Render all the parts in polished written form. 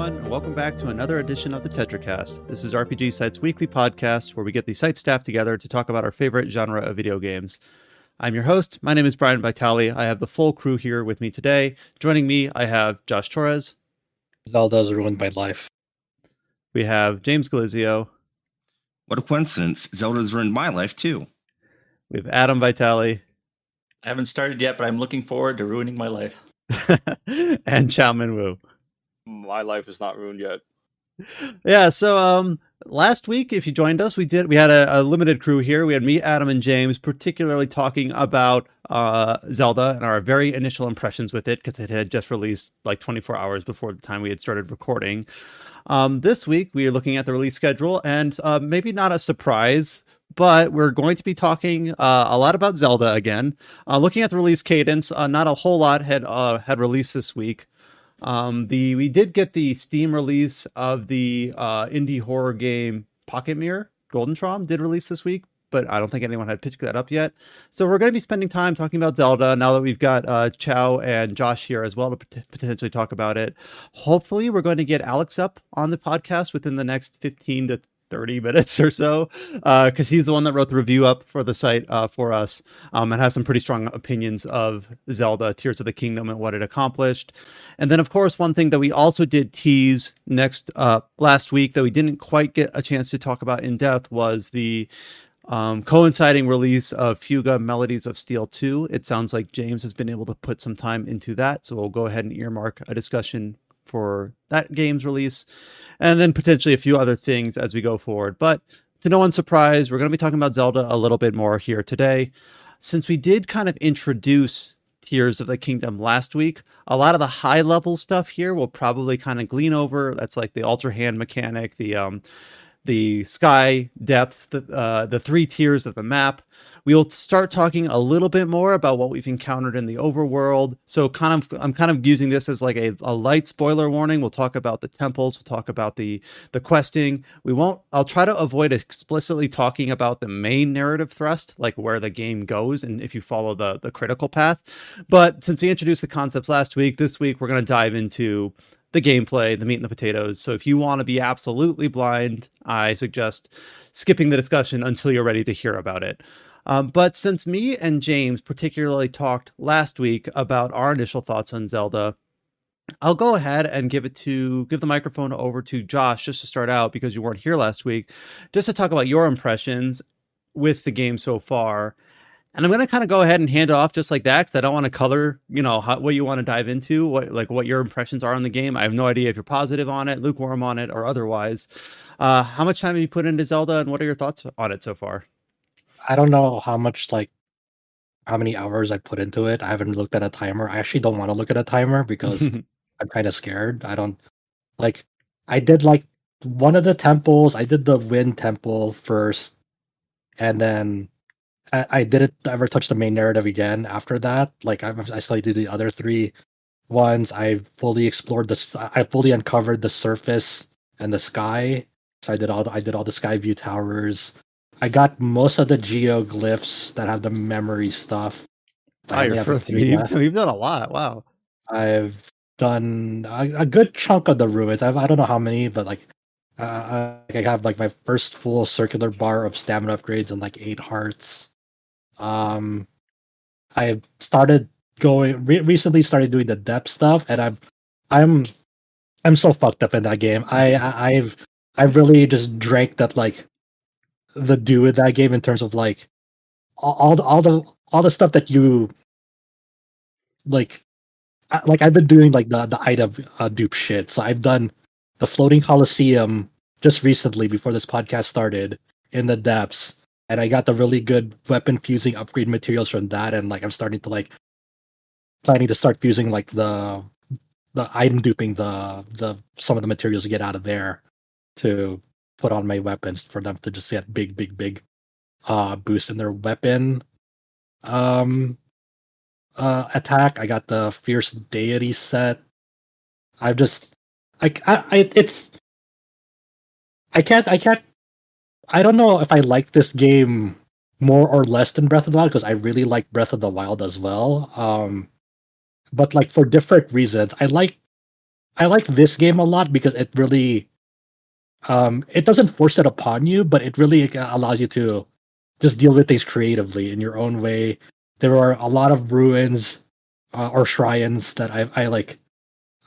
everyone, and welcome back to another edition of the Tetracast. This is RPG Site's weekly podcast where we get the site staff together to talk about our favorite genre of video games. I'm your host. My name is Brian Vitale. I have the full crew here with me today. Joining me, I have Josh Torres. Zelda's ruined my life. We have James Galizio. What a coincidence. Zelda's ruined my life, too. We have Adam Vitale. I haven't started yet, but I'm looking forward to ruining my life. And Chow Min Woo. My life is not ruined yet. Yeah, so last week, if you joined us, we had a limited crew here. We had me, Adam, and James, particularly talking about Zelda and our very initial impressions with it, because it had just released like 24 hours before the time we had started recording. This week, we are looking at the release schedule, and maybe not a surprise, but we're going to be talking a lot about Zelda again. Looking at the release cadence, not a whole lot had released this week. We did get the Steam release of the indie horror game Pocket Mirror. Golden Trom did release this week, but I don't think anyone had picked that up yet. So we're going to be spending time talking about Zelda now that we've got Chow and Josh here as well to potentially talk about it. Hopefully, we're going to get Alex up on the podcast within the next 15 to 30 minutes or so, because he's the one that wrote the review up for the site for us, and has some pretty strong opinions of Zelda Tears of the Kingdom and what it accomplished. And then, of course, one thing that we also did tease last week that we didn't quite get a chance to talk about in depth was the coinciding release of Fuga Melodies of Steel 2. It sounds like James has been able to put some time into that, so we'll go ahead and earmark a discussion for that game's release, and then potentially a few other things as we go forward. But to no one's surprise, we're going to be talking about Zelda a little bit more here today. Since we did kind of introduce Tears of the Kingdom last week, a lot of the high level stuff here will probably kind of glean over. That's like the Ultra Hand mechanic, the sky depths, the three tiers of the map. We'll start talking a little bit more about what we've encountered in the overworld. So I'm kind of using this as like a light spoiler warning. We'll talk about the temples. We'll talk about the questing. I'll try to avoid explicitly talking about the main narrative thrust, like where the game goes and if you follow the critical path. But since we introduced the concepts last week, this week we're going to dive into the gameplay, the meat and the potatoes. So if you want to be absolutely blind, I suggest skipping the discussion until you're ready to hear about it. But since me and James particularly talked last week about our initial thoughts on Zelda, I'll go ahead and give the microphone over to Josh just to start out, because you weren't here last week, just to talk about your impressions with the game so far. And I'm going to kind of go ahead and hand it off just like that, because I don't want to color, what you want to dive into, what your impressions are on the game. I have no idea if you're positive on it, lukewarm on it, or otherwise. How much time have you put into Zelda, and what are your thoughts on it so far? I don't know how many hours I put into it. I haven't looked at a timer. I actually don't want to look at a timer because I'm kind of scared. I did one of the temples. I did the wind temple first, and then I didn't ever touch the main narrative again after that. I still did the other three ones. I fully explored I fully uncovered the surface and the sky. So I did all the sky view towers. I got most of the geoglyphs that have the memory stuff. You've done a lot. Wow. I've done a good chunk of the ruins. I don't know how many, but I have my first full circular bar of stamina upgrades and 8 hearts. I started recently started doing the depth stuff, and I'm so fucked up in that game. I've really just drank that the do with that game in terms of all the stuff that you I've been doing the item dupe shit. So I've done the floating coliseum just recently before this podcast started in the depths, and I got the really good weapon fusing upgrade materials from that, and I'm starting to planning to start fusing the item duping the some of the materials to get out of there to put on my weapons for them to just get big boost in their weapon attack. I got the fierce deity set. I don't know if I like this game more or less than Breath of the Wild, because I really like Breath of the Wild as well. But for different reasons. I like I like this game a lot because it really it doesn't force it upon you, but it really allows you to just deal with things creatively in your own way. There are a lot of ruins or shrines that I like.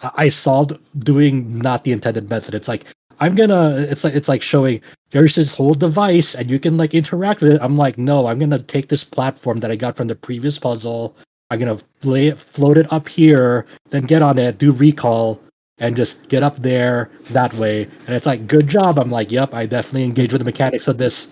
I solved doing not the intended method. It's like it's like showing there's this whole device and you can like interact with it. I'm like, no, I'm gonna take this platform that I got from the previous puzzle. I'm gonna float it up here, then get on it, do recall, and just get up there that way. And it's like, good job. I'm like, yep, I definitely engage with the mechanics of this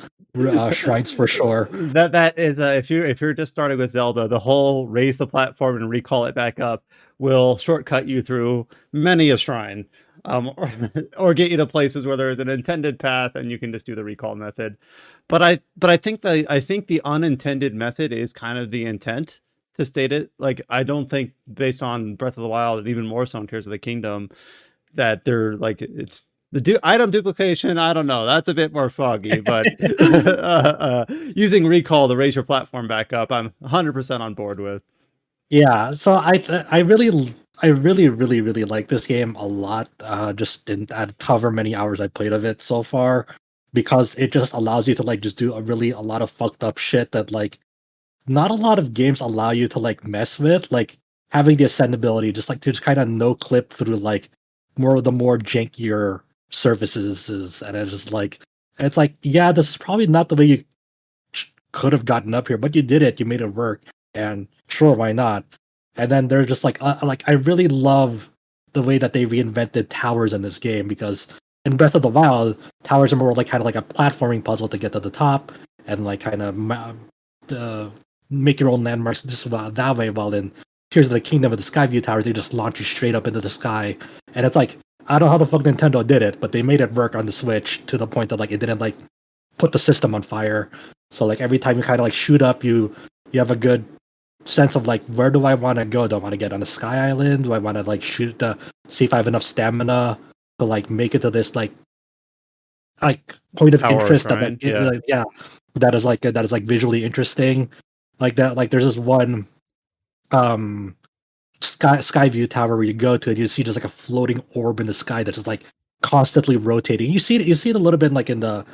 shrines for sure. That is if you're just starting with Zelda, the whole raise the platform and recall it back up will shortcut you through many a shrine, or get you to places where there is an intended path and you can just do the recall method. But I think the unintended method is kind of the intent to state it. Like I don't think based on Breath of the Wild and even more so in Tears of the Kingdom that they're like it's the item duplication. I don't know. That's a bit more foggy, but using recall to raise your platform back up, I'm 100% on board with. Yeah, so I really like this game a lot. Just in at however many hours I played of it so far, because it just allows you to like just do a lot of fucked up shit that like not a lot of games allow you to like mess with. Like having the ascendability, just like to just kind of no clip through like more jankier surfaces and it's like yeah, this is probably not the way you could have gotten up here, but you did it. You made it work, and sure, why not? And then they're just like I really love the way that they reinvented towers in this game because in Breath of the Wild, towers are more like kind of like a platforming puzzle to get to the top and like kind of make your own landmarks just that way. While in Tears of the Kingdom of the Skyview Towers, they just launch you straight up into the sky, and it's like I don't know how the fuck Nintendo did it, but they made it work on the Switch to the point that like it didn't like put the system on fire. So like every time you kind of like shoot up, you have a good sense of like where do I want to go? Do I want to get on a sky island? Do I want to like shoot to see if I have enough stamina to like make it to this like point of Tower or interest that shrine, like, yeah. yeah, that is like visually interesting. Like that like there's this one um sky view tower where you go to and you see just like a floating orb in the sky that's just like constantly rotating. You see it a little bit like in the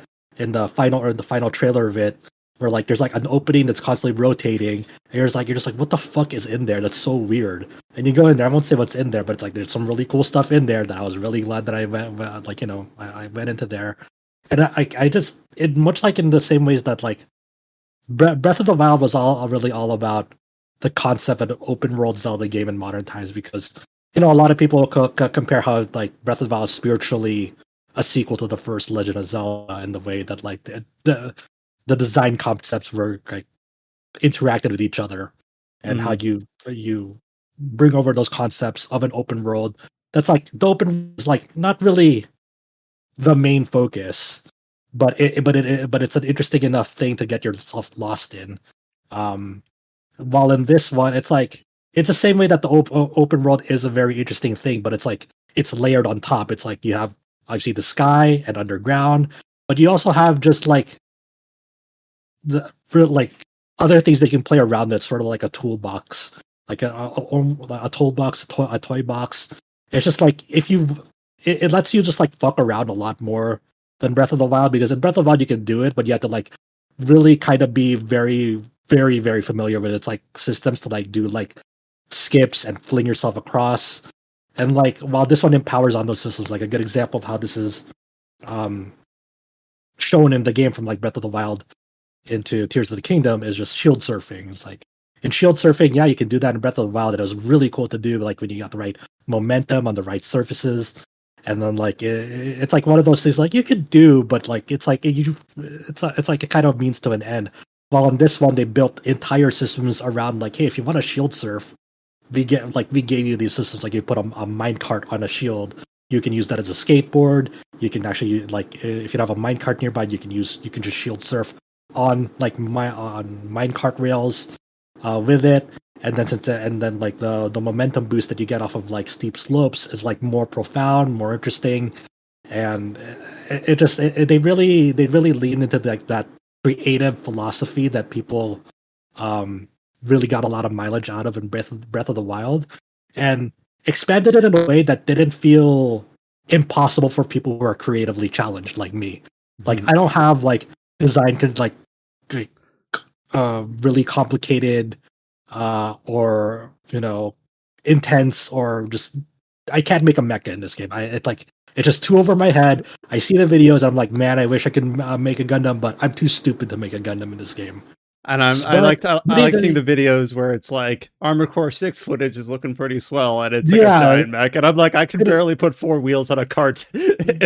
final trailer of it where like there's like an opening that's constantly rotating and you're just like what the fuck is in there? That's so weird. And you go in there, I won't say what's in there, but it's like there's some really cool stuff in there that I was really glad that I went like, you know, I went into there. And I just it much like in the same ways that like Breath of the Wild was really all about the concept of an open world Zelda game in modern times because you know a lot of people compare how like Breath of the Wild is spiritually a sequel to the first Legend of Zelda in the way that like the design concepts were like interacted with each other and how you bring over those concepts of an open world that's like the open is like not really the main focus but it's an interesting enough thing to get yourself lost in. Um, while in this one, it's like it's the same way that the open world is a very interesting thing, but it's like it's layered on top. It's like you have obviously the sky and underground, but you also have just like the for like other things that you can play around. That's sort of like a toolbox, like a toolbox, a toy box. It's just like if you, it lets you just like fuck around a lot more than Breath of the Wild because in Breath of the Wild you can do it, but you have to like really kind of be very familiar with its like systems to like do like skips and fling yourself across. And like while this one empowers on those systems, like a good example of how this is um shown in the game from like Breath of the Wild into Tears of the Kingdom is just shield surfing. It's like in shield surfing, yeah, you can do that in Breath of the Wild. It was really cool to do, like when you got the right momentum on the right surfaces. And then like it's like one of those things like you could do, but like it's like it's like it kind of means to an end. While in this one, they built entire systems around like, hey, if you want to shield surf, we gave you these systems like you put a mine cart on a shield. You can use that as a skateboard. You can actually like if you have a mine cart nearby, you can just shield surf on like on minecart rails with it, and then like the momentum boost that you get off of like steep slopes is like more profound, more interesting, and they really lean into like that creative philosophy that people um really got a lot of mileage out of in Breath of the Wild, and expanded it in a way that didn't feel impossible for people who are creatively challenged like me. Like I don't have like design really complicated or intense or just I can't make a mecha in this game. It's just too over my head. I see the videos. I'm like, man, I wish I could make a Gundam, but I'm too stupid to make a Gundam in this game. And I like seeing the videos where it's like Armored Core 6 footage is looking pretty swell, and it's like a giant mech, and I'm like, I can barely put 4 wheels on a cart in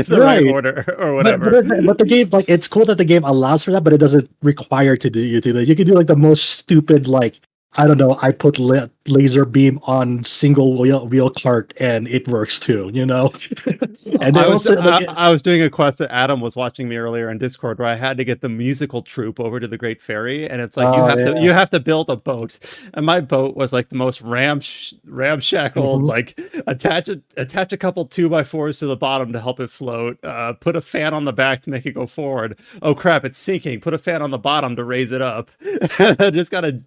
the right order or whatever. But the game, like, it's cool that the game allows for that, but it doesn't require to do you do that. You can do like the most stupid, like, I don't know, I put laser beam on single wheel cart and it works too, And I was doing a quest that Adam was watching me earlier in Discord where I had to get the musical troupe over to the Great Ferry, and it's like you have to build a boat, and my boat was like the most ramshackled, like attach a couple 2x4s to the bottom to help it float, put a fan on the back to make it go forward. Oh crap, it's sinking. Put a fan on the bottom to raise it up. I just gotta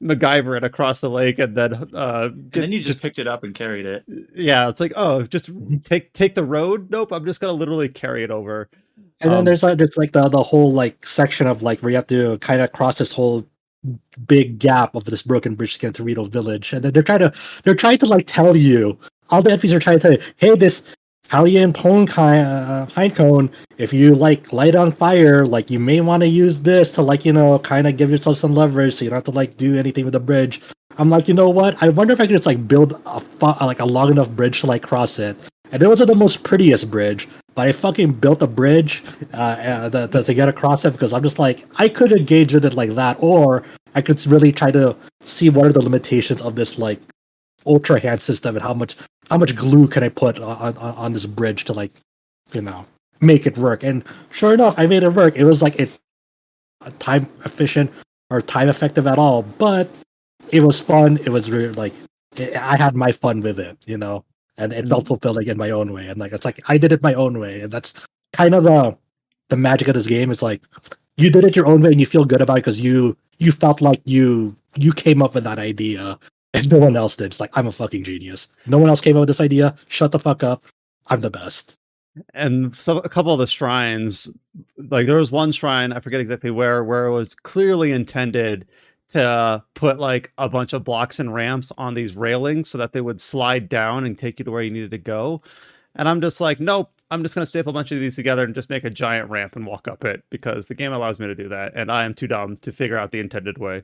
MacGyver it across the lake, and then and then you just picked it up and carried it. Yeah, it's like, oh, just take the road. Nope, I'm just gonna literally carry it over. And then there's like the whole like section of like where you have to kind of cross this whole big gap of this broken bridge to get to Rito Village, and then they're trying to like tell you, all the NPCs are trying to tell you, hey, this Hallian pine cone, if you like light on fire, like you may want to use this to like kind of give yourself some leverage, so you don't have to like do anything with the bridge. I'm like, you know what? I wonder if I could just like build a long enough bridge to like cross it. And it wasn't the most prettiest bridge, but I fucking built a bridge to get across it because I'm just like, I could engage with it like that, or I could really try to see what are the limitations of this like ultra hand system and how much glue can I put on this bridge to like make it work. And sure enough, I made it work. It was like time efficient or time effective at all, but it was fun. It was really like I had my fun with it, and it felt fulfilling in my own way. And like it's like I did it my own way, and that's kind of the magic of this game. Is like you did it your own way, and you feel good about it because you felt like you came up with that idea, and no one else did. It's like I'm a fucking genius. No one else came up with this idea. Shut the fuck up. I'm the best. And so a couple of the shrines, like there was one shrine, I forget exactly where it was clearly intended to put like a bunch of blocks and ramps on these railings so that they would slide down and take you to where you needed to go. And I'm just like, nope, I'm just going to staple a bunch of these together and just make a giant ramp and walk up it because the game allows me to do that. And I am too dumb to figure out the intended way.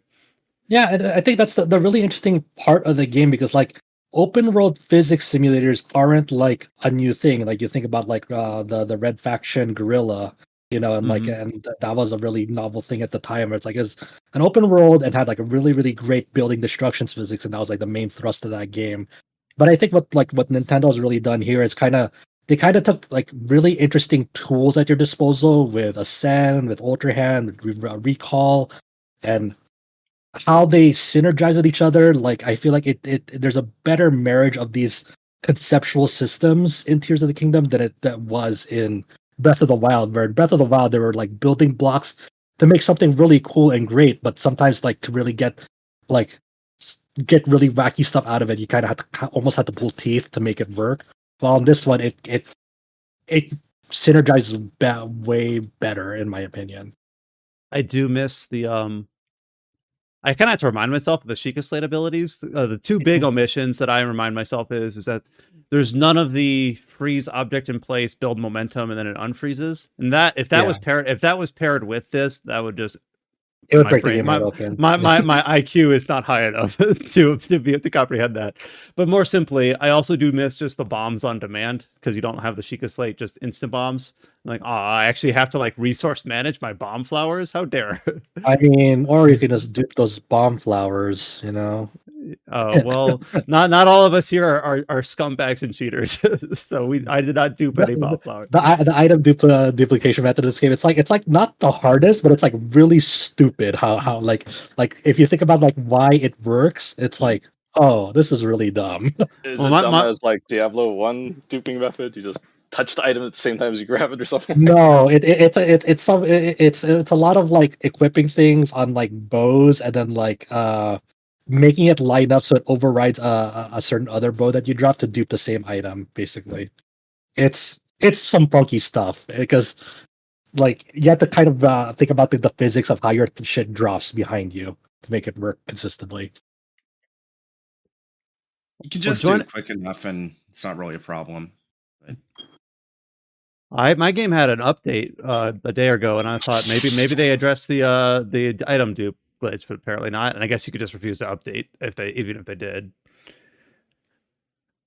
Yeah, and I think that's the really interesting part of the game because like open world physics simulators aren't like a new thing. Like you think about like the Red Faction Guerrilla, and like and that was a really novel thing at the time. Where it's like it's an open world and had like a really really great building destructions physics, and that was like the main thrust of that game. But I think what Nintendo's really done here is they took like really interesting tools at your disposal with Ascend, with Ultra Hand, with Recall, and how they synergize with each other. Like I feel like there's a better marriage of these conceptual systems in Tears of the Kingdom than that was in Breath of the Wild, where in Breath of the Wild there were like building blocks to make something really cool and great, but sometimes like to really get really wacky stuff out of it, you kind of almost have to pull teeth to make it work. While in this one, it synergizes way better, in my opinion. I do miss the I kind of have to remind myself of the Sheikah Slate abilities. The two big omissions that I remind myself is that there's none of the freeze object in place, build momentum, and then it unfreezes. And that if that was paired with this, that would just it would break the game wide open. My IQ is not high enough to be able to comprehend that. But more simply, I also do miss just the bombs on demand because you don't have the Sheikah Slate, just instant bombs. Like, I actually have to like resource manage my bomb flowers. How dare? I mean, or you can just dupe those bomb flowers, Oh well, not all of us here are scumbags and cheaters. So I did not dupe any bomb flowers. The item duplication method of this game, it's like not the hardest, but it's like really stupid. How like if you think about like why it works, it's like, oh, this is really dumb. Is it dumb as like Diablo 1 duping method? You just touch the item at the same time as you grab it or something? No, it's a lot of like equipping things on like bows and then like making it line up so it overrides a certain other bow that you drop to dupe the same item. Basically, it's some funky stuff because like you have to kind of think about the physics of how your shit drops behind you to make it work consistently. You can Well, just do it quick enough, and it's not really a problem. But My game had an update a day ago, and I thought maybe they addressed the item dupe glitch, but apparently not. And I guess you could just refuse to update even if they did.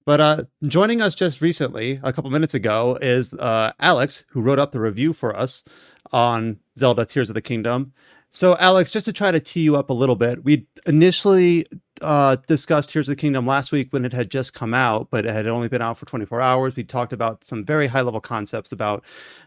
But joining us just recently, a couple minutes ago, is Alex, who wrote up the review for us on Zelda Tears of the Kingdom. So, Alex, just to try to tee you up a little bit, we initially discussed Tears of the Kingdom last week when it had just come out, but it had only been out for 24 hours. We talked about some very high-level concepts about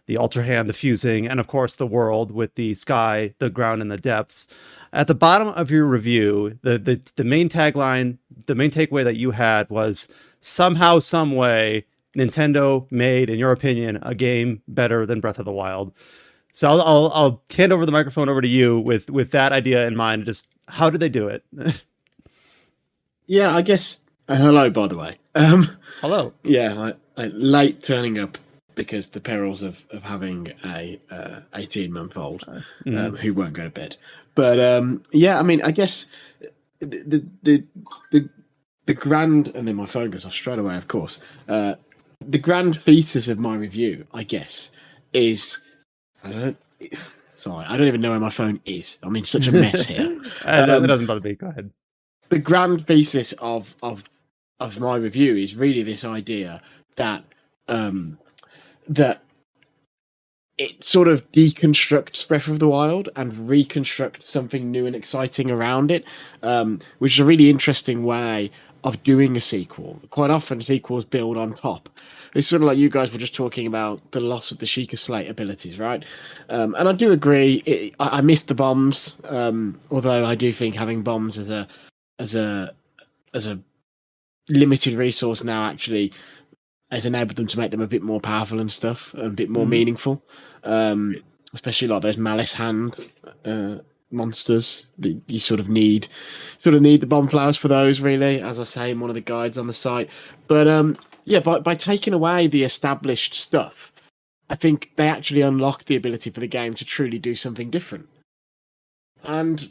the Ultra Hand, the fusing, and of course the world with the sky, the ground, and the depths. At the bottom of your review, the main tagline, the main takeaway that you had was somehow, some way, Nintendo made, in your opinion, a game better than Breath of the Wild. So I'll hand over the microphone over to you with that idea in mind. Just how did they do it? Yeah, I guess. Hello, by the way. Hello. Yeah, I late turning up because the perils of having a 18-month-old who won't go to bed. But yeah, I mean, I guess the grand, and then my phone goes off straight away. Of course, the grand thesis of my review, I guess, is sorry, I don't even know where my phone is. I'm in such a mess here. That doesn't bother me. Go ahead. The grand thesis of my review is really this idea that that it sort of deconstructs Breath of the Wild and reconstructs something new and exciting around it, which is a really interesting way of doing a sequel. Quite often, sequels build on top. It's sort of like you guys were just talking about the loss of the Sheikah Slate abilities, right? And I do agree. I missed the bombs, although I do think having bombs as a limited resource now actually has enabled them to make them a bit more powerful and stuff, and a bit more meaningful. Especially like those Malice Hand monsters. You sort of need the bomb flowers for those, really, as I say in one of the guides on the site. But yeah, by taking away the established stuff, I think they actually unlock the ability for the game to truly do something different. And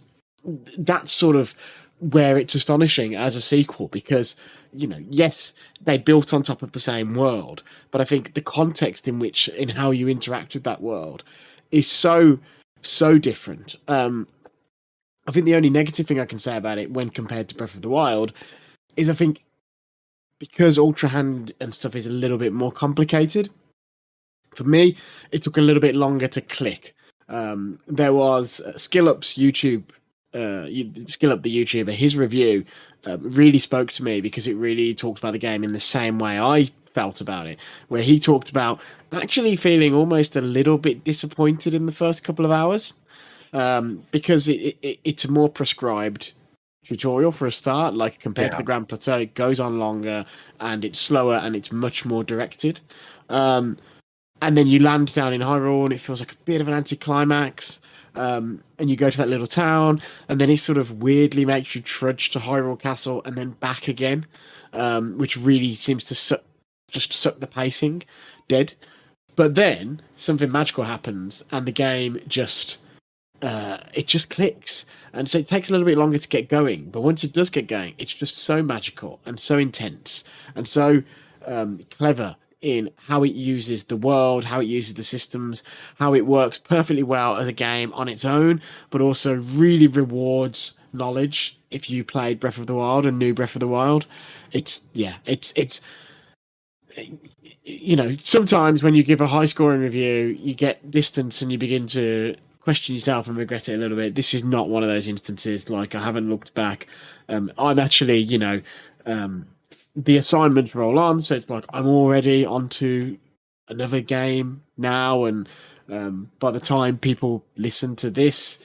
that's sort of where it's astonishing as a sequel, because, you know, yes, they built on top of the same world, but I think the context in how you interact with that world is so different. I think the only negative thing I can say about it when compared to Breath of the Wild is I think because Ultra Hand and stuff is a little bit more complicated, for me, it took a little bit longer to click. There was SkillUp's YouTube, SkillUp the YouTuber, his review really spoke to me because it really talked about the game in the same way I felt about it, where he talked about actually feeling almost a little bit disappointed in the first couple of hours, because it's a more prescribed tutorial for a start, like compared to the Grand Plateau. It goes on longer and it's slower and it's much more directed. And then you land down in Hyrule and it feels like a bit of an anticlimax. And you go to that little town, and then it sort of weirdly makes you trudge to Hyrule Castle and then back again, which really seems to suck the pacing dead. But then something magical happens, and the game just clicks, and so it takes a little bit longer to get going. But once it does get going, it's just so magical and so intense and so clever in how it uses the world, how it uses the systems, how it works perfectly well as a game on its own, but also really rewards knowledge if you played Breath of the Wild and knew Breath of the Wild. It's you know, sometimes when you give a high scoring review, you get distance and you begin to question yourself and regret it a little bit. This is not one of those instances. Like, I haven't looked back. I'm actually, you know, the assignments roll on, so it's like I'm already onto another game now, and by the time people listen to this,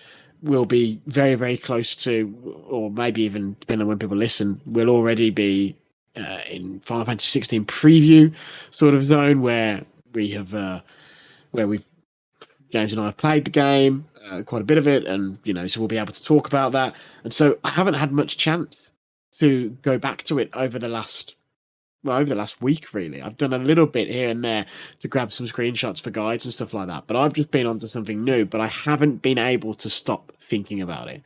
we'll be very, very close to, or maybe even depending on when people listen, we'll already be in Final Fantasy 16 preview sort of zone, where we have James and I have played the game, quite a bit of it, and so we'll be able to talk about that. And so I haven't had much chance to go back to it over the last week, really. I've done a little bit here and there to grab some screenshots for guides and stuff like that, but I've just been onto something new. But I haven't been able to stop thinking about it,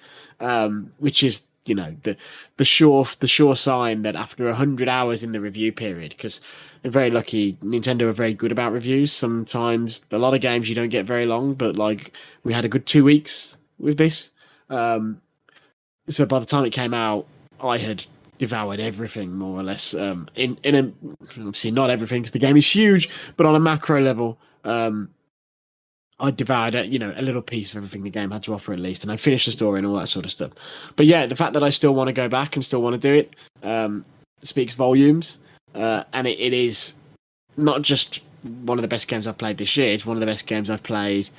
which is the sure sign that after 100 hours in the review period, because they're very lucky, Nintendo are very good about reviews. Sometimes a lot of games you don't get very long, but like we had a good 2 weeks with this. So by the time it came out, I had devoured everything more or less. Obviously not everything because the game is huge, but on a macro level, I devoured a little piece of everything the game had to offer at least, and I finished the story and all that sort of stuff. But yeah, the fact that I still want to go back and still want to do it speaks volumes. And it is not just one of the best games I've played this year; it's one of the best games I've played,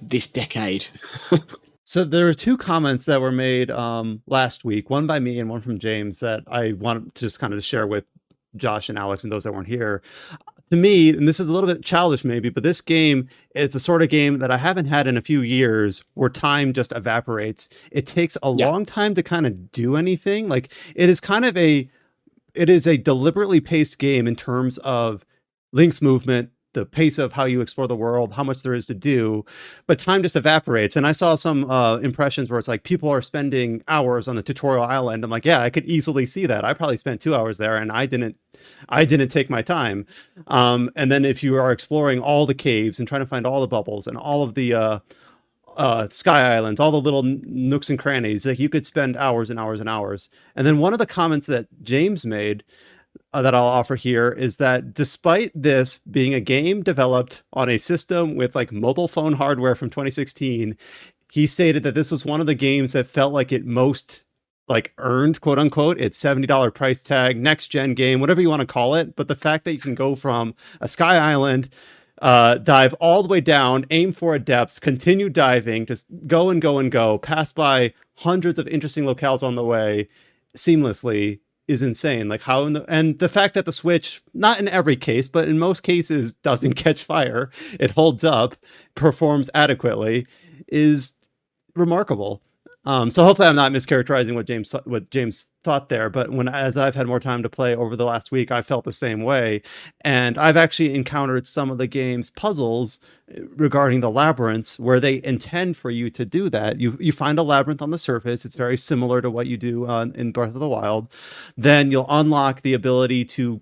this decade. So there are two comments that were made last week, one by me and one from James, that I want to just kind of share with Josh and Alex and those that weren't here. To me, and this is a little bit childish maybe, but this game is the sort of game that I haven't had in a few years where time just evaporates. It takes a long time to kind of do anything. Like it is a deliberately paced game in terms of Link's movement, the pace of how you explore the world, how much there is to do, but time just evaporates. And I saw some impressions where it's like people are spending hours on the tutorial island. I'm like, yeah, I could easily see that. I probably spent 2 hours there and I didn't take my time. And then if you are exploring all the caves and trying to find all the bubbles and all of the sky islands, all the little nooks and crannies, like you could spend hours and hours and hours. And then one of the comments that James made that I'll offer here is that despite this being a game developed on a system with like mobile phone hardware from 2016, he stated that this was one of the games that felt like it most like earned, quote unquote, its $70 price tag, next gen game, whatever you want to call it. But the fact that you can go from a sky island, dive all the way down, aim for a depths, continue diving, just go and go and go, pass by hundreds of interesting locales on the way seamlessly is insane. Like how and the fact that the Switch, not in every case, but in most cases doesn't catch fire, it holds up, performs adequately, is remarkable. So hopefully I'm not mischaracterizing what James thought there, but as I've had more time to play over the last week, I felt the same way. And I've actually encountered some of the game's puzzles regarding the labyrinths where they intend for you to do that. You find a labyrinth on the surface. It's very similar to what you do in Breath of the Wild. Then you'll unlock the ability to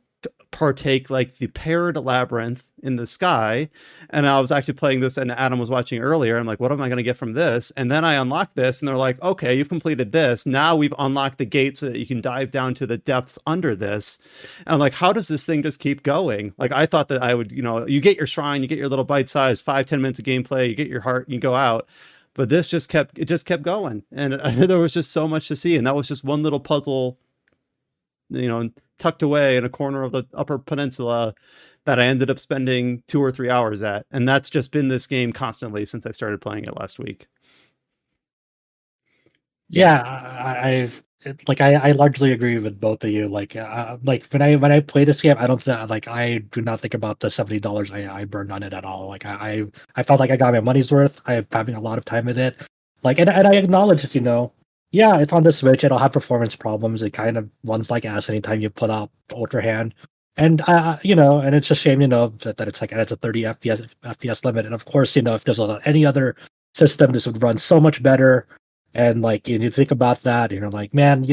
partake like the paired labyrinth in the sky. And I was actually playing this and Adam was watching earlier. I'm like, what am I going to get from this? And then I unlocked this and they're like, okay, you've completed this. Now we've unlocked the gate so that you can dive down to the depths under this. And I'm like, how does this thing just keep going? Like I thought that I would, you get your shrine, you get your little bite-sized 5-10 minutes of gameplay, you get your heart, and you go out. But this just kept going. And there was just so much to see. And that was just one little puzzle, tucked away in a corner of the Upper Peninsula that I ended up spending 2 or 3 hours at. And that's just been this game constantly since I started playing it last week. Yeah, I largely agree with both of you. Like when I play this game, I don't I do not think about the $70 I burned on it at all. Like I felt like I got my money's worth. I'm having a lot of time with it. Like and I acknowledge it, yeah, it's on the Switch. It'll have performance problems. It kind of runs like ass anytime you put out Ultra Hand. And and it's a shame, that it's like it's a 30 FPS limit. And of course, if there's any other system, this would run so much better. And like you think about that, you're like, man,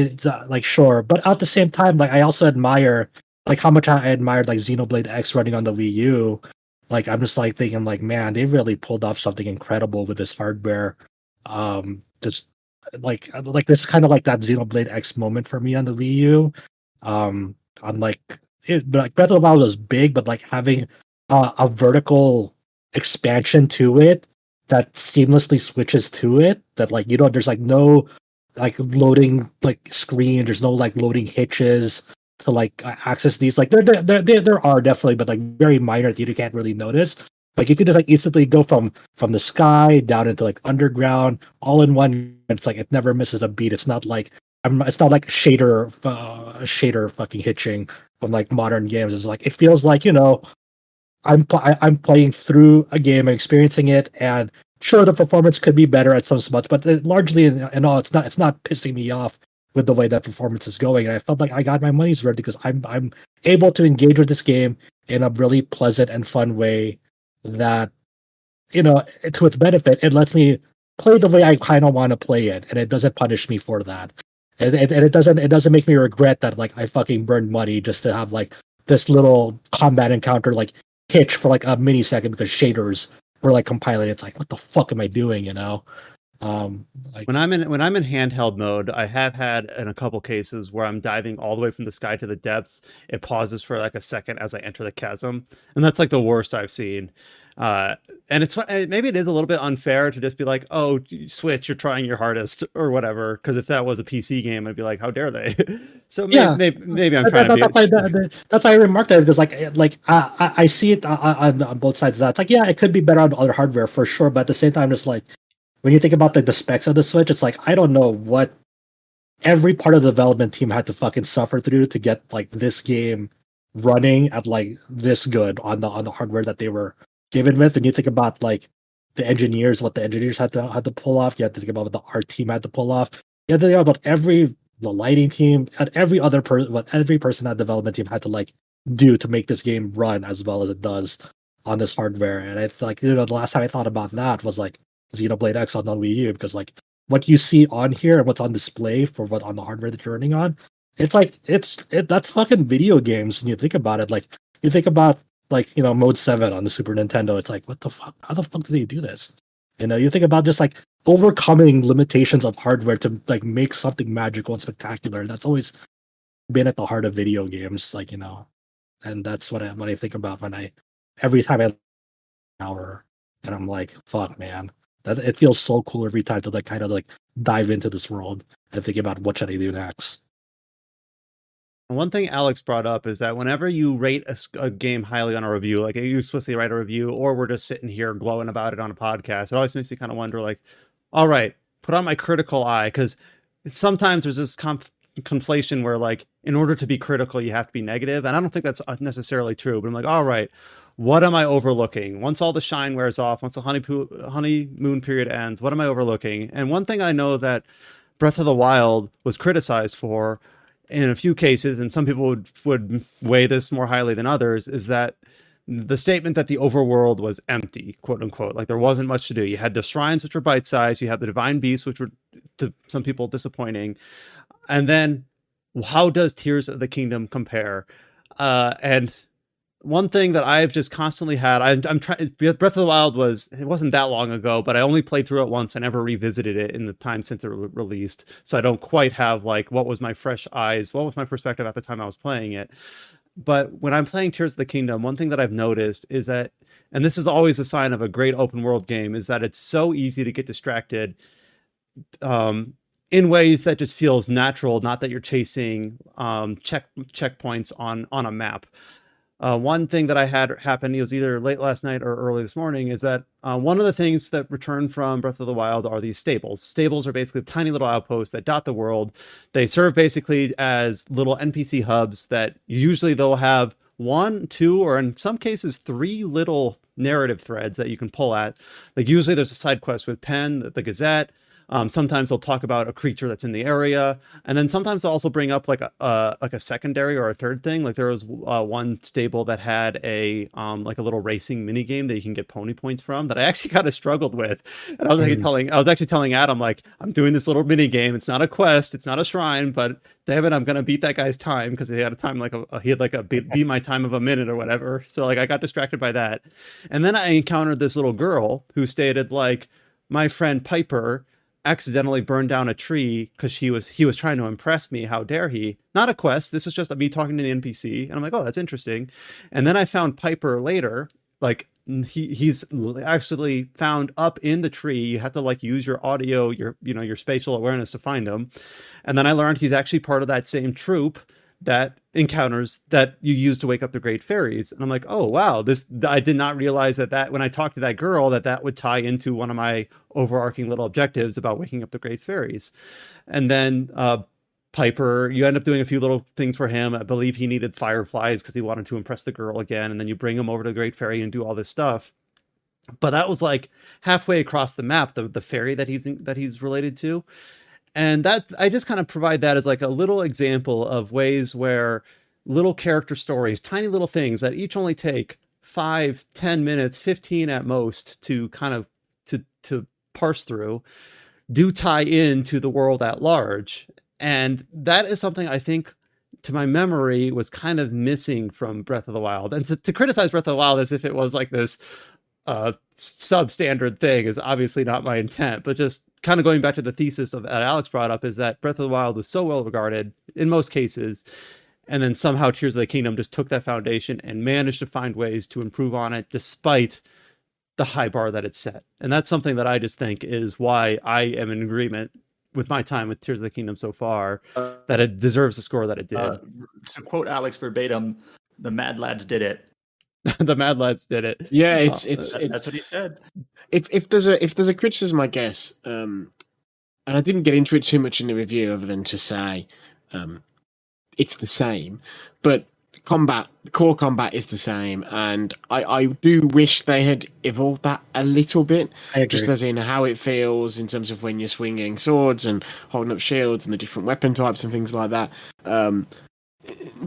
sure. But at the same time, like I also admire like how much I admired like Xenoblade X running on the Wii U. Like I'm just like thinking like, man, they really pulled off something incredible with this hardware. Just like this kind of like that Xenoblade X moment for me on the Wii U. I'm like Breath of the Wild was big, but like having a vertical expansion to it that seamlessly switches to it, that like there's like no like loading like screen, there's no like loading hitches to like access these. Like there are definitely, but like very minor that you can't really notice. Like you could just like instantly go from the sky down into like underground all in one. It's like it never misses a beat. It's not like shader fucking hitching from like modern games. It's like it feels like I'm playing through a game, experiencing it, and sure, the performance could be better at some spots, but largely in all, it's not pissing me off with the way that performance is going. And I felt like I got my money's worth because I'm able to engage with this game in a really pleasant and fun way that, to its benefit, it lets me play the way I kind of want to play it, and it doesn't punish me for that. And it doesn't make me regret that like I fucking burned money just to have like this little combat encounter like hitch for like a mini second because shaders were like compiling. It's like, what the fuck am I doing? Like When I'm in handheld mode, I have had in a couple cases where I'm diving all the way from the sky to the depths. It pauses for like a second as I enter the chasm, and that's like the worst I've seen. And maybe it is a little bit unfair to just be like, "Oh, Switch, you're trying your hardest" or whatever. Because if that was a PC game, I'd be like, "How dare they?" So Yeah. maybe I'm trying to be. That's why I remarked that because I see it on both sides of that. It's like, yeah, it could be better on other hardware for sure, but at the same time, it's like when you think about the specs of the Switch, it's like I don't know what every part of the development team had to fucking suffer through to get like this game running at like this good on the hardware that they were given with. And you think about like the engineers, what the engineers had to pull off. You have to think about what the art team had to pull off. You have to think about the lighting team and what every person at the development team had to like do to make this game run as well as it does on this hardware. And I feel like the last time I thought about that was like Xenoblade X on Wii U, because like what you see on here and what's on display for what on the hardware that you're running on, it's like that's fucking video games. And you think about it, like you think about like Mode 7 on the Super Nintendo. It's like, what the fuck? How the fuck do they do this? You think about just like overcoming limitations of hardware to like make something magical and spectacular. That's always been at the heart of video games, and that's what I think about when every time I hour and I'm like, fuck, man, that it feels so cool every time to like kind of like dive into this world and think about what should I do next. One thing Alex brought up is that whenever you rate a game highly on a review, like you explicitly write a review, or we're just sitting here glowing about it on a podcast, it always makes me kind of wonder, like, all right, put on my critical eye, because sometimes there's this conflation where, like, in order to be critical, you have to be negative, and I don't think that's necessarily true. But I'm like, all right, what am I overlooking? Once all the shine wears off, once the honeymoon period ends, what am I overlooking? And one thing I know that Breath of the Wild was criticized for in a few cases, and some people would weigh this more highly than others, is that the statement that the overworld was empty, quote unquote, like there wasn't much to do. You had the shrines, which were bite-sized. You had the divine beasts, which were to some people disappointing. And then how does Tears of the Kingdom compare? And one thing that I've just constantly had, I'm trying. Breath of the Wild it wasn't that long ago, but I only played through it once. I never revisited it in the time since it released, so I don't quite have like what was my fresh eyes, what was my perspective at the time I was playing it. But when I'm playing Tears of the Kingdom, one thing that I've noticed is that, and this is always a sign of a great open world game, is that it's so easy to get distracted in ways that just feels natural, not that you're chasing checkpoints on a map. One thing that I had happen, it was either late last night or early this morning, is that one of the things that return from Breath of the Wild are these stables. Stables are basically tiny little outposts that dot the world. They serve basically as little NPC hubs that usually they'll have 1, 2, or in some cases 3 little narrative threads that you can pull at. Like usually there's a side quest with Penn, the Gazette. Sometimes they'll talk about a creature that's in the area, and then sometimes they'll also bring up like a secondary or a third thing. Like there was one stable that had a like a little racing mini game that you can get pony points from that I actually kind of struggled with. And I was actually telling Adam, like, I'm doing this little mini game. It's not a quest, it's not a shrine, but damn it, I'm gonna beat that guy's time, because he had a time like he had like a beat my time of a minute or whatever. So like I got distracted by that, and then I encountered this little girl who stated like, my friend Piper accidentally burned down a tree because he was trying to impress me. How dare he? Not a quest. This was just me talking to the NPC, and I'm like, oh, that's interesting. And then I found Piper later. Like he's actually found up in the tree. You have to like use your audio, your spatial awareness to find him. And then I learned he's actually part of that same troop that encounters that you use to wake up the great fairies. And I'm like, oh wow, I did not realize that when I talked to that girl that would tie into one of my overarching little objectives about waking up the great fairies. And then Piper, you end up doing a few little things for him. I believe he needed fireflies because he wanted to impress the girl again, and then you bring him over to the Great Fairy and do all this stuff. But that was like halfway across the map, the fairy that he's related to. And that I just kind of provide that as like a little example of ways where little character stories, tiny little things that each only take 5-10 minutes, 15 at most to kind of to parse through, do tie into the world at large. And that is something I think, to my memory, was kind of missing from Breath of the Wild. And to criticize Breath of the Wild as if it was like this substandard thing is obviously not my intent, but just kind of going back to the thesis of that Alex brought up, is that Breath of the Wild was so well regarded in most cases, and then somehow Tears of the Kingdom just took that foundation and managed to find ways to improve on it despite the high bar that it set. And that's something that I just think is why I am in agreement with my time with Tears of the Kingdom so far, that it deserves the score that it did. To quote Alex verbatim, the Mad Lads did it. The Mad Lads did it. Yeah, That's what he said. If there's a criticism, I guess, and I didn't get into it too much in the review, other than to say it's the same, but core combat is the same, and I do wish they had evolved that a little bit, just as in how it feels in terms of when you're swinging swords and holding up shields and the different weapon types and things like that.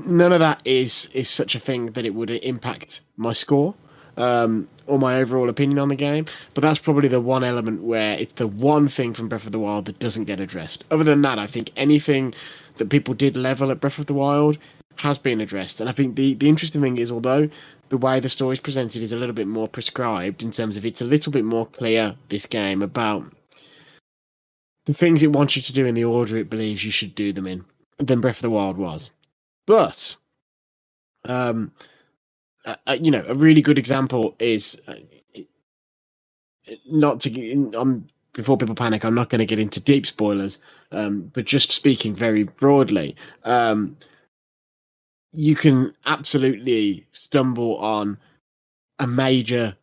None of that is such a thing that it would impact my score or my overall opinion on the game, but that's probably the one element where it's the one thing from Breath of the Wild that doesn't get addressed. Other than that, I think anything that people did level at Breath of the Wild has been addressed. And I think the interesting thing is, although the way the story is presented is a little bit more prescribed in terms of it's a little bit more clear, this game, about the things it wants you to do in the order it believes you should do them in, than Breath of the Wild was. But a really good example is before people panic, I'm not going to get into deep spoilers, but just speaking very broadly, you can absolutely stumble on a major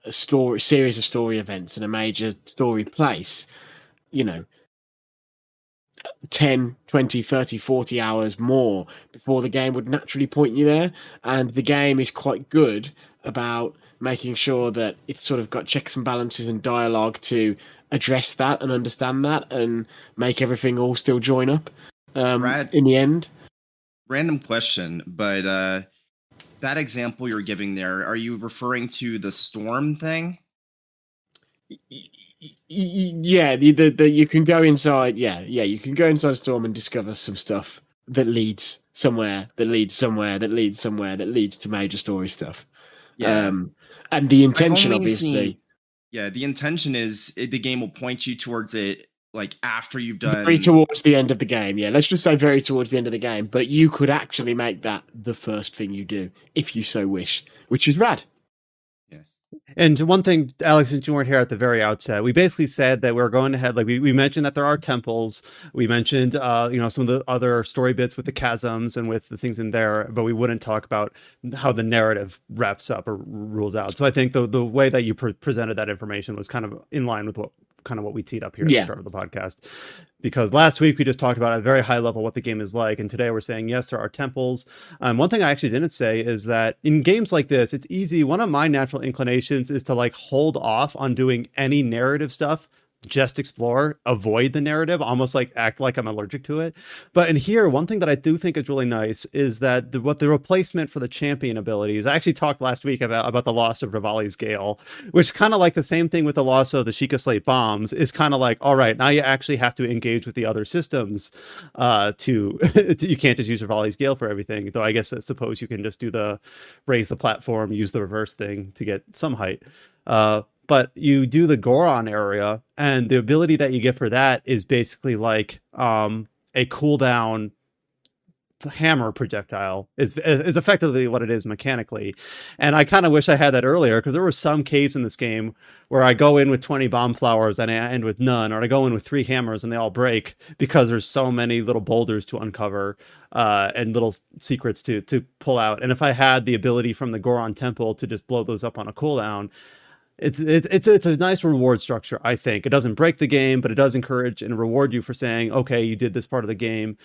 series of story events and a major story place, 10, 20, 30, 40 hours more before the game would naturally point you there. And the game is quite good about making sure that it's sort of got checks and balances and dialogue to address that and understand that and make everything all still join up in the end. Random question, but that example you're giving there, are you referring to the storm thing? Yeah, you can go inside. Yeah, you can go inside a storm and discover some stuff that leads somewhere, that leads somewhere, that leads somewhere, that leads to major story stuff. Yeah, and the intention, obviously. The intention is the game will point you towards it, like after you've done. Very towards the end of the game. Yeah, let's just say very towards the end of the game. But you could actually make that the first thing you do if you so wish, which is rad. And one thing, Alex, since you weren't here at the very outset, we basically said that we're going ahead. Like we mentioned that there are temples. We mentioned, some of the other story bits with the chasms and with the things in there, but we wouldn't talk about how the narrative wraps up or rules out. So I think the way that you presented that information was kind of in line with what we teed up here at the start of the podcast. Because last week we just talked about at a very high level what the game is like, and today we're saying yes, there are temples. One thing I actually didn't say is that in games like this, it's easy. One of my natural inclinations is to like hold off on doing any narrative stuff, just explore, avoid the narrative, almost like act like I'm allergic to it. But in here, one thing that I do think is really nice is that what the replacement for the champion abilities. I actually talked last week about the loss of Rivali's Gale, which is kind of like the same thing with the loss of the Sheikah Slate bombs. Is kind of like, all right, now you actually have to engage with the other systems you can't just use Rivali's Gale for everything. Though I suppose you can just do the raise the platform, use the reverse thing to get some height. But you do the Goron area, and the ability that you get for that is basically like a cooldown hammer projectile is effectively what it is mechanically. And I kind of wish I had that earlier, because there were some caves in this game where I go in with 20 bomb flowers and I end with none, or I go in with 3 hammers and they all break because there's so many little boulders to uncover and little secrets to pull out. And if I had the ability from the Goron temple to just blow those up on a cooldown, it's a nice reward structure. I think it doesn't break the game, but it does encourage and reward you for saying, okay, you did this part of the game.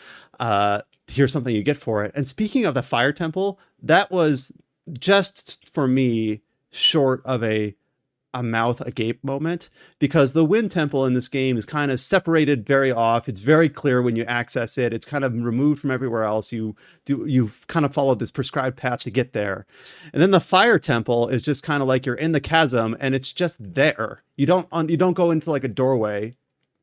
Here's something you get for it. And speaking of the Fire Temple, that was just for me short of a mouth agape moment, because the Wind Temple in this game is kind of separated very off. It's very clear when you access it. It's kind of removed from everywhere else. You kind of follow this prescribed path to get there. And then the Fire Temple is just kind of like you're in the chasm and it's just there. You don't go into like a doorway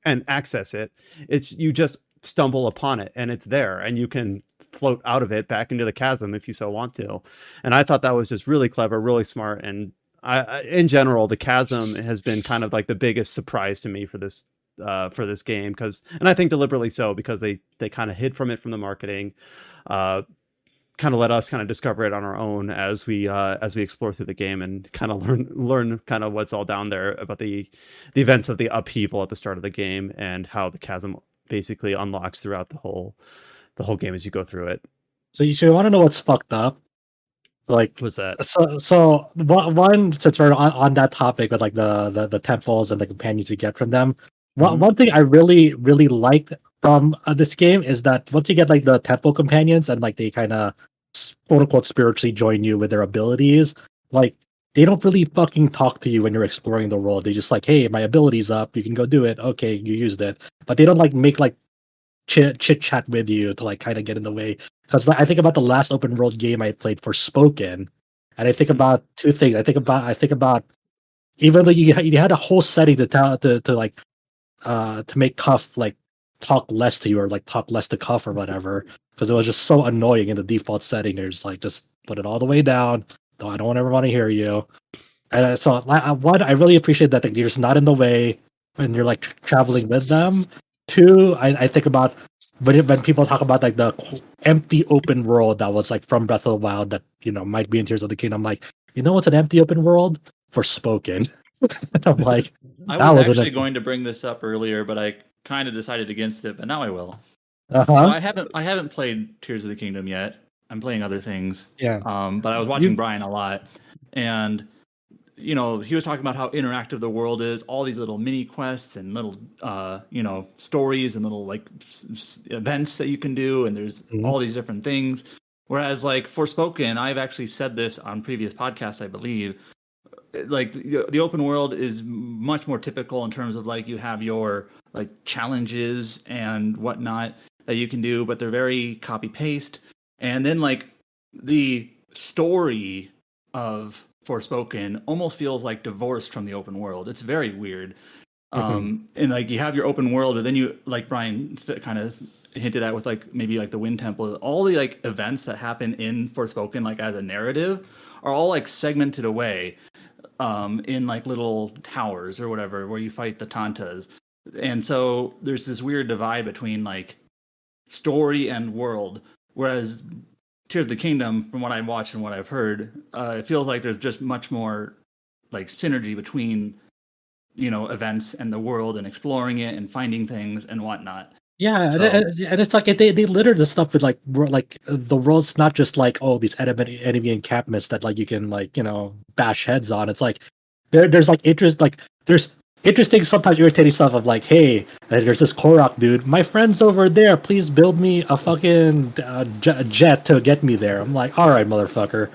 and access it. It's you just stumble upon it and it's there and you can float out of it back into the chasm if you so want to. And I thought that was just really clever, really smart. And in general, the chasm has been kind of like the biggest surprise to me for this game, and I think deliberately so, because they kind of hid from it from the marketing, kind of let us kind of discover it on our own as we explore through the game and kind of learn kind of what's all down there about the events of the upheaval at the start of the game and how the chasm basically unlocks throughout the whole game as you go through it. So you want to know what's fucked up? Like, What's that? So one, since we're on that topic with like the temples and the companions you get from them, one thing I really liked from this game is that once you get like the temple companions and like they kind of quote unquote spiritually join you with their abilities, like they don't really fucking talk to you when you're exploring the world. They just like, hey, my ability's up, you can go do it. Okay, you used it, but they don't like make like chit chat with you to like kind of get in the way. Because I think about the last open world game I played for Spoken, and I think about two things. I think about even though you had a whole setting to make Cuff like talk less to you or like talk less to Cuff or whatever, because it was just so annoying in the default setting. There's like just put it all the way down. I don't ever want to hear you. And so one, I really appreciate that you're just not in the way when you're like traveling with them. Two, I think about when people talk about like the empty open world that was like from Breath of the Wild that might be in Tears of the Kingdom. I'm like, what's an empty open world? Forspoken. I'm like, I was actually going to bring this up earlier, but I kind of decided against it. But now I will. So I haven't played Tears of the Kingdom yet. I'm playing other things. Yeah. But I was watching Brian a lot, and he was talking about how interactive the world is, all these little mini quests and little, stories and little like events that you can do. And there's all these different things. Whereas like Forspoken, I've actually said this on previous podcasts, I believe, like the open world is much more typical in terms of like you have your like challenges and whatnot that you can do, but they're very copy paste. And then like the story of Forspoken almost feels like divorced from the open world. It's very weird. And like you have your open world, but then you, like Brian kind of hinted at with like maybe like the Wind Temple, all the like events that happen in Forspoken, like as a narrative, are all like segmented away in like little towers or whatever where you fight the Tantas. And so there's this weird divide between like story and world, whereas Tears of the Kingdom, from what I've watched and what I've heard, it feels like there's just much more like synergy between events and the world and exploring it and finding things and whatnot. Yeah, and it's like they litter the stuff with like the world's not just like, oh, these enemy encampments that like you can like bash heads on. It's like there's like there's interesting, sometimes irritating stuff of like, hey, there's this Korok dude. My friend's over there. Please build me a fucking jet to get me there. I'm like, all right, motherfucker.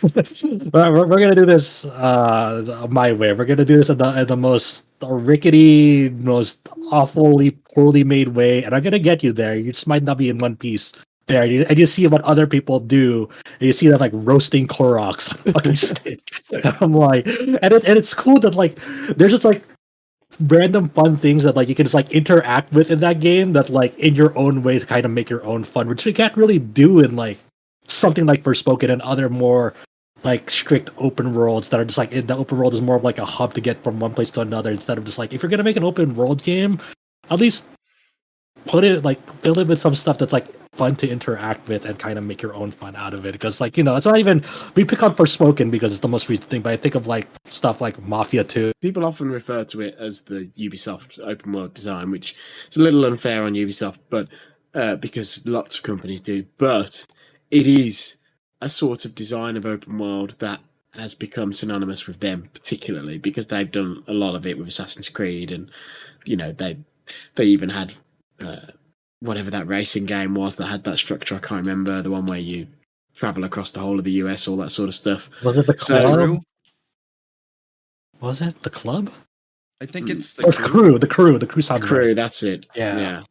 we're gonna do this my way. We're gonna do this in the most rickety, most awfully poorly made way, and I'm gonna get you there. You just might not be in one piece there, and you see what other people do, and you see them like roasting Koroks on a fucking stick. And I'm like, and it's cool that like there's just like random fun things that like you can just like interact with in that game that like in your own way to kind of make your own fun, which you can't really do in like something like Forspoken and other more like strict open worlds that are just like the open world is more of like a hub to get from one place to another, instead of just like, if you're gonna make an open world game, at least put it like fill it with some stuff that's like fun to interact with and kind of make your own fun out of it. Because like it's not even, we pick on Forspoken because it's the most recent thing, but I think of like stuff like Mafia 2. People often refer to it as the Ubisoft open world design, which is a little unfair on Ubisoft, but because lots of companies do. But it is a sort of design of open world that has become synonymous with them, particularly because they've done a lot of it with Assassin's Creed, and they even had whatever that racing game was that had that structure. I can't remember, the one where you travel across the whole of the US, all that sort of stuff. Was it the So- club? Crew? Was it the club? I think it's Oh, it's crew. The crew sounds Crew, right. that's it. Yeah.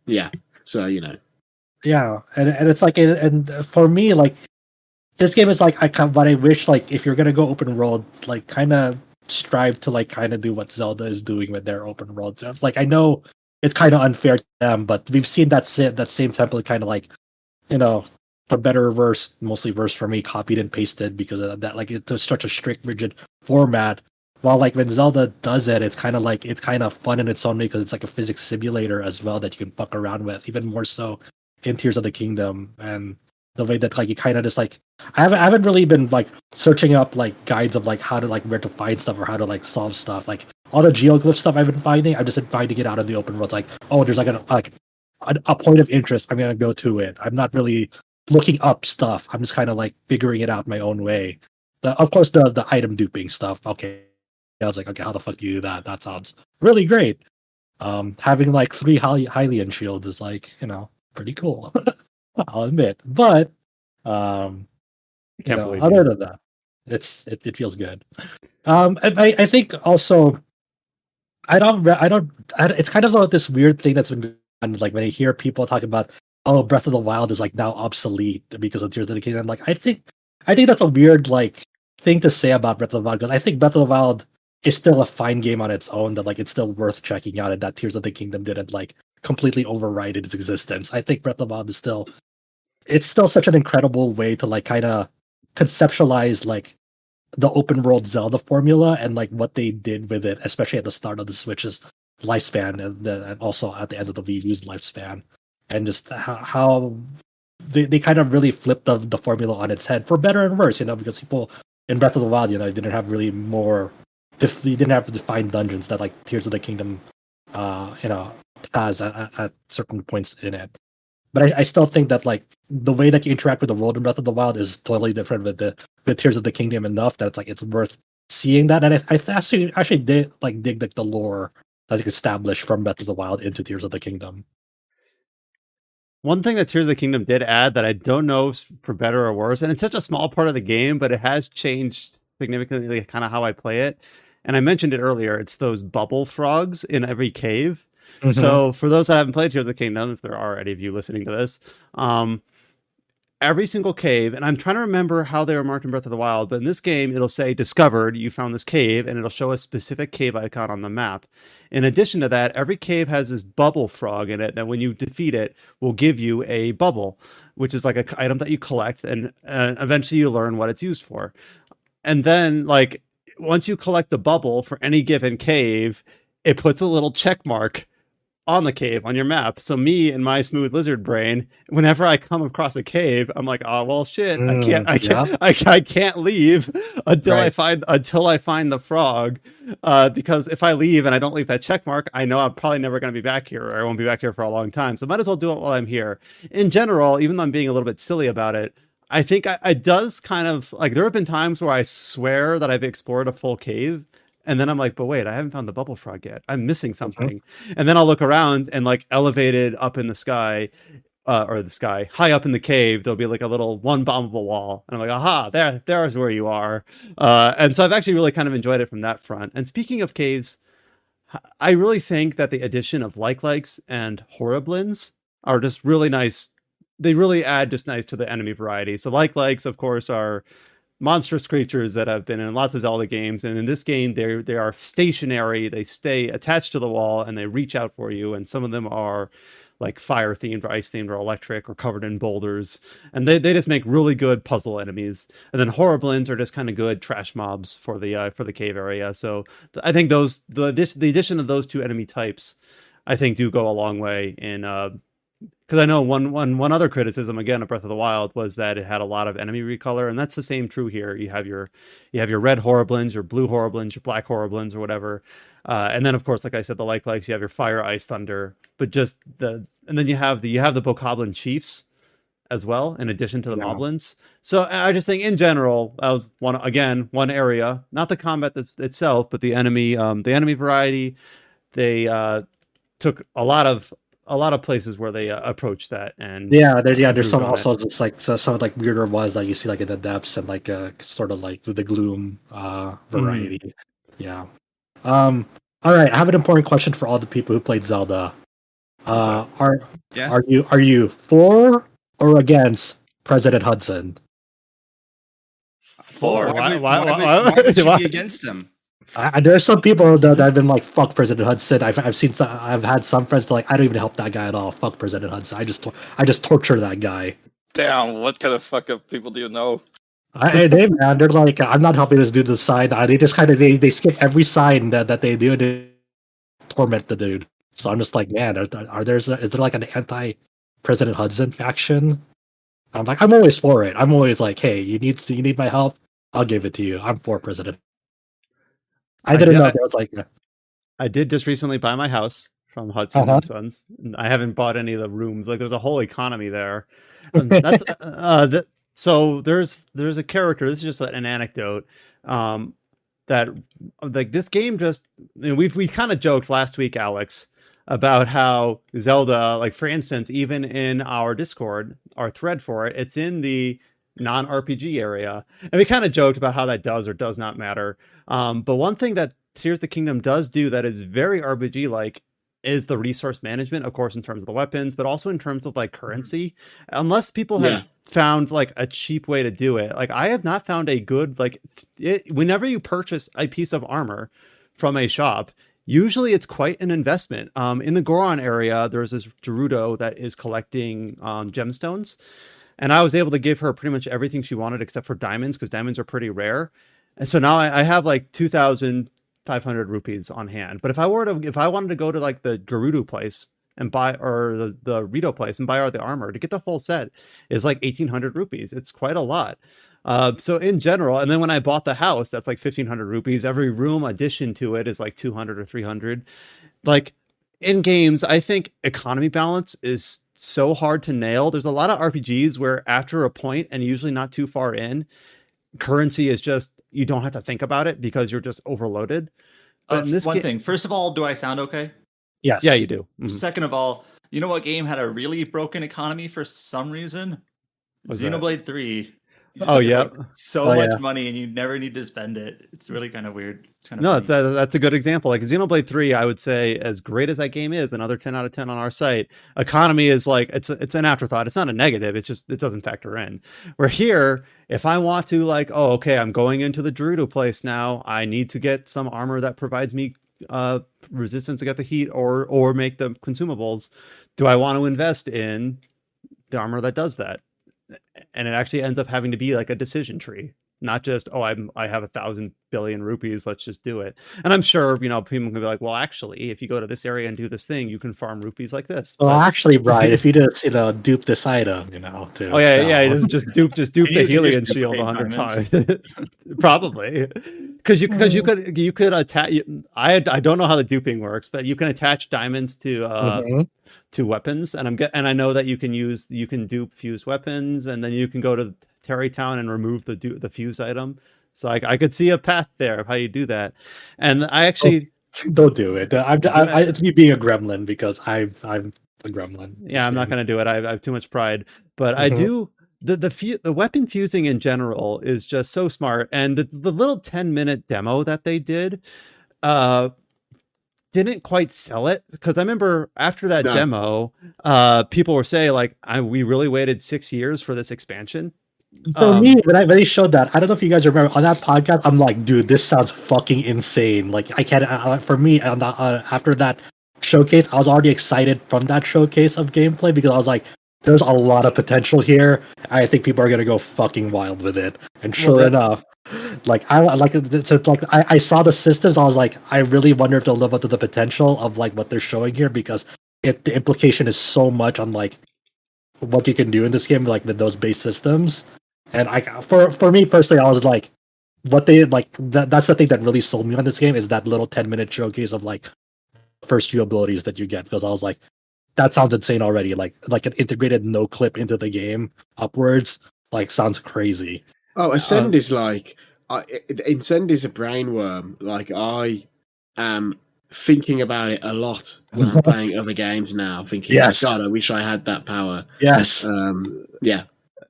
Yeah. So Yeah, and it's like, and for me, like, this game is like, but I wish, like, if you're gonna go open world, like, kind of strive to, like, kind of do what Zelda is doing with their open world stuff. Like, I know it's kind of unfair to them, but we've seen that same template kind of, like, for better or worse, mostly worse for me, copied and pasted because of that. Like, it's such a strict, rigid format. While, like, when Zelda does it, it's kind of fun in its own way because it's like a physics simulator as well that you can fuck around with, even more so in Tears of the Kingdom. And the way that, like, you kind of just, like, I haven't really been, like, searching up, like, guides of, like, how to, like, where to find stuff or how to, like, solve stuff. Like, all the geoglyph stuff I've been finding, I've just been finding it out in the open world. Like, oh, there's like a point of interest, I'm gonna go to it. I'm not really looking up stuff. I'm just kind of, like, figuring it out my own way. Of course, the item duping stuff. Okay, I was like, okay, how the fuck do you do that? That sounds really great. Having, like, 3 Hylian shields is, like, pretty cool. I'll admit, but Can't believe other you. than that, it feels good. I think also it's kind of like this weird thing that's been going on, like, when I hear people talk about, oh, Breath of the Wild is, like, now obsolete because of Tears of the Kingdom. Like, I think that's a weird, like, thing to say about Breath of the Wild, because I think Breath of the Wild is still a fine game on its own, that, like, it's still worth checking out, and that Tears of the Kingdom didn't, like, completely override its existence. I think Breath of the Wild is still such an incredible way to, like, kind of conceptualize, like, the open world Zelda formula and, like, what they did with it, especially at the start of the Switch's lifespan, and also at the end of the Wii U's lifespan, and just how they kind of really flipped the formula on its head, for better and worse, because people in Breath of the Wild, didn't have really you didn't have to define dungeons that, like, Tears of the Kingdom, has at certain points in it. But I still think that, like, the way that you interact with the world in Breath of the Wild is totally different with Tears of the Kingdom enough that it's, like, it's worth seeing that. And I actually dig, like, the lore that's, like, established from Breath of the Wild into Tears of the Kingdom. One thing that Tears of the Kingdom did add that I don't know for better or worse, and it's such a small part of the game, but it has changed significantly kind of how I play it. And I mentioned it earlier, it's those bubble frogs in every cave. Mm-hmm. So for those that haven't played Tears of the Kingdom, if there are any of you listening to this, every single cave, and I'm trying to remember how they were marked in Breath of the Wild, but in this game, it'll say discovered, you found this cave, and it'll show a specific cave icon on the map. In addition to that, every cave has this bubble frog in it that when you defeat it, will give you a bubble, which is like an item that you collect, and eventually you learn what it's used for. And then, like, once you collect the bubble for any given cave, it puts a little check mark on the cave on your map. So me and my smooth lizard brain, whenever I come across a cave, I'm like, oh well, shit, I can't leave until I find the frog, because if I leave and I don't leave that check mark, I know I'm probably never going to be back here, or I won't be back here for a long time. So might as well do it while I'm here. In general, even though I'm being a little bit silly about it, I think it does kind of, like, there have been times where I swear that I've explored a full cave, and then I'm like, but wait, I haven't found the bubble frog yet. I'm missing something. And then I'll look around, and, like, elevated up in the sky, high up in the cave, there'll be, like, a little one bombable wall. And I'm like, aha, there's where you are. And so I've actually really kind of enjoyed it from that front. And speaking of caves, I really think that the addition of likes and horriblins are just really nice. They really add just nice to the enemy variety. So likes, of course, are monstrous creatures that have been in lots of Zelda games, and in this game they are stationary. They stay attached to the wall and they reach out for you, and some of them are like fire themed or ice themed or electric or covered in boulders, and they just make really good puzzle enemies. And then horriblins are just kind of good trash mobs for the cave area. So I think the addition of those two enemy types, I think, do go a long way in because I know one other criticism again of Breath of the Wild was that it had a lot of enemy recolor, and that's the same true here. You have your red horriblins, your blue horriblins, your black horriblins, or whatever, and then of course, like I said, the likes, you have your fire, ice, thunder, but and then you have the bokoblin chiefs, as well, in addition to the Yeah. moblins. So I just think in general, that was one area, not the combat itself, but the enemy variety. They took a lot of places where they approached that, and There's improved some on it. also just like some of like weirder ones that you see like in the depths and like sort of like with the gloom variety. Yeah. All right, I have an important question for all the people who played Zelda. Are Yeah. are you for or against President Hudson? For. Why would you be against him? There are some people that have been like, "Fuck President Hudson." I've seen I've had some friends that like, I don't even help that guy at all. Fuck President Hudson. I just torture that guy. Damn, what kind of fuck up people do you know? Man, they're like, I'm not helping this dude decide. They just kind of they skip every sign that they do to torment the dude. So I'm just like, man, is there like an anti-President Hudson faction? I'm like, I'm always for it. I'm always like, hey, you need my help? I'll give it to you. I'm for President. I didn't know there was like. I did just recently buy my house from Hudson and Sons. I haven't bought any of the rooms. Like, there's a whole economy there. And that's so there's a character. This is just an anecdote. That like this game just we kind of joked last week, Alex, about how Zelda, like for instance, even in our Discord, our thread for it, it's in the non-RPG area, and we kind of joked about how that does or does not matter. But one thing that Tears of the Kingdom does do that is very RPG like is the resource management, of course, in terms of the weapons, but also in terms of like currency. Unless people have found like a cheap way to do it, like I have not found a good whenever you purchase a piece of armor from a shop, usually it's quite an investment. In the Goron area, there's this Gerudo that is collecting gemstones, and I was able to give her pretty much everything she wanted except for diamonds, because diamonds are pretty rare. And so now I have like 2,500 rupees on hand. But if I wanted to go to like the Gerudo place and buy, or the Rito place and buy all the armor to get the full set, is like 1,800 rupees. It's quite a lot. So in general, and then when I bought the house, that's like 1,500 rupees. Every room addition to it is like 200 or 300. Like in games, I think economy balance is so hard to nail. There's a lot of RPGs where after a point, and usually not too far in, currency is just, you don't have to think about it because you're just overloaded. But in this thing. First of all, do I sound okay? Yes. Yeah, you do. Mm-hmm. Second of all, you know what game had a really broken economy for some reason? Xenoblade 3. Oh yeah, so much money, and you never need to spend it. It's really kind of weird. It's kind of that's a good example. Like Xenoblade 3, I would say, as great as that game is, another 10 out of 10 on our site. Economy is like it's an afterthought. It's not a negative. It's just it doesn't factor in. Where here, if I want to like, oh okay, I'm going into the Gerudo place now. I need to get some armor that provides me resistance against the heat, or make the consumables. Do I want to invest in the armor that does that? And it actually ends up having to be like a decision tree, not just, oh, I have 1,000 billion rupees, let's just do it. And I'm sure, people can be like, well, actually, if you go to this area and do this thing, you can farm rupees like this. Well, actually, Brian, if you just dupe this item, to oh yeah, just dupe the Helion shield 100 times, probably, because you could attach. I don't know how the duping works, but you can attach diamonds to weapons, and I know that you can dupe fused weapons, and then you can go to Terrytown and remove the fused item. So I could see a path there of how you do that. And I actually don't do it. It's me being a gremlin, because I'm a gremlin. Yeah, I'm not going to do it. I have too much pride, but I do. The weapon fusing in general is just so smart, and the little 10-minute demo that they did didn't quite sell it, because I remember after that demo, people were saying like, we really waited 6 years for this expansion. For me, when they showed that, I don't know if you guys remember on that podcast, I'm like, dude, this sounds fucking insane. Like, I can't. For me, after that showcase, I was already excited from that showcase of gameplay, because I was like, there's a lot of potential here. I think people are gonna go fucking wild with it. And sure enough, I saw the systems. I was like, I really wonder if they'll live up to the potential of like what they're showing here, because the implication is so much on like what you can do in this game, like with those base systems. And for me personally, I was like, what they like, that's the thing that really sold me on this game, is that little 10-minute showcase of like first few abilities that you get, because I was like, that sounds insane already. Like an integrated no clip into the game upwards, like sounds crazy. Oh, Ascend is like Ascend is a brainworm. Like I am thinking about it a lot when I'm playing other games now. Thinking, Yes. God, I wish I had that power. Yes. Yeah.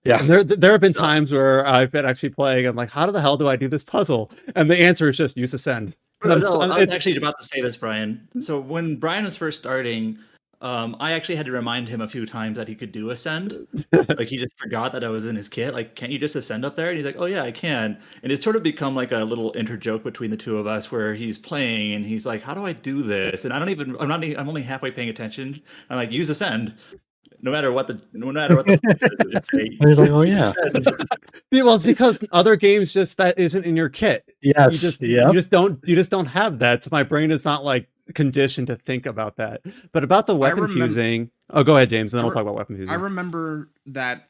Yeah. And there have been times where I've been actually playing. I'm like, how the hell do I do this puzzle? And the answer is just use Ascend. No, I was actually about to say this, Brian. So when Brian was first starting, I actually had to remind him a few times that he could do Ascend. Like he just forgot that I was in his kit. Like, can't you just Ascend up there? And he's like, oh yeah, I can. And it's sort of become like a little inter-joke between the two of us, where he's playing and he's like, how do I do this? And I'm only halfway paying attention. I'm like, use Ascend. No matter what the He's like, oh yeah. Well, it's because other games just that isn't in your kit. Yes. You just don't have that. So my brain is not like conditioned to think about that. But about the weapon fusing. Oh, go ahead, James, and then we'll talk about weapon fusing. I remember that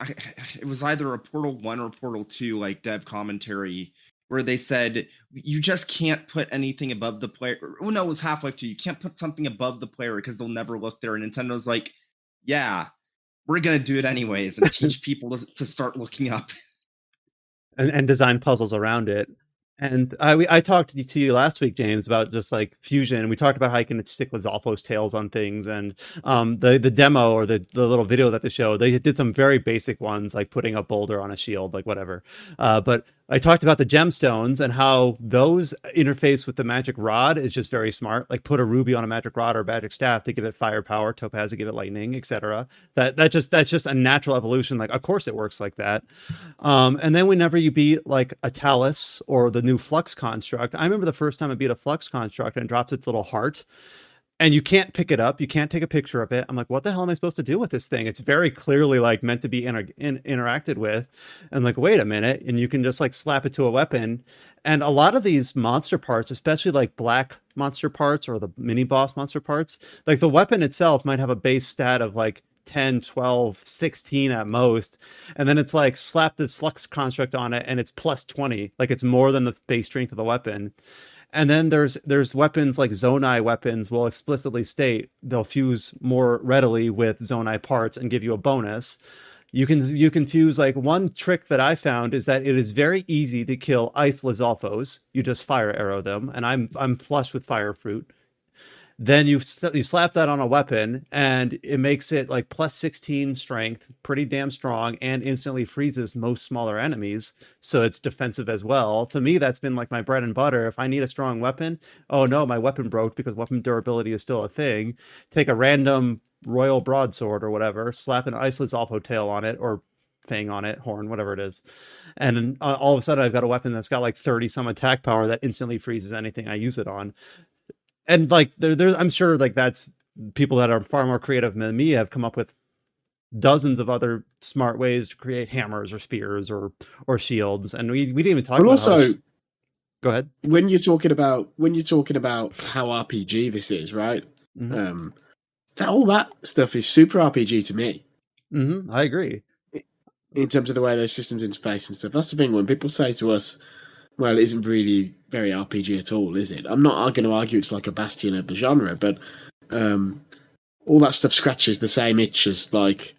it was either a Portal 1 or Portal 2, like dev commentary, where they said you just can't put anything above the player. Oh no, it was Half-Life 2. You can't put something above the player because they'll never look there. And Nintendo's like, yeah, we're gonna do it anyways and teach people to start looking up and design puzzles around it. And I talked to you last week, James, about just like fusion. We talked about how you can stick Lizalfo's tails on things, and the demo or the little video that they showed, they did some very basic ones like putting a boulder on a shield, like whatever. But I talked about the gemstones and how those interface with the magic rod is just very smart. Like put a ruby on a magic rod or a magic staff to give it firepower, topaz to give it lightning, etc. That's just a natural evolution. Like of course it works like that. And then whenever you beat like a Talus or the new Flux construct, I remember the first time I beat a Flux construct and dropped its little heart. And you can't pick it up. You can't take a picture of it. I'm like, what the hell am I supposed to do with this thing? It's very clearly like meant to be interacted with. And like, wait a minute. And you can just like slap it to a weapon. And a lot of these monster parts, especially like black monster parts or the mini boss monster parts, like the weapon itself might have a base stat of like 10, 12, 16 at most. And then it's like slap this flux construct on it and it's plus 20. Like it's more than the base strength of the weapon. And then there's weapons like Zonai weapons will explicitly state they'll fuse more readily with Zonai parts and give you a bonus. You can fuse, like one trick that I found is that it is very easy to kill ice Lizalfos. You just fire arrow them, and I'm flush with fire fruit. Then you slap that on a weapon, and it makes it like plus 16 strength, pretty damn strong, and instantly freezes most smaller enemies. So it's defensive as well. To me, that's been like my bread and butter. If I need a strong weapon, oh no, my weapon broke because weapon durability is still a thing. Take a random royal broadsword or whatever, slap an ice Lizalfo tail on it, or fang on it, horn, whatever it is. And then all of a sudden I've got a weapon that's got like 30 some attack power that instantly freezes anything I use it on. And like there's I'm sure like that's people that are far more creative than me have come up with dozens of other smart ways to create hammers or spears or shields. And we didn't even talk But about also, go ahead. When you're talking about how RPG this is, right? Mm-hmm. All that stuff is super RPG to me. Mm-hmm. I agree. In terms of the way those systems interface and stuff. That's the thing when people say to us, well, it isn't really very RPG at all, is it? I'm not going to argue it's like a bastion of the genre, but all that stuff scratches the same itch as, like,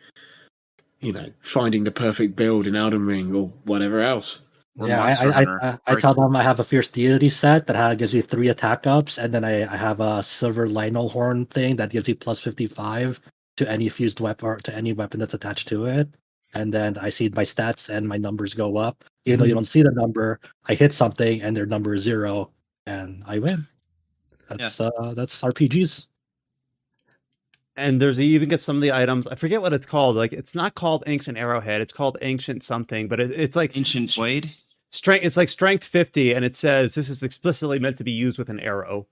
you know, finding the perfect build in Elden Ring or whatever else. Yeah, I tell them I have a Fierce Deity set that gives you 3 attack ups, and then I have a Silver Lionel Horn thing that gives you plus 55 to any fused weapon or to any weapon that's attached to it. And then I see my stats and my numbers go up. Even though you don't see the number, I hit something and their number is 0, and I win. That's RPGs. And you even get some of the items. I forget what it's called. Like it's not called Ancient Arrowhead. It's called Ancient something. But it's like Ancient Blade. Strength. It's like Strength 50, and it says this is explicitly meant to be used with an arrow,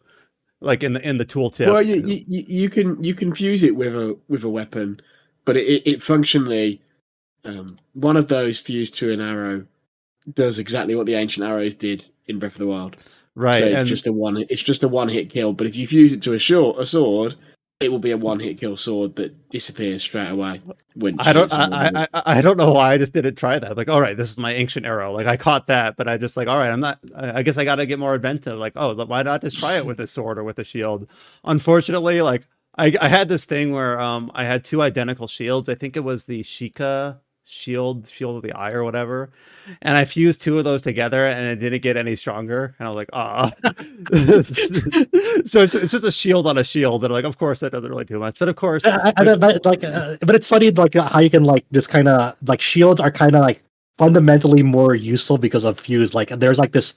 like in the tooltip. Well, you can fuse it with a weapon, but it functionally one of those fused to an arrow does exactly what the ancient arrows did in Breath of the Wild. Right. So it's just a one hit kill. But if you fuse it to a sword, it will be a one hit kill sword that disappears straight away. I don't know why I just didn't try that. Like, all right, this is my ancient arrow. Like I caught that, but I just like, all right, I guess I got to get more inventive. Like, oh, why not just try it with a sword or with a shield? Unfortunately, like I had this thing where I had two identical shields. I think it was the Sheikah shield of the eye or whatever, and I fused two of those together and it didn't get any stronger, and I was like, ah. So it's just a shield on a shield, and like, of course that doesn't really do much, but of course but it's funny like how you can like just kind of like shields are kind of like fundamentally more useful because of fuse. Like there's like this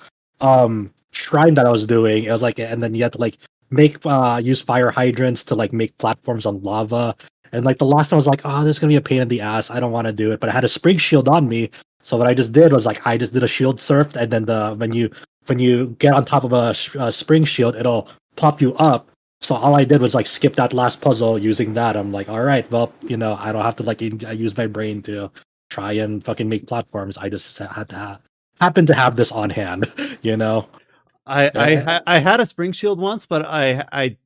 shrine that I was doing. It was like, and then you had to like make use fire hydrants to like make platforms on lava. And like the last time I was like, oh, this is gonna be a pain in the ass. I don't want to do it. But I had a spring shield on me, so what I just did was like I just did a shield surf, and then when you get on top of a spring shield, it'll pop you up. So all I did was like skip that last puzzle using that. I'm like, all right, well, I don't have to like I use my brain to try and fucking make platforms. I just had to happen to have this on hand, I had a spring shield once, but I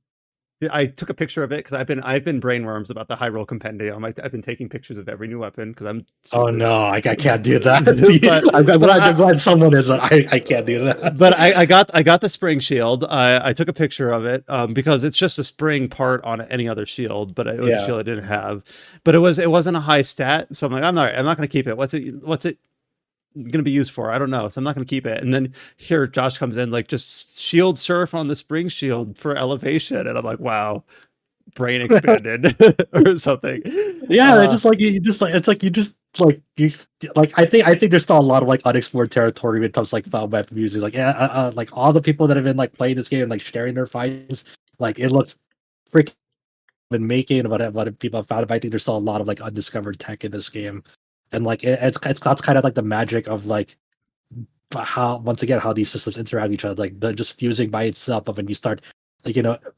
took a picture of it because I've been brainworms about the high roll compendium. I've been taking pictures of every new weapon because I'm Oh stupid. no, I can't do that. But- I'm but glad someone is, but I can't do that. But I got the spring shield. I took a picture of it because it's just a spring part on any other shield, but it was a Yeah. shield I didn't have. But it wasn't a high stat, so I'm like, I'm not going to keep it. What's it going to be used for? I don't know, so I'm not going to keep it. And then here Josh comes in like, just shield surf on the spring shield for elevation, and I'm like, wow, brain expanded or something. Yeah, it's just like you just like it's like you just like I think there's still a lot of like unexplored territory when it comes to like found weapon users. Like like all the people that have been like playing this game and like sharing their finds, like it looks freaking been making and what people have found. But I think there's still a lot of like undiscovered tech in this game, and like it's that's kind of like the magic of like how once again how these systems interact with each other. Like just fusing by itself, but when you start like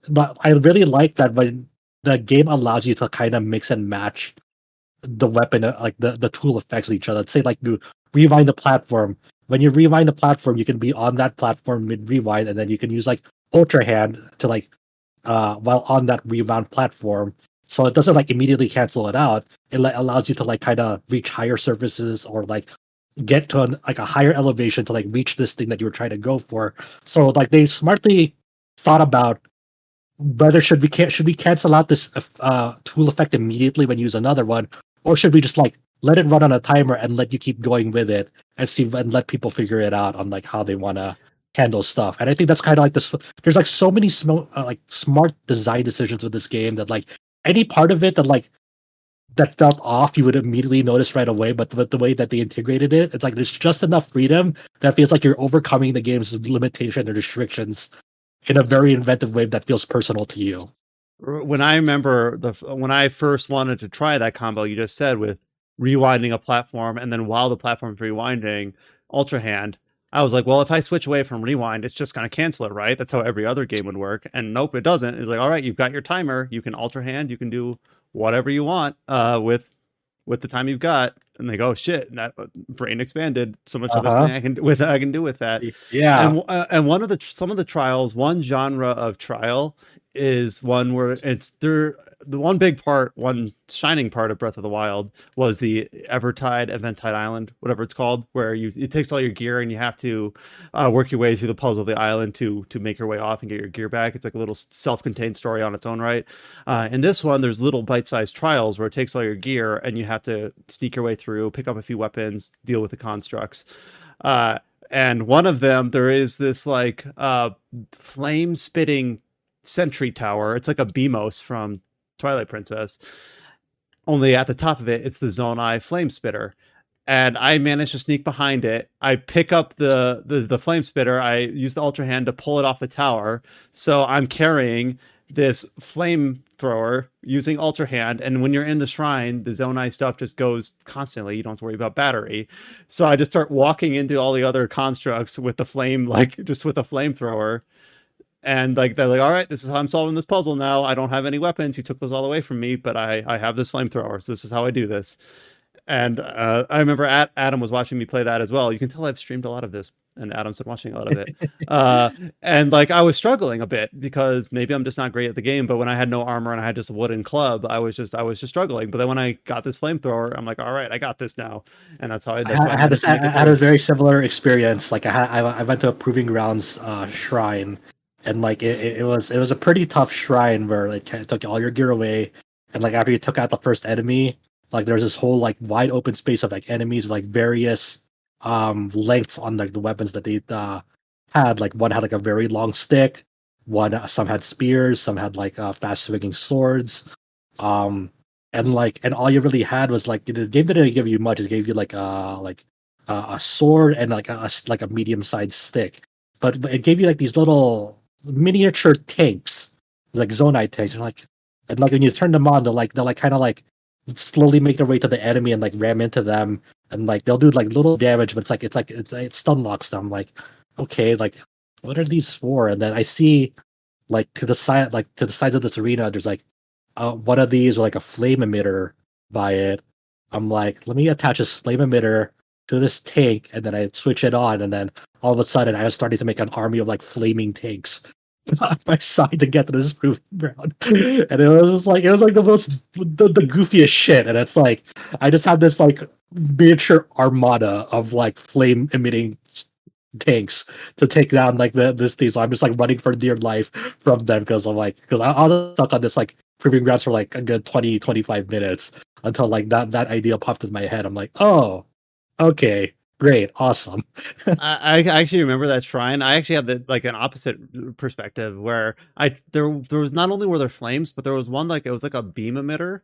but I really like that when the game allows you to kind of mix and match the weapon, like the tool effects with each other. Let's say like you rewind the platform. When you rewind the platform, you can be on that platform mid rewind, and then you can use like Ultra Hand to like while on that rewound platform. So it doesn't like immediately cancel it out. It allows you to like kind of reach higher surfaces or like get to like a higher elevation to like reach this thing that you were trying to go for. So like they smartly thought about whether should we cancel out this tool effect immediately when you use another one, or should we just like let it run on a timer and let you keep going with it and see and let people figure it out on like how they want to handle stuff. And I think that's kind of like this. There's like so many like smart design decisions with this game that like any part of it that felt off, you would immediately notice right away. But the way that they integrated it, it's like there's just enough freedom that feels like you're overcoming the game's limitation or restrictions in a very inventive way that feels personal to you. When I remember when I first wanted to try that combo you just said with rewinding a platform, and then while the platform's rewinding, Ultra Hand, I was like, well, if I switch away from rewind, it's just going to cancel it, right? That's how every other game would work. And nope, it doesn't. It's like, all right, you've got your timer. You can Ultra Hand. You can do whatever you want with the time you've got. And they go, shit, that brain expanded. So much other thing I can do with that. Yeah. And one of some of the trials, one genre of trial is one where it's there. The one big part, one shining part of Breath of the Wild was the Eventide Island, whatever it's called, where it takes all your gear and you have to work your way through the puzzle of the island to make your way off and get your gear back. It's like a little self-contained story on its own right. In this one, there's little bite-sized trials where it takes all your gear and you have to sneak your way through, pick up a few weapons, deal with the constructs. And one of them, there is this like flame spitting sentry tower. It's like a Beamos from Twilight Princess. Only at the top of it, it's the Zonai flame spitter. And I managed to sneak behind it. I pick up the flame spitter. I use the Ultra Hand to pull it off the tower. So I'm carrying this flamethrower using Ultra Hand, and when you're in the shrine, the Zonai stuff just goes constantly. You don't have to worry about battery. So I just start walking into all the other constructs with the flame, like just with a flamethrower. And like they're like, all right, this is how I'm solving this puzzle now. I don't have any weapons. You took those all away from me, but I have this flamethrower, so this is how I do this. And I remember Adam was watching me play that as well. You can tell I've streamed a lot of this, and Adam's been watching a lot of it. And like I was struggling a bit because maybe I'm just not great at the game. But when I had no armor and I had just a wooden club, I was just struggling. But then when I got this flamethrower, I'm like, all right, I got this now. And that's how I had a very similar experience. Like I went to a Proving Grounds shrine, and like it was a pretty tough shrine where like it took all your gear away, and like after you took out the first enemy, like there's this whole like wide open space of like enemies with like various lengths on like the weapons that they had. Like one had like a very long stick, some had spears, some had like fast swinging swords, and all you really had was like the game didn't give you much. It gave you like a sword and like a medium sized stick, but it gave you like these little miniature tanks, like zonite tanks, and like when you turn them on, they'll kind of like slowly make their way to the enemy and like ram into them, and like they'll do like little damage, but it stun locks them. Like, okay, like what are these for? And then I see like to the sides of this arena, there's like one of these with like a flame emitter by it. I'm like, let me attach this flame emitter to this tank, and then I switch it on, and then all of a sudden I was starting to make an army of like flaming tanks on my side to get to this proving ground. And it was like the goofiest shit. And it's like I just have this like miniature armada of like flame emitting tanks to take down like this thing. So I'm just like running for dear life from them because I was stuck on this like proving grounds for like a good 20-25 minutes until like that idea popped in my head. I'm like, oh, okay, great, awesome. I actually remember that shrine. I actually had like an opposite perspective where there was not only were there flames, but there was one like it was like a beam emitter.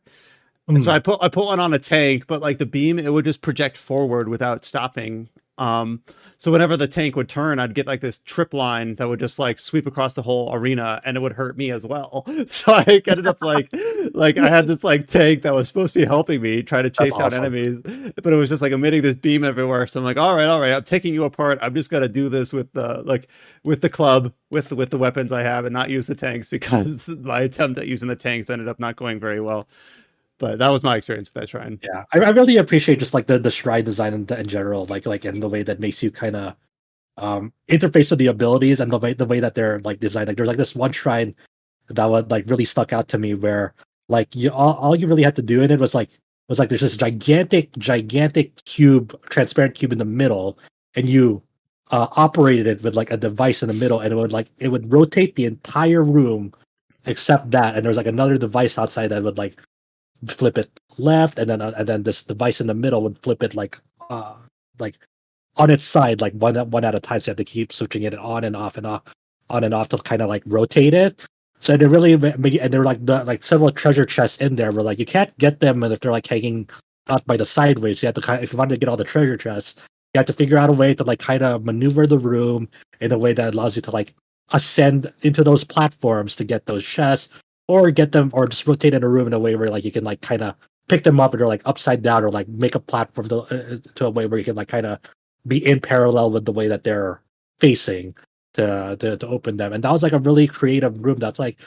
And so I put one on a tank, but like the beam, it would just project forward without stopping. So whenever the tank would turn, I'd get like this trip line that would just like sweep across the whole arena, and it would hurt me as well. So I ended up like I had this like tank that was supposed to be helping me try to chase down enemies, but it was just like emitting this beam everywhere. So I'm like, all right, I'm taking you apart. I'm just gonna do this with the club with the weapons I have and not use the tanks, because my attempt at using the tanks ended up not going very well. But that was my experience with that shrine. Yeah, I really appreciate just like the shrine design in general, like in the way that makes you kind of interface with the abilities, and the way that they're like designed. Like there's like this one shrine that would like really stuck out to me where like all you really had to do in it was like there's this gigantic cube, transparent cube in the middle, and you operated it with like a device in the middle, and it would rotate the entire room except that, and there's like another device outside that would like flip it left, and then this device in the middle would flip it like on its side, like one at a time. So you have to keep switching it on and off to kind of like rotate it. So they really and there were like several treasure chests in there where like you can't get them, and if they're like hanging out by the sideways, you have to if you wanted to get all the treasure chests, you have to figure out a way to like kind of maneuver the room in a way that allows you to like ascend into those platforms to get those chests, or get them, or just rotate in a room in a way where like you can like kind of pick them up and they're like upside down, or like make a platform to a way where you can like kind of be in parallel with the way that they're facing to open them. And that was like a really creative room that's like,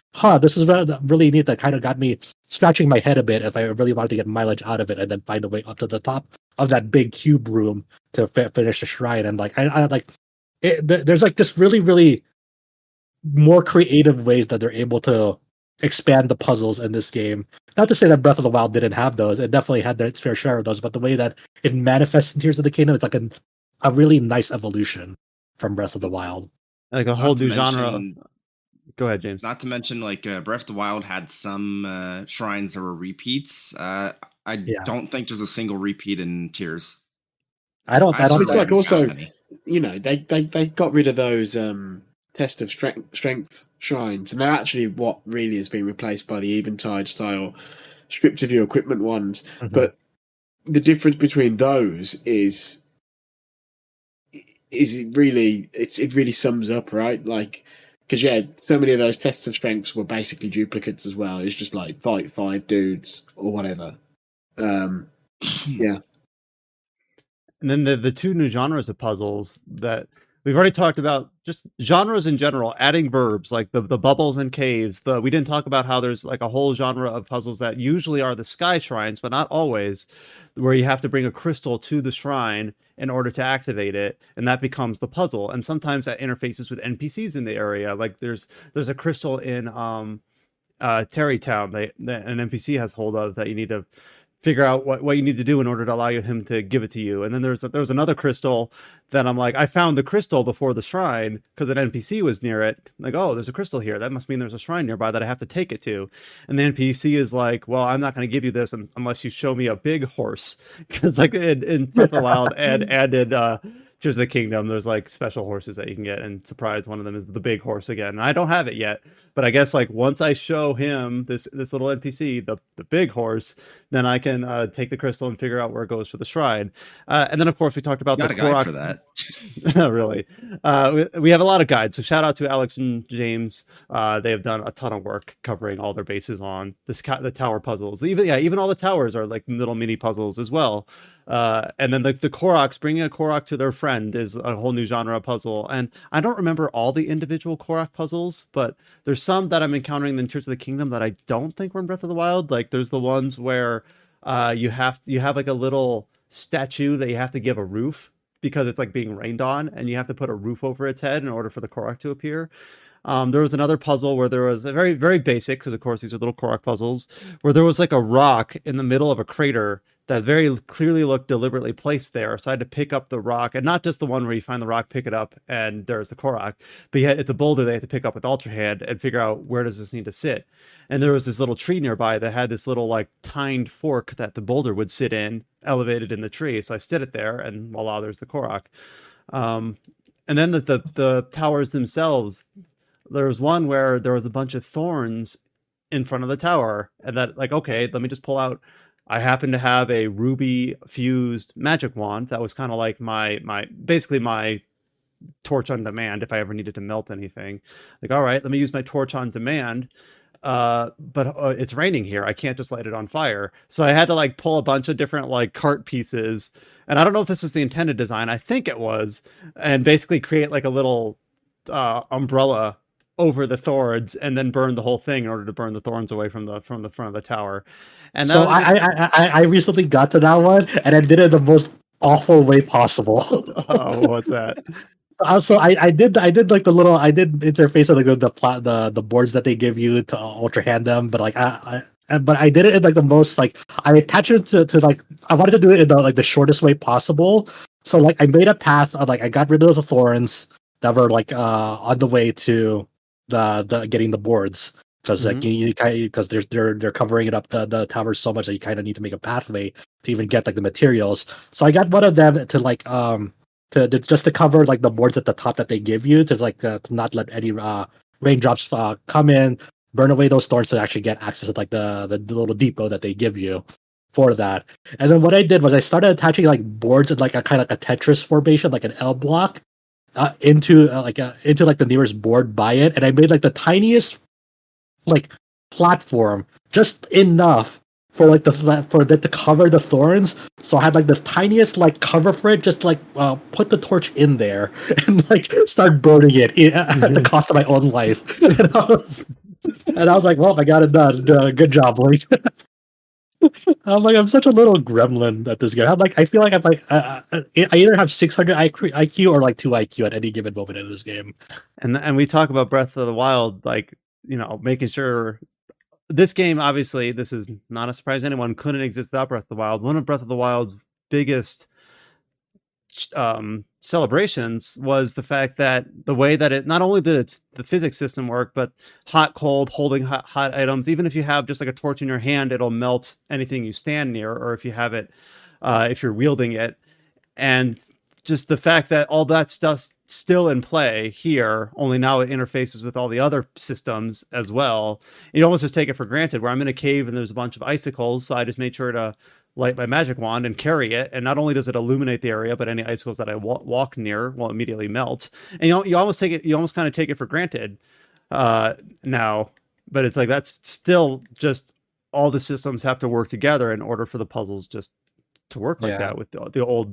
this is really neat. That kind of got me scratching my head a bit if I really wanted to get mileage out of it, and then find a way up to the top of that big cube room to finish the shrine. And like I like it, there's like just really more creative ways that they're able to expand the puzzles in this game. Not to say that Breath of the Wild didn't have those; it definitely had its fair share of those. But the way that it manifests in Tears of the Kingdom, it's like a really nice evolution from Breath of the Wild. Like a whole new genre. Go ahead, James. Not to mention, like Breath of the Wild had some shrines that were repeats. I don't think there's a single repeat in Tears. I don't. It's like also, you know, they got rid of those test of strength shrines, and they're actually what really has been replaced by the Eventide style stripped of your equipment ones. Mm-hmm. But the difference between those is it really sums up, right? Like, because so many of those tests of strengths were basically duplicates as well. It's just like fight 5 dudes or whatever. Yeah. And then the two new genres of puzzles that we've already talked about, just genres in general, adding verbs like the bubbles and caves. We didn't talk about how there's like a whole genre of puzzles that usually are the sky shrines, but not always, where you have to bring a crystal to the shrine in order to activate it, and that becomes the puzzle. And sometimes that interfaces with NPCs in the area. Like there's a crystal in Terrytown that an NPC has hold of that you need to figure out what you need to do in order to allow him to give it to you. And then there was another crystal that I'm like, I found the crystal before the shrine because an NPC was near it. Like, oh, there's a crystal here. That must mean there's a shrine nearby that I have to take it to. And the NPC is like, well, I'm not going to give you this unless you show me a big horse. Because like in Breath of the Wild and in Tears of the Kingdom, there's like special horses that you can get, and surprise, one of them is the big horse again. And I don't have it yet, but I guess like once I show him this little NPC, the big horse, then I can take the crystal and figure out where it goes for the shrine. And then of course we talked about Got the a guide Korok for that. really. We have a lot of guides. So shout out to Alex and James. They have done a ton of work covering all their bases on the tower puzzles. Even all the towers are like little mini puzzles as well. And then the Koroks, bringing a Korok to their friend is a whole new genre of puzzle. And I don't remember all the individual Korok puzzles, but there's some that I'm encountering in Tears of the Kingdom that I don't think were in Breath of the Wild. Like there's the ones where you have like a little statue that you have to give a roof because it's like being rained on, and you have to put a roof over its head in order for the Korok to appear. There was another puzzle where there was a very, very basic, because of course these are little Korok puzzles, where there was like a rock in the middle of a crater that very clearly looked deliberately placed there. So I had to pick up the rock, and not just the one where you find the rock, pick it up, and there's the Korok, but it's a boulder they have to pick up with Ultra Hand and figure out where does this need to sit. And there was this little tree nearby that had this little like tined fork that the boulder would sit in, elevated in the tree. So I stood it there, and voila, there's the Korok. And then the towers themselves, there was one where there was a bunch of thorns in front of the tower, and that like, okay, let me just pull out. I happen to have a ruby fused magic wand that was kind of like basically my torch on demand if I ever needed to melt anything. Like, all right, let me use my torch on demand. But it's raining here. I can't just light it on fire. So I had to like pull a bunch of different like cart pieces. And I don't know if this is the intended design. I think it was. And basically create like a little umbrella over the thorns and then burn the whole thing in order to burn the thorns away from the front of the tower. And so I recently got to that one, and I did it the most awful way possible. Oh, what's that? So I did like I did interface with like the boards that they give you to Ultra Hand them, but like but I did it in like the most like I attached it to like I wanted to do it in the shortest way possible. So like I made a path like I got rid of the thorns that were like on the way to the getting the boards, because like because they're covering it up the towers so much that you kind of need to make a pathway to even get like the materials. So I got one of them to like to just to cover like the boards at the top that they give you to like to not let any raindrops come in, burn away those thorns to actually get access to like the little depot that they give you for that. And then what I did was I started attaching like boards in like a kind of like a Tetris formation, like an L block, into the nearest board by it, and I made like the tiniest like platform, just enough for like for that to cover the thorns. So I had like the tiniest like cover for it, just like put the torch in there and like start burning it at the cost of my own life. And I was like, well, I got it done. Good job, boys. I'm like, I'm such a little gremlin at this game. I feel like I'm like, I either have 600 IQ or like 2 IQ at any given moment in this game. And we talk about Breath of the Wild, like, you know, making sure this game, obviously, this is not a surprise to anyone, couldn't exist without Breath of the Wild. One of Breath of the Wild's biggest celebrations was the fact that the way that it not only did the physics system work, but hot, cold, holding hot items. Even if you have just like a torch in your hand, it'll melt anything you stand near, or if you have it, if you're wielding it. And just the fact that all that stuff's still in play here, only now it interfaces with all the other systems as well. You almost just take it for granted, where I'm in a cave and there's a bunch of icicles, so I just made sure to light my magic wand and carry it, and not only does it illuminate the area, but any icicles that I walk near will immediately melt. And you almost kind of take it for granted now, but it's like that's still just all the systems have to work together in order for the puzzles just to work like that, with all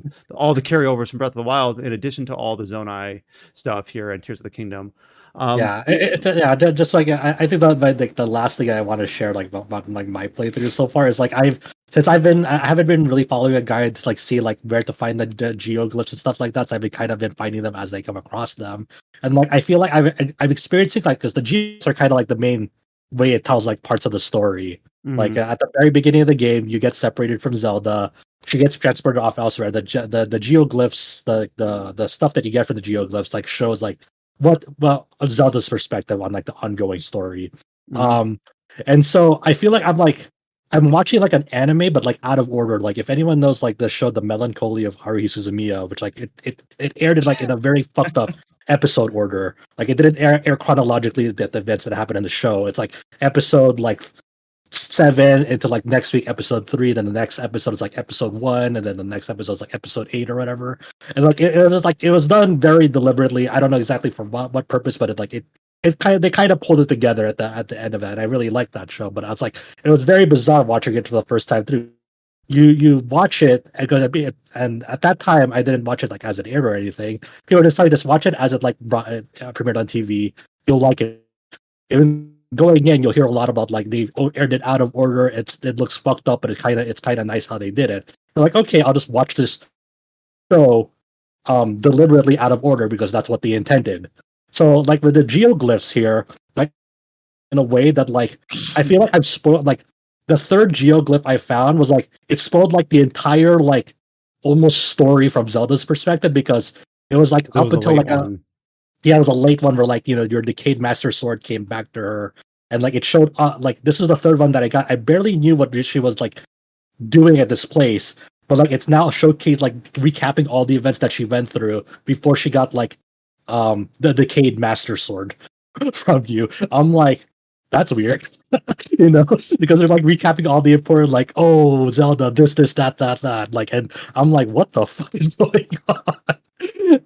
the carryovers from Breath of the Wild, in addition to all the Zonai stuff here in Tears of the Kingdom. Just like I think that like the last thing I want to share like about like my playthrough so far is like I haven't been really following a guide to like see like where to find the geoglyphs and stuff like that. So I've kind of been finding them as they come across them, and like I feel like I'm experiencing like, because the geoglyphs are kind of like the main way it tells like parts of the story. Like at the very beginning of the game, you get separated from Zelda. She gets transported off elsewhere. The geoglyphs, the stuff that you get from the geoglyphs, like shows like of Zelda's perspective on like the ongoing story. And so I feel like I'm watching like an anime, but like out of order. Like if anyone knows like the show The Melancholy of Haruhi Suzumiya, which like it aired in like in a very fucked up episode order. Like it didn't air chronologically the events that happened in the show. It's like episode like 7 into like next week episode 3, then the next episode is like episode 1, and then the next episode is like episode 8 or whatever. And like it was done very deliberately. I don't know exactly for what purpose, but they kind of pulled it together at the end of it. And I really liked that show, but I was like, it was very bizarre watching it for the first time through. You watch it and at that time I didn't watch it like as an error or anything. People decided just watch it as it like premiered on TV. You'll like it. Even going in, you'll hear a lot about like they aired it out of order. It looks fucked up, but it's kind of nice how they did it. They're like, okay, I'll just watch this show deliberately out of order because that's what they intended. So like with the geoglyphs here, like in a way that like I feel like I've spoiled like the third geoglyph I found was like it spoiled like the entire like almost story from Zelda's perspective because it was like up until like it was a late one where like your decayed master sword came back to her and like it showed like this was the third one that I got. I barely knew what she was like doing at this place, but like it's now showcased like recapping all the events that she went through before she got like the decayed master sword from you. I'm like, that's weird. Because they're like recapping all the important like, oh, Zelda, this, that. Like, and I'm like, what the fuck is going on?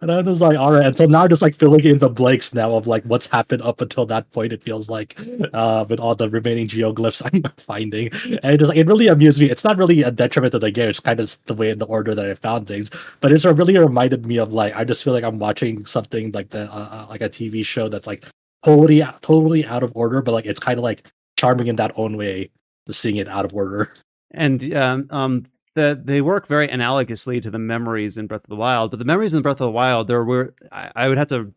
And I'm just like, all right. And so now I'm just like filling in the blanks now of like what's happened up until that point, it feels like, with all the remaining geoglyphs I'm finding. And it really amused me. It's not really a detriment to the game. It's kind of the way in the order that I found things. But it's really reminded me of like, I just feel like I'm watching something like like a TV show that's like totally out of order, but like it's kind of like charming in that own way, seeing it out of order. And they work very analogously to the memories in Breath of the Wild, but the memories in Breath of the Wild, I would have to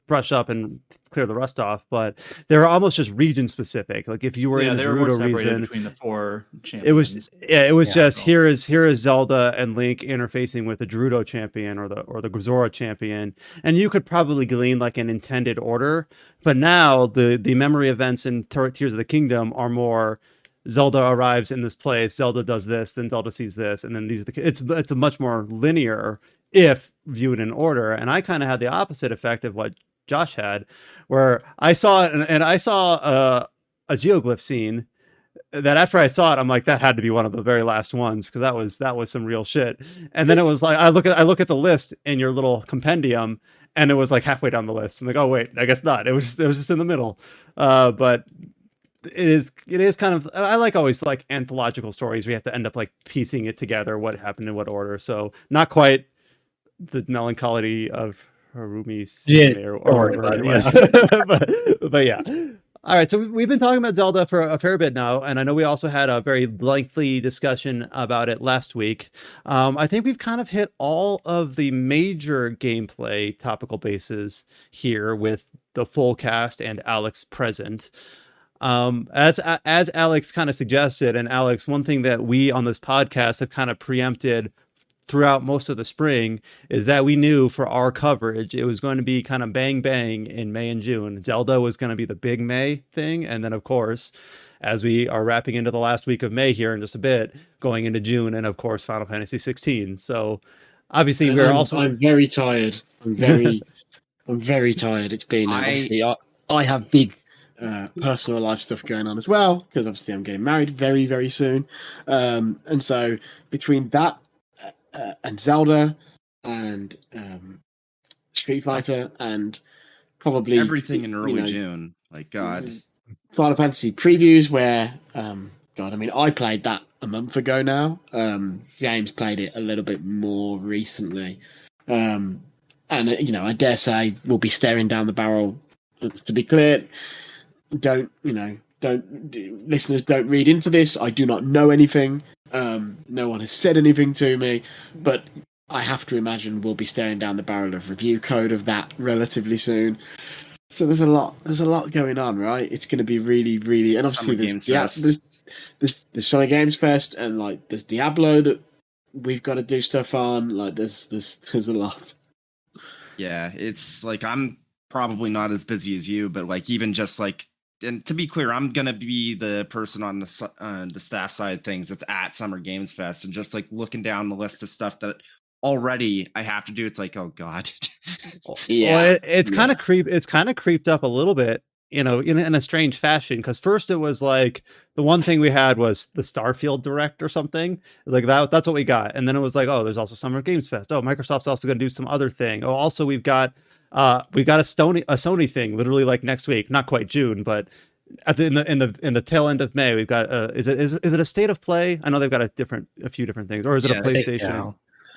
brush up and clear the rust off, but they're almost just region specific. Like if you were in the Gerudo region, between the 4 champions. it was just here is Zelda and Link interfacing with the Gerudo champion or the Grisora champion, and you could probably glean like an intended order. But now the memory events in Tears of the Kingdom are more Zelda arrives in this place, Zelda does this, then Zelda sees this, and then these are it's a much more linear if viewed in order. And I kind of had the opposite effect of what Josh had, where I saw it and I saw a geoglyph scene that after I saw it, I'm like, that had to be one of the very last ones because that was some real shit. And then it was like I look at the list in your little compendium, and it was like halfway down the list. I'm like, oh wait, I guess not. It was just in the middle. But it is kind of, I like always like anthological stories where you have to end up like piecing it together, what happened in what order. So not quite the melancholy of Harumi's but yeah. All right, so we've been talking about Zelda for a fair bit now, and I know we also had a very lengthy discussion about it last week. I think we've kind of hit all of the major gameplay topical bases here with the full cast and Alex present. As Alex kind of suggested, and Alex, one thing that we on this podcast have kind of preempted throughout most of the spring is that we knew for our coverage it was going to be kind of bang bang in May and June. Zelda was going to be the big May thing, and then of course, as we are wrapping into the last week of May here in just a bit, going into June, and of course Final Fantasy 16. So obviously I'm very tired. I'm very tired. It's been obviously I have big personal life stuff going on as well because obviously I'm getting married very, very soon, and so between that and Zelda and Street Fighter and probably everything in early June, like God, Final Fantasy previews where God, I mean, I played that a month ago now. James played it a little bit more recently, and I dare say we'll be staring down the barrel. To be clear, listeners don't read into this. I do not know anything. No one has said anything to me, but I have to imagine we'll be staring down the barrel of review code of that relatively soon. So there's a lot going on, right? It's going to be really, really, and obviously there's Summer Games Fest, and like there's Diablo that we've got to do stuff on. Like there's a lot. Yeah, it's like I'm probably not as busy as you, but like even just like, and to be clear, I'm gonna be the person on the staff side of things that's at Summer Games Fest, and just like looking down the list of stuff that already I have to do. It's like, oh god. Yeah, Well, it's kind of creeped up a little bit, in a strange fashion. Because first it was like the one thing we had was the Starfield Direct or something like that. That's what we got, and then it was like, oh, there's also Summer Games Fest. Oh, Microsoft's also going to do some other thing. Oh, also we've got a Sony thing, literally like next week, not quite June, but in the tail end of May, we've got is it a State of Play? I know they've got a few different things, or is it a Yeah, PlayStation? Yeah.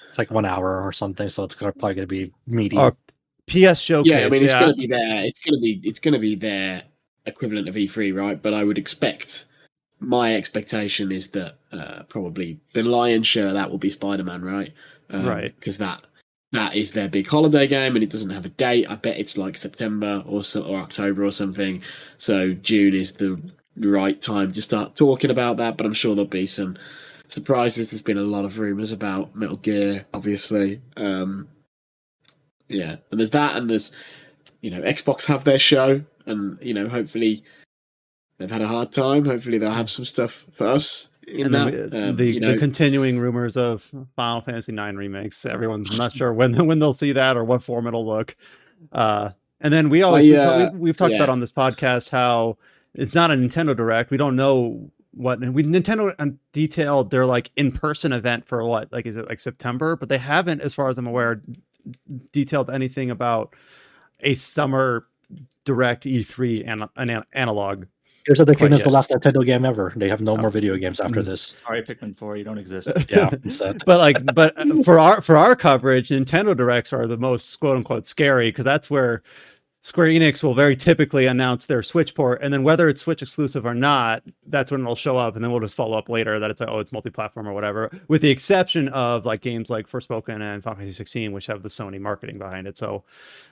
It's like 1 hour or something, so it's probably going to be meaty. Or PS Showcase. Yeah, I mean, it's going to be there. It's going to be their equivalent of E3, right? But I would expect. My expectation is that probably the lion's share of that will be Spider-Man, right? Right. Because that is their big holiday game, and it doesn't have a date. I bet it's like September or October or something. So June is the right time to start talking about that. But I'm sure there'll be some surprises. There's been a lot of rumors about Metal Gear, obviously. Yeah, and there's that, and there's Xbox have their show, and hopefully they've had a hard time. Hopefully they'll have some stuff for us. The continuing rumors of Final Fantasy IX remakes. Everyone's not sure when they'll see that or what form it'll look. And then we've talked about on this podcast how it's not a Nintendo Direct. We don't know what Nintendo detailed their like in-person event for what, like, is it like September? But they haven't, as far as I'm aware, detailed anything about a Summer Direct E3 and an analog. Here's the Kingdom is the last Nintendo game ever. They have no more video games after Mm-hmm. this. Sorry, Pikmin 4, you don't exist. Yeah, but for our coverage, Nintendo Directs are the most quote unquote scary, because that's where Square Enix will very typically announce their Switch port, and then whether it's Switch exclusive or not, that's when it'll show up, and then we'll just follow up later that it's like, oh, it's multi-platform or whatever, with the exception of like games like Forspoken and Final Fantasy 16, which have the Sony marketing behind it. So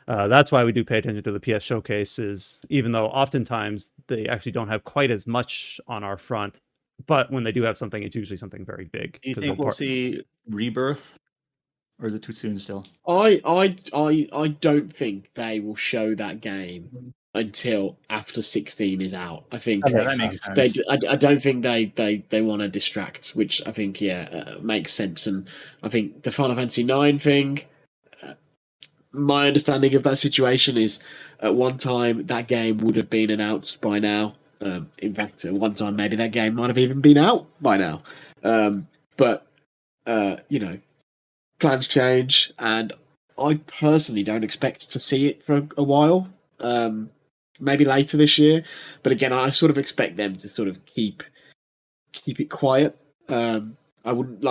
that's why we do pay attention to the PS showcases, even though oftentimes they actually don't have quite as much on our front. But when they do have something, it's usually something very big. Do you think we'll see Rebirth? Or is it too soon still? I don't think they will show that game until after 16 is out. I think that makes sense. I don't think they want to distract, which I think makes sense. And I think the Final Fantasy IX thing, my understanding of that situation is at one time that game would have been announced by now. In fact, at one time maybe that game might have even been out by now. But plans change, and I personally don't expect to see it for a while. Maybe later this year, but again, I sort of expect them to sort of keep it quiet. I wouldn't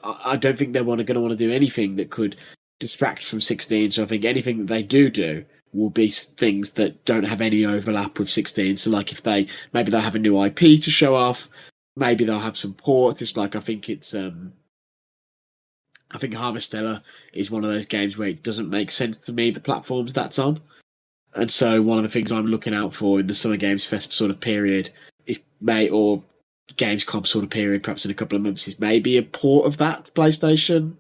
I don't think they're going to want to do anything that could distract from 16. So I think anything that they do will be things that don't have any overlap with 16. So like if maybe they'll have a new IP to show off, maybe they'll have some port. It's like I think Harvestella is one of those games where it doesn't make sense to me the platforms that's on. And so one of the things I'm looking out for in the Summer Games Fest sort of period is or Gamescom sort of period, perhaps in a couple of months, is maybe a port of that to PlayStation.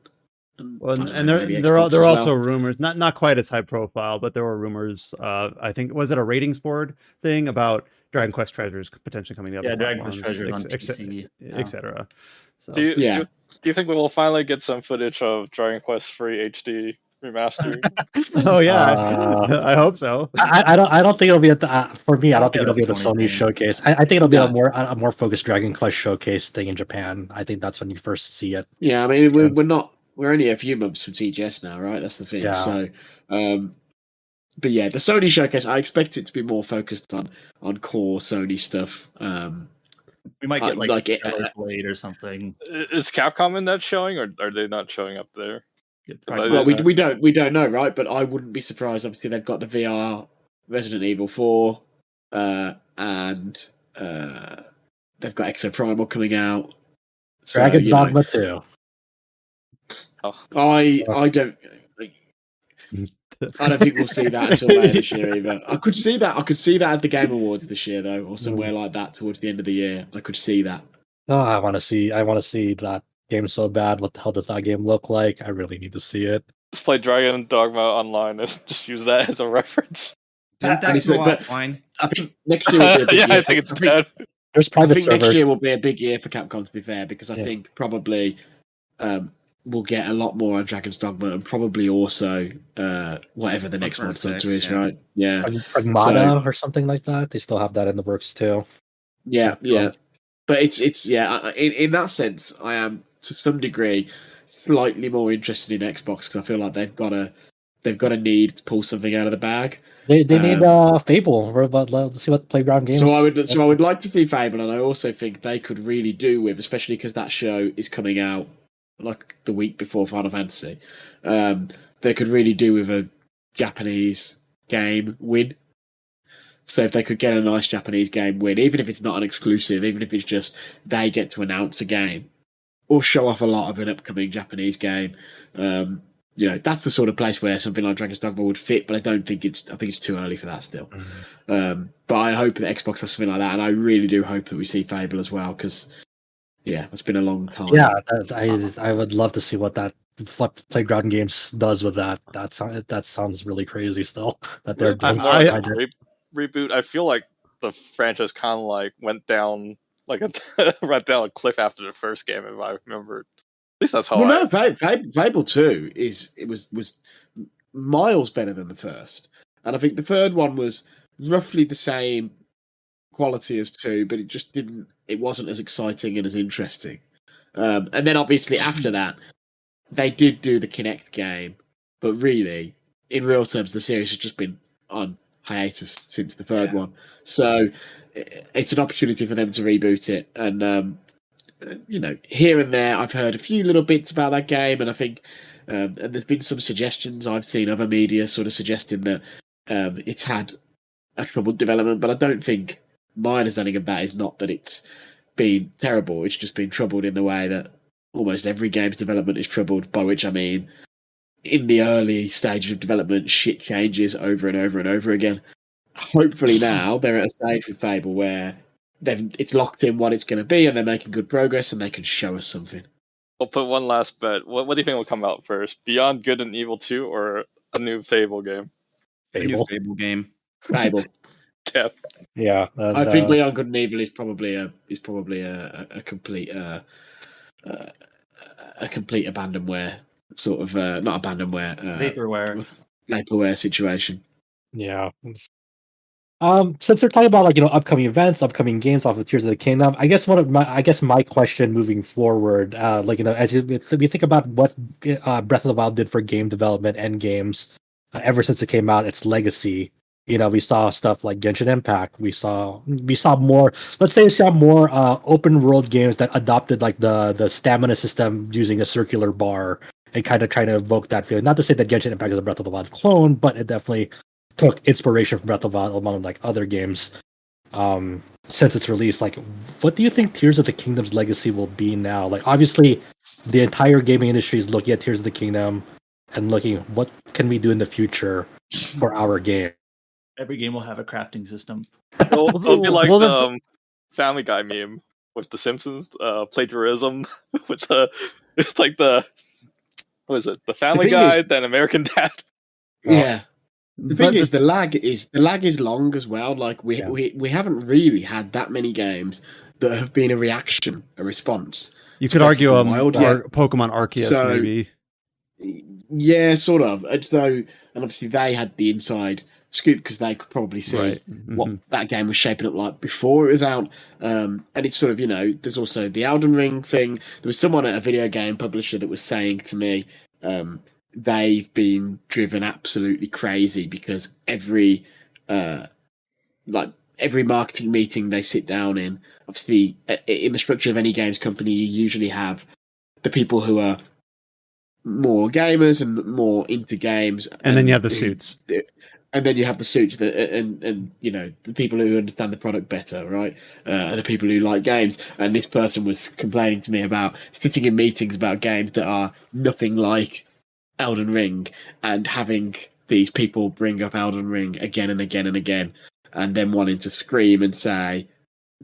And there are also rumors, not quite as high profile, but there were rumors. I think, was it a ratings board thing about Dragon Quest Treasures potentially coming to other Dragon Quest platforms, Treasures on PC, etc. So Do you think we will finally get some footage of Dragon Quest 3 HD remastered? Oh yeah, I hope so. I don't think it'll be at for me. I don't think it'll be the Sony showcase. I think it'll be a more focused Dragon Quest showcase thing in Japan. I think that's when you first see it. Yeah, I mean we're only a few months from TGS now, right? That's the thing. Yeah. So, but yeah, the Sony showcase, I expect it to be more focused on core Sony stuff. We might get like Blade or something. Is Capcom in that showing, or are they not showing up there? Well, we don't know, right? But I wouldn't be surprised. Obviously, they've got the VR Resident Evil 4, and they've got Exo Primal coming out. Dragon's Dogma 2. I don't. I don't think we'll see that until later this year either. I could see that at the Game Awards this year though, or somewhere like that towards the end of the year. I could see that. Oh, I want to see that game so bad. What the hell does that game look like? I really need to see it. Just play Dragon Dogma online and just use that as a reference. Didn't that go offline? I think next year will be a big Yeah, year. I think it's dead. There's I private think servers. next year will be a big year for Capcom, to be fair, because I Yeah. think probably we'll get a lot more on Dragon's Dogma and probably also whatever the next First Monster Hunter 6, is, yeah. right? Yeah. Pragmata or something like that. They still have that in the works too. Yeah, Capcom. yeah. But it's yeah. In that sense, I am to some degree slightly more interested in Xbox because I feel like they've got a need to pull something out of the bag. They need Fable. Let's see what Playground Games. So I would like to see Fable, and I also think they could really do with, especially because that show is coming out like the week before Final Fantasy. They could really do with a Japanese game win. So if they could get a nice Japanese game win, even if it's not an exclusive, even if it's just they get to announce a game or show off a lot of an upcoming Japanese game, that's the sort of place where something like Dragon's Dogma would fit. But I think it's too early for that still. But I hope that Xbox has something like that, and I really do hope that we see Fable as well because it's been a long time. Yeah, I would love to see what Playground Games does with that. That sounds really crazy. Still, that they're doing. Reboot. I feel like the franchise kind of like went down went down a cliff after the first game, if I remember. At least that's how. Fable 2 was miles better than the first, and I think the third one was roughly the same quality as 2, but it wasn't as exciting and as interesting. And then obviously after that, they did do the Kinect game, but really, in real terms, the series has just been on hiatus since the third one. So it's an opportunity for them to reboot it. And, here and there, I've heard a few little bits about that game, and I think and there's been some suggestions. I've seen other media sort of suggesting that it's had a troubled development, but I don't think my understanding of that is not that it's been terrible. It's just been troubled in the way that almost every game's development is troubled, by which I mean in the early stages of development, shit changes over and over and over again. Hopefully now they're at a stage with Fable where it's locked in what it's going to be and they're making good progress and they can show us something. I'll put one last bet. What do you think will come out first? Beyond Good and Evil 2 or a new Fable game? A new Fable game. Fable. Yeah. I think Beyond Good and Evil is probably a complete abandonware sort of not abandonware vaporware situation. Yeah. Since they're talking about upcoming events, upcoming games off of Tears of the Kingdom, I guess my question moving forward, as we think about what Breath of the Wild did for game development and games ever since it came out, its legacy. We saw stuff like Genshin Impact. We saw more. Let's say we saw more open world games that adopted like the stamina system using a circular bar and kind of trying to evoke that feeling. Not to say that Genshin Impact is a Breath of the Wild clone, but it definitely took inspiration from Breath of the Wild among like other games since its release. Like, what do you think Tears of the Kingdom's legacy will be now? Like, obviously, the entire gaming industry is looking at Tears of the Kingdom and looking what can we do in the future for our game. Every game will have a crafting system. It'll be like the Family Guy meme with the Simpsons plagiarism with it's like the Family Guy, then American Dad. Yeah. The thing is, the lag is long as well. Like we haven't really had that many games that have been a response. You could argue Pokemon Arceus maybe. Yeah, sort of. And obviously they had the inside scoop because they could probably see what that game was shaping up like before it was out. And it's sort of, there's also the Elden Ring thing. There was someone at a video game publisher that was saying to me, they've been driven absolutely crazy because every marketing meeting they sit down in, obviously in the structure of any games company, you usually have the people who are more gamers and more into games, and then you have the suits. And then you have the suits and the people who understand the product better, right? The people who like games. And this person was complaining to me about sitting in meetings about games that are nothing like Elden Ring and having these people bring up Elden Ring again and again and again, and then wanting to scream and say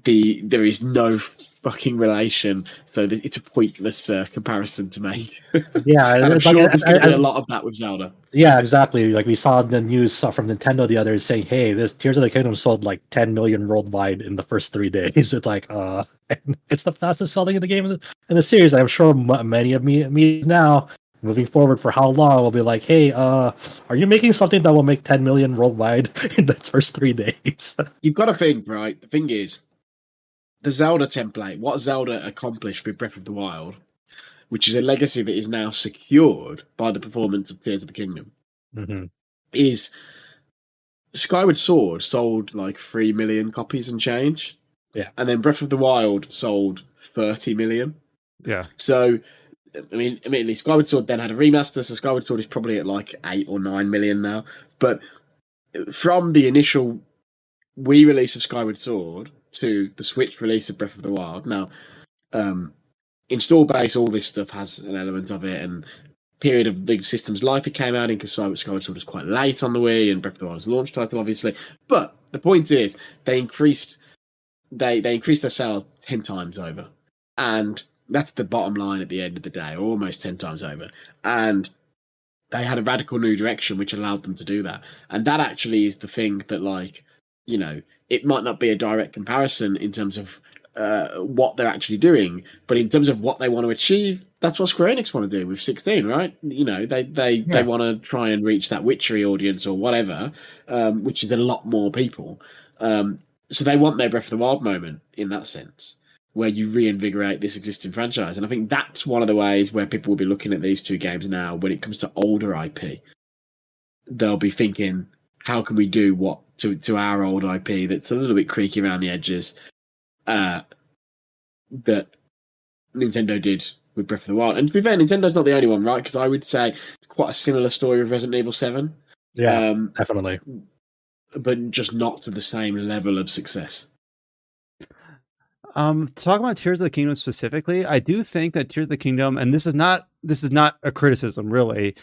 there is no fucking relation, so it's a pointless comparison to make. Yeah, And I'm it's sure like, there's going to be a lot of that with Zelda. yeah, exactly. Like we saw the news from Nintendo the other day saying, "Hey, this Tears of the Kingdom sold like 10 million worldwide in the first 3 days." It's like, it's the fastest selling in the game in the series. I'm sure many of me now moving forward for how long will be like, "Hey, are you making something that will make 10 million worldwide in the first 3 days?" You've got to think, right? The thing is, the Zelda template, what Zelda accomplished with Breath of the Wild, which is a legacy that is now secured by the performance of Tears of the Kingdom, is Skyward Sword sold like 3 million copies and change. Yeah. And then Breath of the Wild sold 30 million. Yeah. So, I mean, admittedly, Skyward Sword then had a remaster, so Skyward Sword is probably at like 8 or 9 million now. But from the initial Wii release of Skyward Sword to the Switch release of Breath of the Wild, now, install base, all this stuff has an element of it, and period of the system's life it came out in, because Skyward Sword was quite late on the Wii, and Breath of the Wild was a launch title, obviously. But the point is, they increased their sales 10 times over, and that's the bottom line at the end of the day, or almost 10 times over. And they had a radical new direction which allowed them to do that, and that actually is the thing that, like, you know, it might not be a direct comparison in terms of what they're actually doing, but in terms of what they want to achieve, that's what Square Enix want to do with 16, right? You know, they want to try and reach that Witchery audience or whatever, which is a lot more people. So they want their Breath of the Wild moment in that sense, where you reinvigorate this existing franchise. And I think that's one of the ways where people will be looking at these two games now when it comes to older IP. They'll be thinking, how can we do what to our old IP that's a little bit creaky around the edges, that Nintendo did with Breath of the Wild. And to be fair, Nintendo's not the only one, right? Because I would say it's quite a similar story with Resident Evil 7. Yeah, definitely. But just not to the same level of success. Talking about Tears of the Kingdom specifically, I do think that Tears of the Kingdom, and this is not a criticism, really.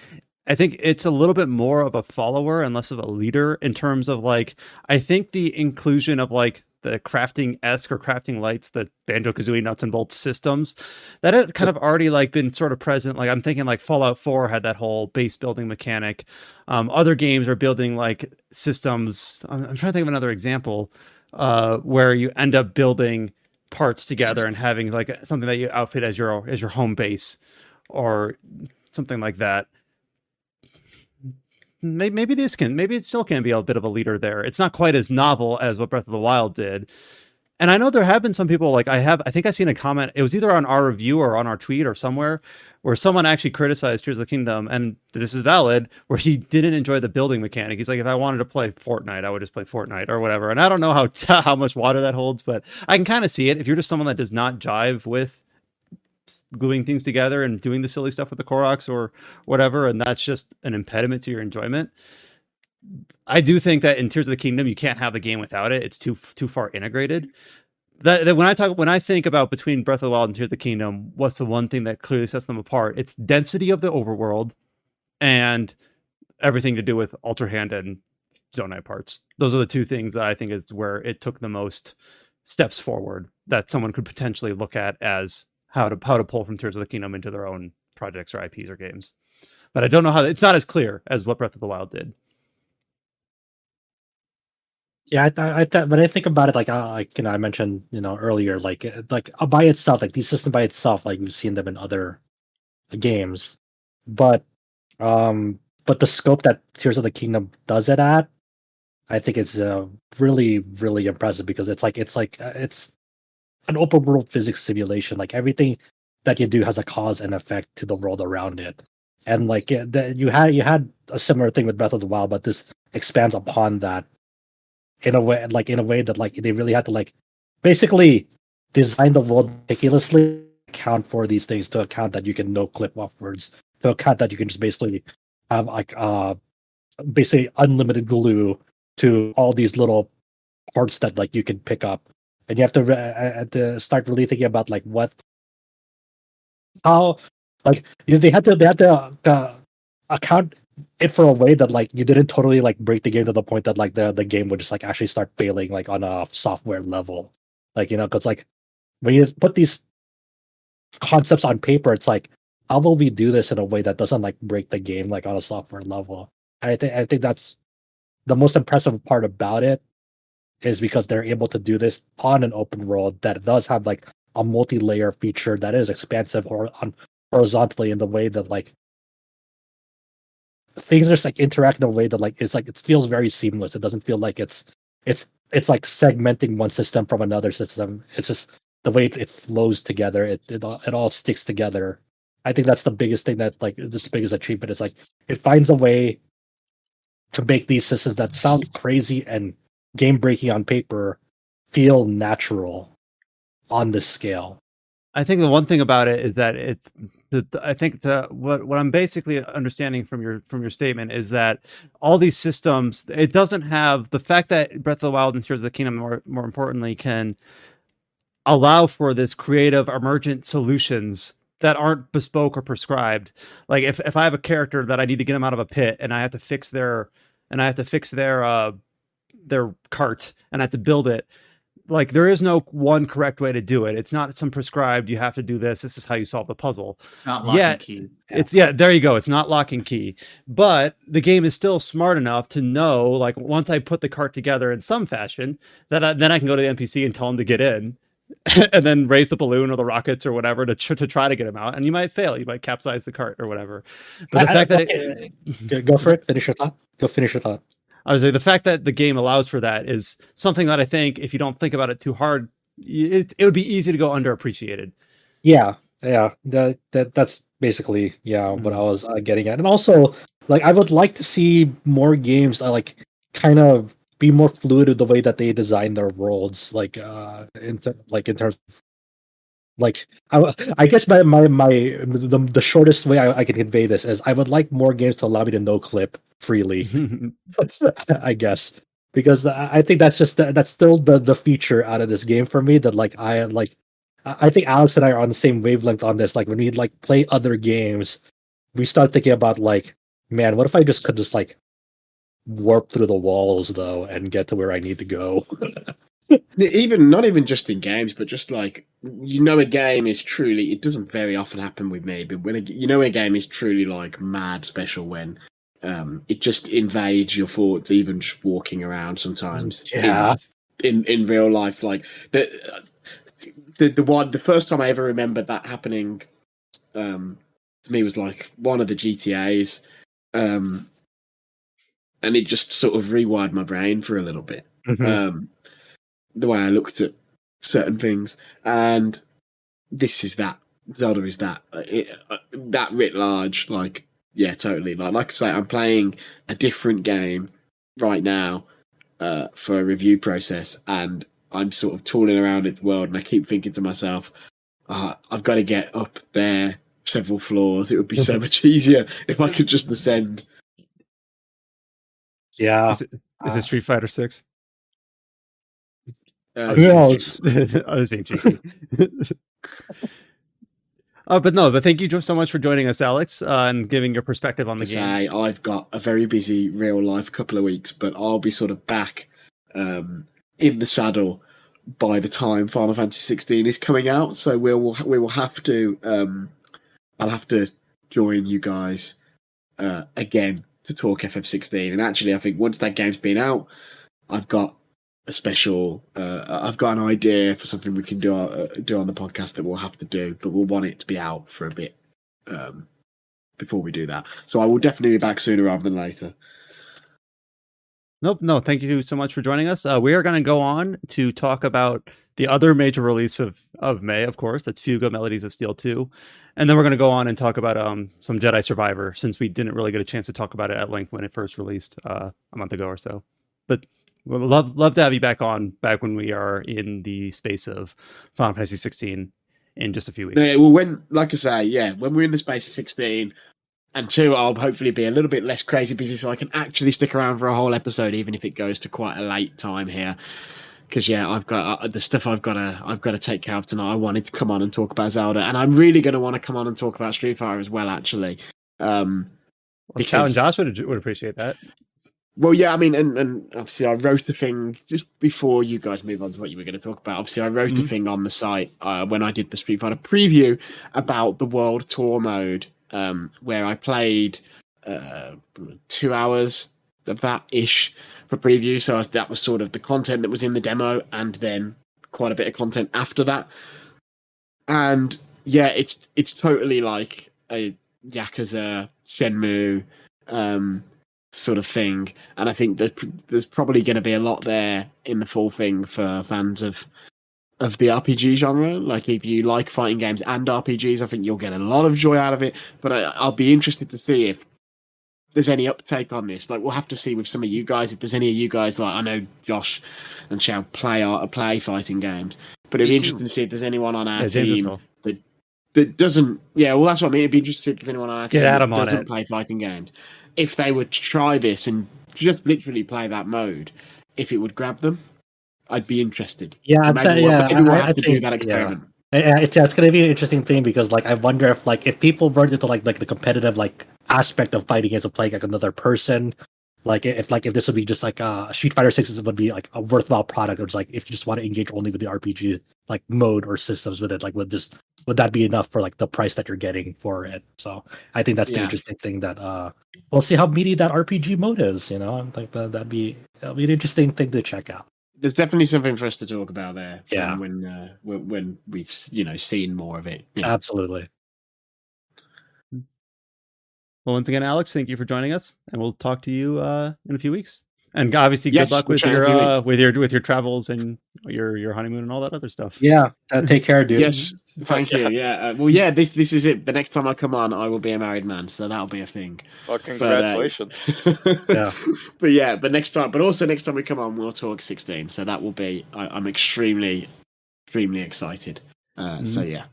I think it's a little bit more of a follower and less of a leader in terms of, like, I think the inclusion of, like, the crafting-esque or crafting lights, the Banjo-Kazooie nuts and bolts systems, that had kind of already, like, been sort of present. Like, I'm thinking, like, Fallout 4 had that whole base building mechanic. Other games are building, like, systems. I'm trying to think of another example where you end up building parts together and having, like, something that you outfit as your home base or something like that. Maybe it still can be a bit of a leader there. It's not quite as novel as what Breath of the Wild did. And I know there have been some people, like, I think I've seen a comment, it was either on our review or on our tweet or somewhere, where someone actually criticized Tears of the Kingdom, and this is valid, where he didn't enjoy the building mechanic. He's like, if I wanted to play Fortnite, I would just play Fortnite or whatever. And I don't know how much water that holds, but I can kind of see it. If you're just someone that does not jive with gluing things together and doing the silly stuff with the Koroks or whatever, and that's just an impediment to your enjoyment, I do think that in Tears of the Kingdom, you can't have the game without it. It's too far integrated. That when I think about between Breath of the Wild and Tears of the Kingdom, what's the one thing that clearly sets them apart? It's density of the overworld and everything to do with Ultra Hand and Zonai parts. Those are the two things that I think is where it took the most steps forward that someone could potentially look at as how to pull from Tears of the Kingdom into their own projects or IPs or games. But I don't know how. It's not as clear as what Breath of the Wild did. Yeah, but I think about it like I mentioned, earlier, like by itself, like these systems by itself, like we've seen them in other games, but the scope that Tears of the Kingdom does it at, I think it's really, really impressive, because it's an open world physics simulation. Like everything that you do has a cause and effect to the world around it, and like you had a similar thing with Breath of the Wild, but this expands upon that in a way that, like, they really had to, like, basically design the world meticulously, account for these things, to account that you can no clip upwards, to account that you can just basically have, like, basically unlimited glue to all these little parts that, like, you can pick up, and you have to start really thinking about, like, how, like, they had to account it for a way that like you didn't totally like break the game to the point that like the game would just like actually start failing like on a software level, like because like when you put these concepts on paper, it's like how will we do this in a way that doesn't like break the game like on a software level? I think that's the most impressive part about it, is because they're able to do this on an open world that does have like a multi-layer feature that is expansive or on horizontally in the way that like things just like interact in a way that like it's like it feels very seamless. It doesn't feel like it's like segmenting one system from another system. It's just the way it flows together. It all sticks together. I think that's the biggest thing that like this biggest achievement is like it finds a way to make these systems that sound crazy and game breaking on paper feel natural on this scale. I think the one thing about it is that it's. I think what I'm basically understanding from your statement is that all these systems, it doesn't have the fact that Breath of the Wild and Tears of the Kingdom, more importantly, can allow for this creative emergent solutions that aren't bespoke or prescribed. Like if I have a character that I need to get them out of a pit and I have to fix their cart and I have to build it. Like there is no one correct way to do it. It's not some prescribed, you have to do this. This is how you solve the puzzle. It's not lock and key. It's there you go. It's not lock and key. But the game is still smart enough to know, like once I put the cart together in some fashion, that then I can go to the NPC and tell him to get in. And then raise the balloon or the rockets or whatever to try to get him out, and you might fail. You might capsize the cart or whatever. But the fact that go for it, finish your thought. Go finish your thought. I would say the fact that the game allows for that is something that I think if you don't think about it too hard, it would be easy to go underappreciated. Yeah. That's basically what I was getting at, and also like I would like to see more games like kind of be more fluid with the way that they design their worlds, like in terms of, like I guess the shortest way I can convey this is I would like more games to allow me to no clip freely. I guess because I think that's still the feature out of this game for me that like I think Alex and I are on the same wavelength on this. Like when we like play other games, we start thinking about like, man, what if I just could just like warp through the walls though and get to where I need to go. Not even just in games, but just like a game is truly. It doesn't very often happen with me, but when a game is truly like mad special when it just invades your thoughts, even just walking around sometimes. Yeah. In real life, like the first time I ever remembered that happening, to me was like one of the GTAs. And it just sort of rewired my brain for a little bit. Mm-hmm. The way I looked at certain things, and this is that. Zelda is that. That writ large, like yeah, totally. Like I say, I'm playing a different game right now for a review process, and I'm sort of tooling around its world, and I keep thinking to myself, I've got to get up there several floors. It would be so much easier if I could just ascend. Yeah. Is it Street Fighter 6? Who knows? I was being cheeky. But thank you so much for joining us, Alex, and giving your perspective on the game. I've got a very busy real life couple of weeks, but I'll be sort of back in the saddle by the time Final Fantasy 16 is coming out. So we will have to. I'll have to join you guys again to talk FF16. And actually, I think once that game's been out, I've got a special. I've got an idea for something we can do on the podcast that we'll have to do, but we'll want it to be out for a bit before we do that. So I will definitely be back sooner rather than later. Nope. No, thank you so much for joining us. We are going to go on to talk about the other major release of May, of course. That's Fuga, Melodies of Steel 2. And then we're going to go on and talk about some Jedi Survivor, since we didn't really get a chance to talk about it at length when it first released a month ago or so. But we'd love to have you back when we are in the space of Final Fantasy 16 in just a few weeks. Yeah, well, when we're in the space of 16, and 2, I'll hopefully be a little bit less crazy busy, so I can actually stick around for a whole episode, even if it goes to quite a late time here. Because I've got the stuff I've got to take care of tonight. I wanted to come on and talk about Zelda, and I'm really going to want to come on and talk about Street Fighter as well, actually. Well, Chow and Josh would appreciate that. Well, yeah, I mean, and obviously I wrote a thing just before you guys move on to what you were going to talk about. Obviously, I wrote a thing on the site when I did the Street Fighter preview about the World Tour mode, where I played 2 hours of that ish for preview. So that was sort of the content that was in the demo, and then quite a bit of content after that. And yeah, it's totally like a Yakuza, Shenmue, sort of thing, and I think there's probably going to be a lot there in the full thing for fans of the RPG genre. Like, if you like fighting games and RPGs, I think you'll get a lot of joy out of it. But I'll be interested to see if there's any uptake on this. Like, we'll have to see with some of you guys, if there's any of you guys, like I know Josh and Chow play fighting games, but it'd be interesting to see if there's anyone on our team that doesn't. Yeah, well, that's what I mean. It'd be interesting if there's anyone on our team that doesn't play fighting games. If they would try this and just literally play that mode, if it would grab them, I'd be interested. Yeah, so maybe we'll have to do that experiment. Yeah, it's going to be an interesting thing, because like I wonder if people run into like the competitive like aspect of fighting games of playing like another person, like if this would be just like Street Fighter 6 would be like a worthwhile product, or just like if you just want to engage only with the RPG like mode or systems with it, like would that be enough for like the price that you're getting for it? So I think that's the interesting thing, that we'll see how meaty that RPG mode is. Like that'll be an interesting thing to check out. There's definitely something for us to talk about there. Yeah. When we've seen more of it. Yeah. Absolutely. Well, once again, Alex, thank you for joining us, and we'll talk to you in a few weeks. And obviously, good luck with your travels and your honeymoon and all that other stuff. Yeah, take care, dude. Yes, thank you. Yeah, well, yeah, this is it. The next time I come on, I will be a married man, so that'll be a thing. Well, congratulations. But next time we come on, we'll talk 16. So that will be. I'm extremely excited. So yeah.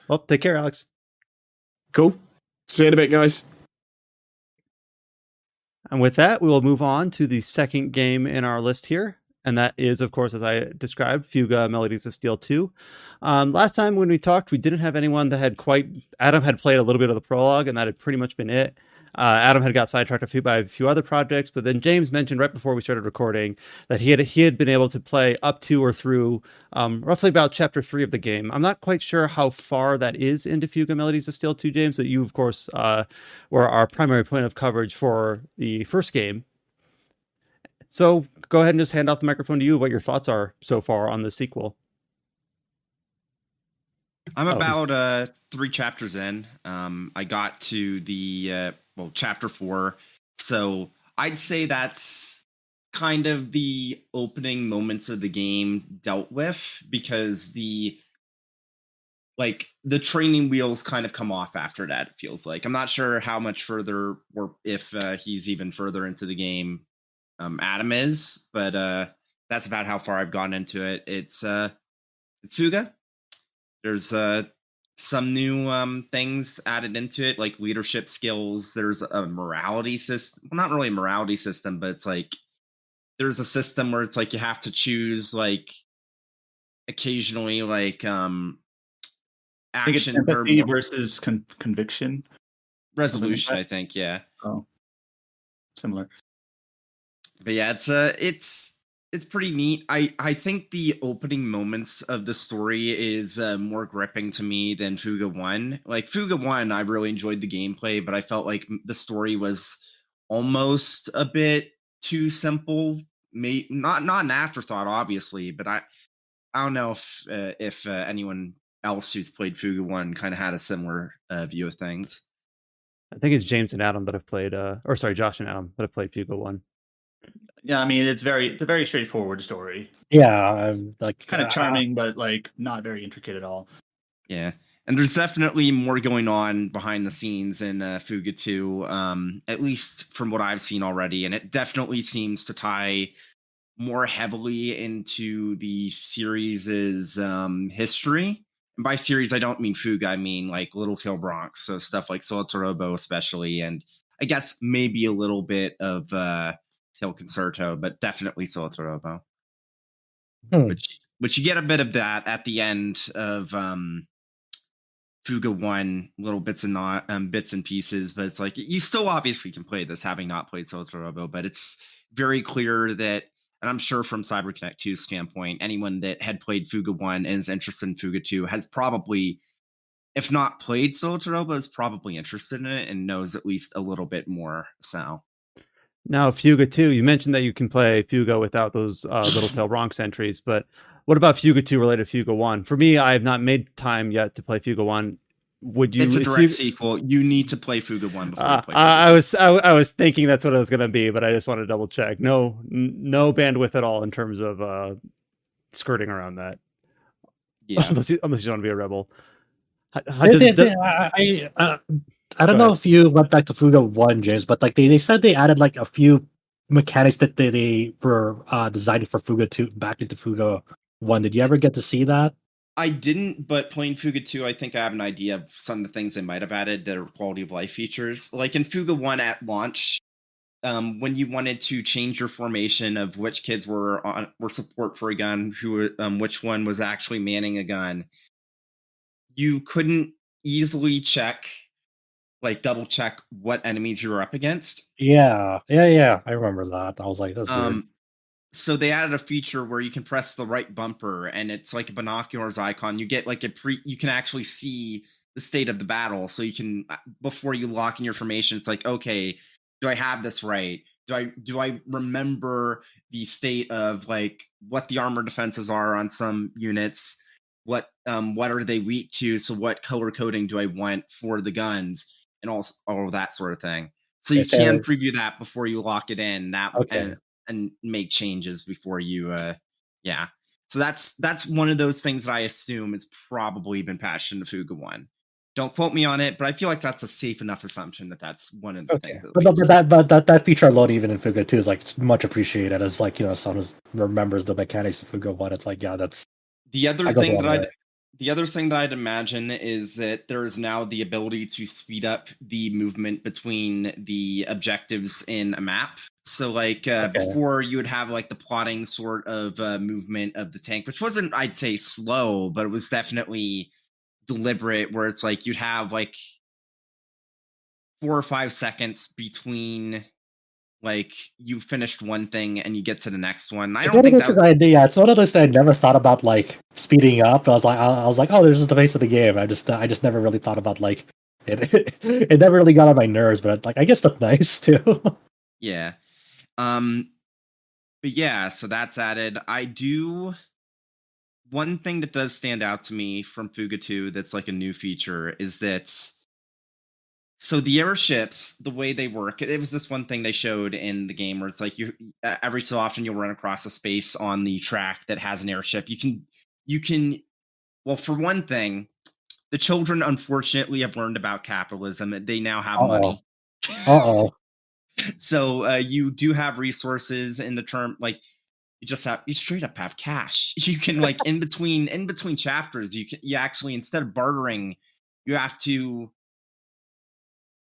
Well, take care, Alex. Cool. See you in a bit, guys. And with that, we will move on to the second game in our list here. And that is, of course, as I described, Fuga Melodies of Steel 2. Last time when we talked, we didn't have anyone that had Adam had played a little bit of the prologue, and that had pretty much been it. Adam had got sidetracked by a few other projects, but then James mentioned right before we started recording that he had been able to play up to or through roughly about chapter 3 of the game. I'm not quite sure how far that is into Fuga Melodies of Steel 2, James, but you, of course, were our primary point of coverage for the first game. So go ahead and just hand off the microphone to you, what your thoughts are so far on the sequel. I'm about 3 chapters in. I got to the chapter 4. So I'd say that's kind of the opening moments of the game dealt with, because the training wheels kind of come off after that, it feels like. I'm not sure how much further, or if he's even further into the game Adam is, but that's about how far I've gone into it. It's Fuga. There's some new things added into it, like leadership skills. There's a morality system. Well, not really a morality system, but it's like there's a system where it's like you have to choose like occasionally like action. I think it's empathy versus conviction. Resolution, I think, yeah. Oh, similar. But yeah, it's pretty neat. I think the opening moments of the story is more gripping to me than Fuga 1. Like Fuga 1, I really enjoyed the gameplay, but I felt like the story was almost a bit too simple. Not an afterthought, obviously, but I don't know if anyone else who's played Fuga 1 kind of had a similar view of things. I think it's James and Adam that have played, Josh and Adam that have played Fuga 1. Yeah, I mean, it's a very straightforward story. Yeah, like kind of charming, but like not very intricate at all. Yeah, and there's definitely more going on behind the scenes in Fuga 2, at least from what I've seen already, and it definitely seems to tie more heavily into the series' history. And by series, I don't mean Fuga, I mean like Little Tail Bronx, so stuff like Solitorobo especially, and I guess maybe a little bit of Tail Concerto, but definitely Solitorobo. Which you get a bit of that at the end of Fuga 1 little bits and bits and pieces, but it's like you still obviously can play this having not played Soulstar Robo, but it's very clear that, and I'm sure from CyberConnect 2's standpoint, anyone that had played Fuga 1 and is interested in Fuga 2 has probably, if not played Soulstar Robo, is probably interested in it and knows at least a little bit more. So Now, Fuga 2, you mentioned that you can play Fuga without those Little Tail Bronx entries, but what about Fuga 2 related to Fuga 1? For me, I have not made time yet to play Fuga 1. Would you? it's a direct sequel. You need to play Fuga 1 before you play Fuga 2. I was thinking that's what it was going to be, but I just want to double check. No bandwidth at all in terms of skirting around that. Yeah. unless you want to be a rebel. I don't know if you went back to Fuga 1, James, but like they said they added like a few mechanics that they were designing for Fuga 2 back into Fuga 1. Did you ever get to see that? I didn't, but playing Fuga 2, I think I have an idea of some of the things they might have added that are quality of life features. Like in Fuga 1 at launch, when you wanted to change your formation of which kids were support for a gun, which one was actually manning a gun, you couldn't easily double check what enemies you were up against. Yeah. I remember that. I was like, that's weird. So they added a feature where you can press the right bumper and it's like a binoculars icon. You get like you can actually see the state of the battle. So you can, before you lock in your formation, it's like, okay, do I have this right? Do I remember the state of like what the armor defenses are on some units? What are they weak to? So what color coding do I want for the guns and all of that sort of thing? So you can preview that before you lock it in. And make changes before you so that's one of those things that I assume has probably been patched into Fuga 1. Don't quote me on it, but I feel like that's a safe enough assumption that that's one of the things that feature alone even in Fuga 2 is like much appreciated as like, you know, someone who remembers the mechanics of Fuga 1. It's like, yeah, that's the other thing that I'd imagine is that there is now the ability to speed up the movement between the objectives in a map. So like before you would have like the plotting sort of movement of the tank, which wasn't, I'd say, slow, but it was definitely deliberate, where it's like you'd have like 4 or 5 seconds between like you finished one thing and you get to the next one. I don't think that's an idea. It's one of those things I never thought about like speeding up. I was like, oh, there's just the face of the game. I just never really thought about like it. It never really got on my nerves, but like I guess that's nice too. Yeah. But yeah, so that's added. One thing that does stand out to me from Fuga 2 that's like a new feature is that, so the airships, the way they work, it was this one thing they showed in the game where it's like you every so often you'll run across a space on the track that has an airship. You can well, for one thing, the children unfortunately have learned about capitalism. They now have money. So you do have resources in the term, like you straight up have cash. You can like in between chapters, you actually, instead of bartering, you have to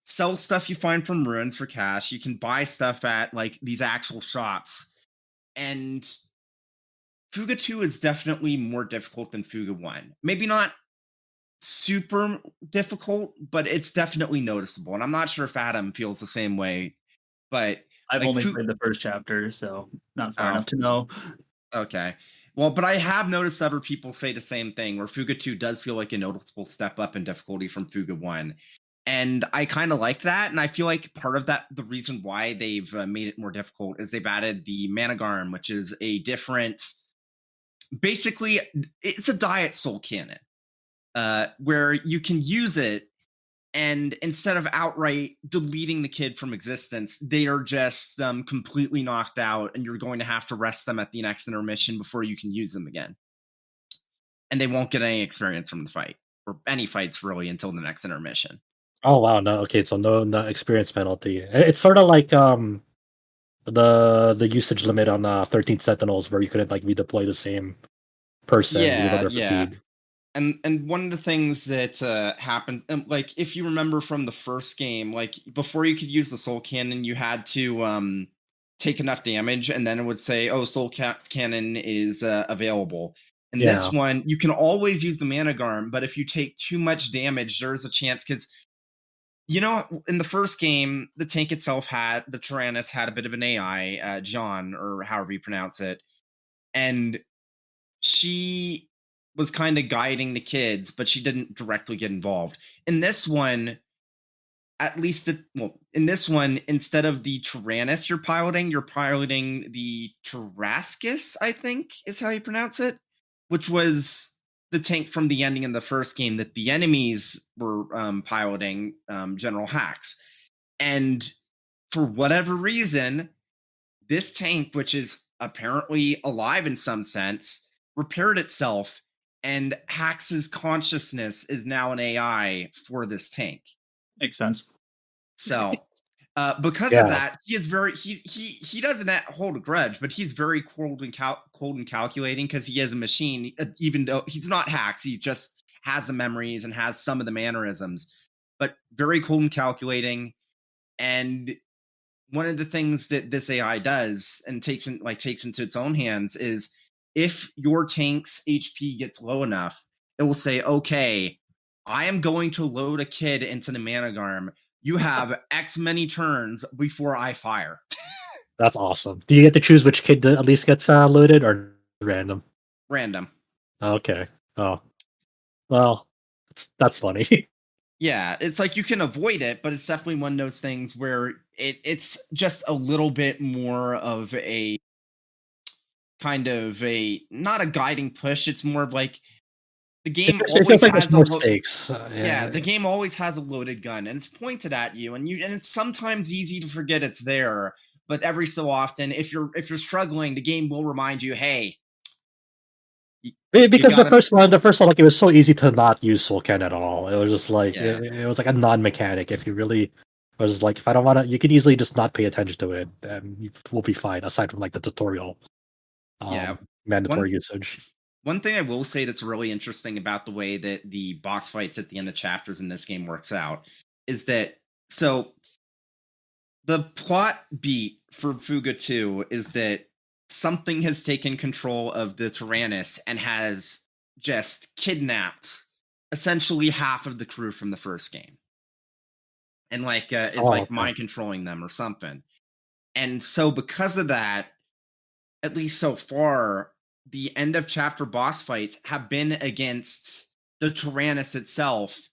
sell stuff you find from ruins for cash. You can buy stuff at like these actual shops. And Fuga 2 is definitely more difficult than Fuga 1. Maybe not super difficult, but it's definitely noticeable. And I'm not sure if Adam feels the same way. But I've only played the first chapter, so not far enough to know. Okay. Well, but I have noticed other people say the same thing, where Fuga 2 does feel like a noticeable step up in difficulty from Fuga 1. And I kind of like that. And I feel like part of that, the reason why they've made it more difficult, is they've added the Managarm, which is a different, basically, it's a diet soul cannon, where you can use it. And instead of outright deleting the kid from existence, they are just completely knocked out, and you're going to have to rest them at the next intermission before you can use them again. And they won't get any experience from the fight, or any fights really, until the next intermission. Oh wow, no, okay, so no experience penalty. It's sort of like the usage limit on 13 Sentinels, where you couldn't like redeploy the same person because of their fatigue. And one of the things that happens, like if you remember from the first game, like before you could use the soul cannon, you had to take enough damage, and then it would say, "Oh, soul cannon is available." In this one, you can always use the Mana Garm, but if you take too much damage, there's a chance because in the first game, the tank itself the Tyrannus had a bit of an AI, John, or however you pronounce it, and she was kind of guiding the kids, but she didn't directly get involved. In this one, instead of the Tyrannus you're piloting the Tarrascus, I think is how you pronounce it, which was the tank from the ending in the first game that the enemies were piloting, General Hax. And for whatever reason, this tank, which is apparently alive in some sense, repaired itself, and Hax's consciousness is now an AI for this tank. Makes sense. So, because of that, he is he doesn't hold a grudge, but he's very cold and calculating because he is a machine. Even though he's not Hax, he just has the memories and has some of the mannerisms, but very cold and calculating. And one of the things that this AI does and takes into its own hands is if your tank's HP gets low enough, it will say, "Okay, I am going to load a kid into the Mana Garm. You have X many turns before I fire." That's awesome. Do you get to choose which kid at least gets loaded, or random? Random. Okay. Oh, well, that's funny. Yeah, it's like you can avoid it, but it's definitely one of those things where it's just a little bit more of a kind of not a guiding push. It's more of like the game always has more stakes. The game always has a loaded gun, and it's pointed at you, and it's sometimes easy to forget it's there. But every so often, if you're struggling, the game will remind you, "Hey." Because the first one, like, it was so easy to not use Soulcan at all. It was just like it was like a non-mechanic. If you really was like, if I don't want to, you could easily just not pay attention to it, and you will be fine. Aside from like the tutorial, mandatory usage. One thing I will say that's really interesting about the way that the boss fights at the end of chapters in this game works out is that the plot beat for Fuga 2 is that something has taken control of the Tyrannus and has just kidnapped essentially half of the crew from the first game. And mind controlling them or something. And so because of that, at least so far, the end of chapter boss fights have been against the Tyrannus itself.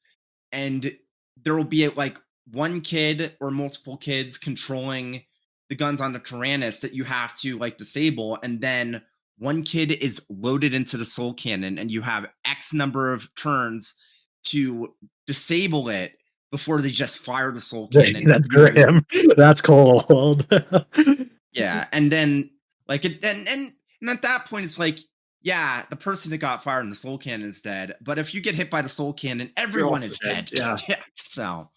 And there will be like one kid or multiple kids controlling the guns on the Tyrannus that you have to like disable, and then one kid is loaded into the soul cannon, and you have X number of turns to disable it before they just fire the soul cannon. That's grim. That's cold. Yeah, and then like it, and at that point it's like, yeah, the person that got fired in the soul cannon is dead, but if you get hit by the soul cannon, everyone is dead. Yeah. So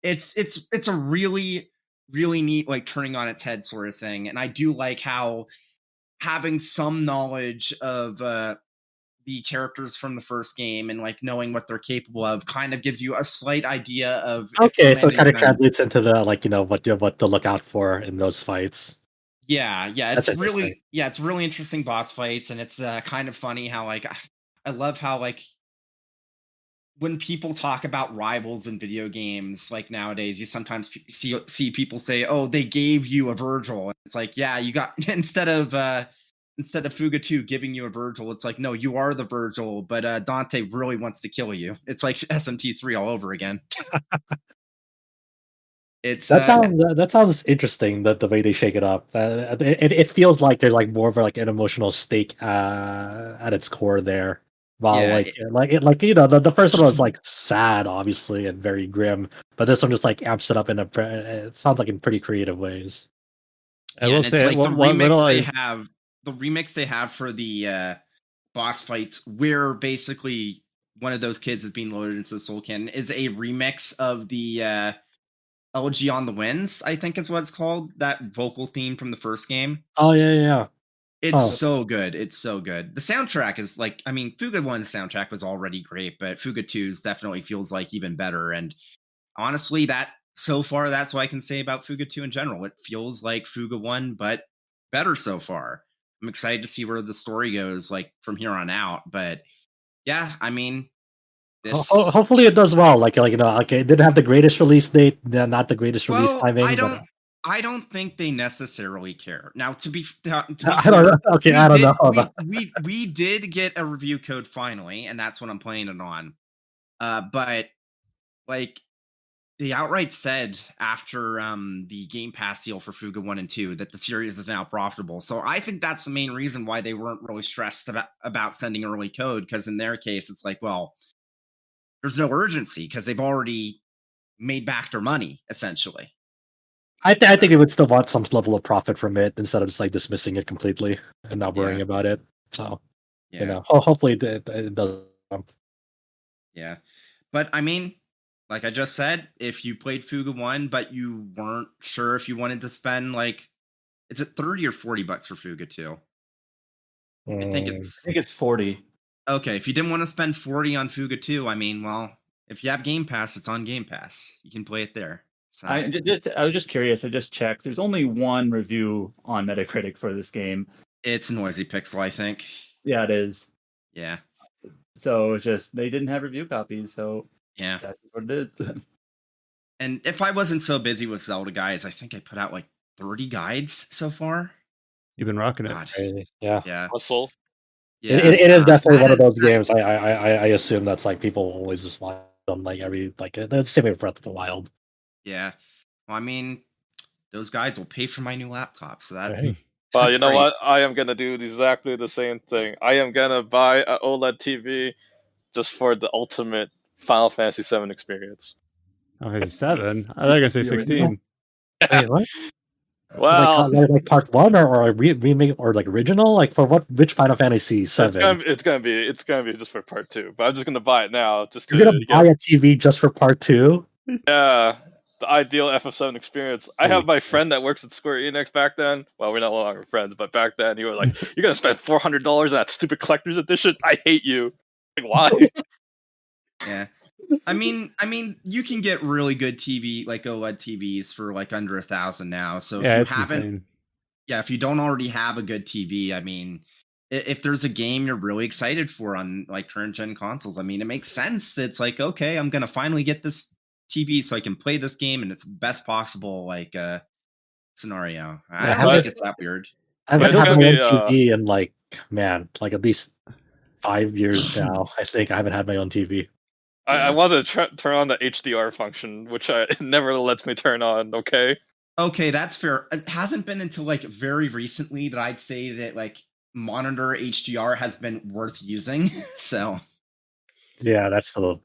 it's a really, really neat, like, turning on its head sort of thing. And I do like how having some knowledge of the characters from the first game and like knowing what they're capable of kind of gives you a slight idea of so it kind of translates into the what to look out for in those fights. Yeah, it's really interesting boss fights, and it's kind of funny how like I love how like when people talk about rivals in video games, like nowadays, you sometimes see people say, "Oh, they gave you a Virgil." And it's like, yeah, you got instead of Fuga 2 giving you a Virgil, it's like, no, you are the Virgil, but Dante really wants to kill you. It's like SMT3 all over again. That sounds interesting. That the way they shake it up, it feels like there's like more of like an emotional stake at its core there. While the first one was like sad, obviously, and very grim, but this one just like amps it up it sounds like in pretty creative ways. I will say, like the remix they have for the boss fights, where basically one of those kids is being loaded into the soul cannon, is a remix of the LG on the Winds, I think is what it's called, that vocal theme from the first game. Oh yeah. It's so good. It's so good. The soundtrack is like, I mean, Fuga 1's soundtrack was already great, but Fuga 2's definitely feels like even better. And honestly, so far, that's what I can say about Fuga 2 in general. It feels like Fuga 1, but better so far. I'm excited to see where the story goes, like from here on out. But yeah, I mean, hopefully it does well. Like it didn't have the greatest release date, not the greatest release timing. I don't think they necessarily care. Now, to be I don't know. Okay, I don't know. We did get a review code finally, and that's what I'm playing it on. But like they outright said after the Game Pass deal for Fuga 1 and 2 that the series is now profitable. So I think that's the main reason why they weren't really stressed about sending early code, because in their case, it's like, well, there's no urgency because they've already made back their money, essentially. I think it would still want some level of profit from it instead of just like dismissing it completely and not worrying about it. So, hopefully it does. Yeah. But I mean, like I just said, if you played Fuga 1, but you weren't sure if you wanted to spend like, is it 30 or $40 for Fuga 2? I think it's 40. Okay, if you didn't want to spend 40 on Fuga 2, I mean, well, if you have Game Pass, it's on Game Pass. You can play it there. So. I was just curious. I just checked. There's only one review on Metacritic for this game. It's Noisy Pixel, I think. Yeah, it is. Yeah. So it's just they didn't have review copies. So yeah, that's what it is. And if I wasn't so busy with Zelda guys, I think I put out like 30 guides so far. You've been rocking it. Crazy. Yeah. Yeah. Hustle. Yeah. It is definitely one of those games. I assume that's like people always just want them like every the same way with Breath of the Wild. Yeah. Well, I mean, those guides will pay for my new laptop, so that. Right. Well, you know what? I am gonna do exactly the same thing. I am gonna buy an OLED TV just for the ultimate Final Fantasy VII experience. Final Fantasy 7? I thought you were gonna say 16. Wait, what? Well, like part 1 or a remake or like original? Like for which Final Fantasy 7? It's gonna be just for part 2. But I'm just gonna buy it now. You're gonna buy a TV just for part 2? Yeah, the ideal FF7 experience. I have my friend that works at Square Enix back then. Well, we're no longer friends, but back then he was like, "You're gonna spend $400 on that stupid collector's edition? I hate you." Like, why? Yeah. I mean, you can get really good TV, like OLED TVs, for like under 1,000 now. So if you haven't, insane. if you don't already have a good TV, I mean, if there's a game you're really excited for on like current gen consoles, I mean, it makes sense. It's like, okay, I'm gonna finally get this TV so I can play this game in its best possible like scenario. I don't think it's that weird. I've been having my own TV in like at least 5 years now. I think I haven't had my own TV. I wanted to turn on the HDR function, which it never lets me turn on. Okay, that's fair. It hasn't been until like very recently that I'd say that like monitor HDR has been worth using. So yeah, that's still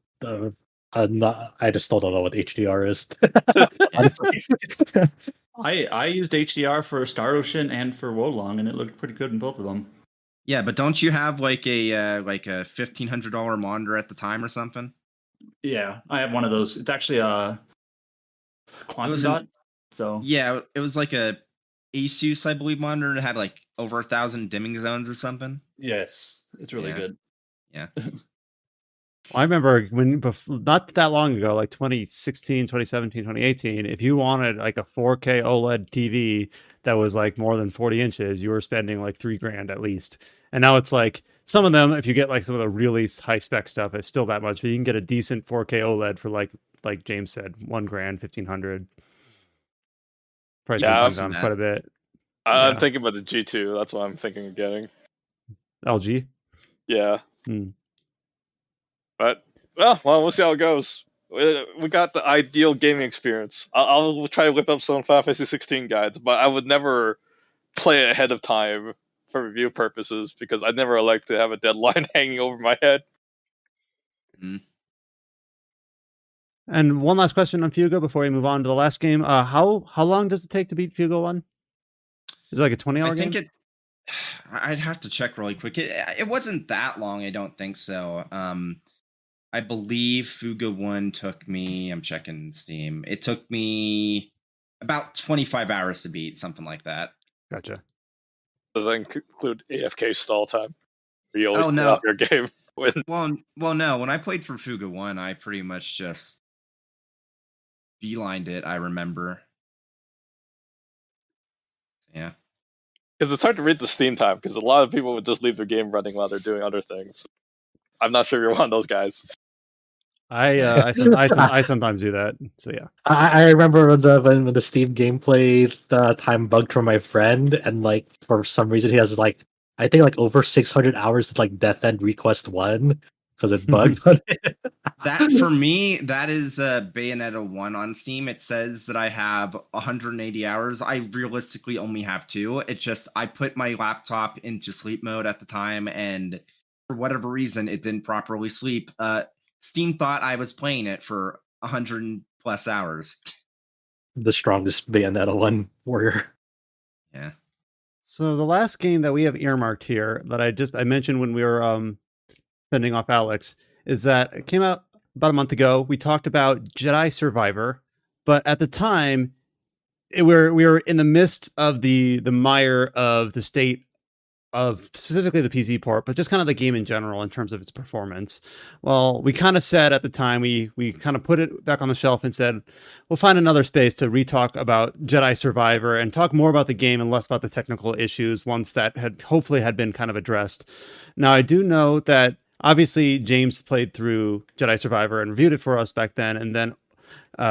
I just still don't know what HDR is. I used HDR for Star Ocean and for Wolong, and it looked pretty good in both of them. Yeah, but don't you have like a $1,500 monitor at the time or something? Yeah, I have one of those. It's actually a Quantum Dot. So yeah, it was like a Asus, I believe, monitor, and it had like over 1,000 dimming zones or something. Yes, it's really good. Yeah. I remember not that long ago, like 2016, 2017, 2018, if you wanted like a 4K OLED TV that was like more than 40 inches, you were spending like $3,000 at least. And now it's like some of them, if you get like some of the really high spec stuff, it's still that much, but you can get a decent 4K OLED for like James said, $1,000, $1,500. Price comes down quite a bit. I'm thinking about the G2. That's what I'm thinking of getting. LG? Yeah. But well, we'll see how it goes. We got the ideal gaming experience. I'll try to whip up some Final Fantasy 16 guides, but I would never play ahead of time for review purposes because I'd never like to have a deadline hanging over my head. And one last question on Fuga before we move on to the last game. How long does it take to beat Fuga 1? Is it like a 20-hour game? I'd have to check really quick. It wasn't that long, I don't think so. I believe Fuga 1 took me, I'm checking Steam, it took me about 25 hours to beat, something like that. Gotcha. Does that include AFK stall time? You always off your game. Well, no. When I played for Fuga 1, I pretty much just beelined it, I remember. Yeah. Because it's hard to read the Steam time, because a lot of people would just leave their game running while they're doing other things. I'm not sure you're one of those guys. I sometimes do that. So yeah. I remember when the Steam gameplay time bugged for my friend, and like for some reason he has like I think like over 600 hours to like Death End Request 1 because it bugged on it. That for me, that is Bayonetta 1 on Steam. It says that I have 180 hours. I realistically only have 2. It's just I put my laptop into sleep mode at the time, and for whatever reason, it didn't properly sleep. Steam thought I was playing it for 100 plus hours. The strongest Bayonetta 1 warrior. Yeah. So the last game that we have earmarked here that I mentioned when we were sending off Alex is that it came out about a month ago. We talked about Jedi Survivor, but at the time we were in the midst of the mire of the state of specifically the PC port, but just kind of the game in general in terms of its performance. Well, we kind of said at the time, we kind of put it back on the shelf and said, we'll find another space to re-talk about Jedi Survivor and talk more about the game and less about the technical issues, once that had hopefully had been kind of addressed. Now, I do know that obviously James played through Jedi Survivor and reviewed it for us back then, and then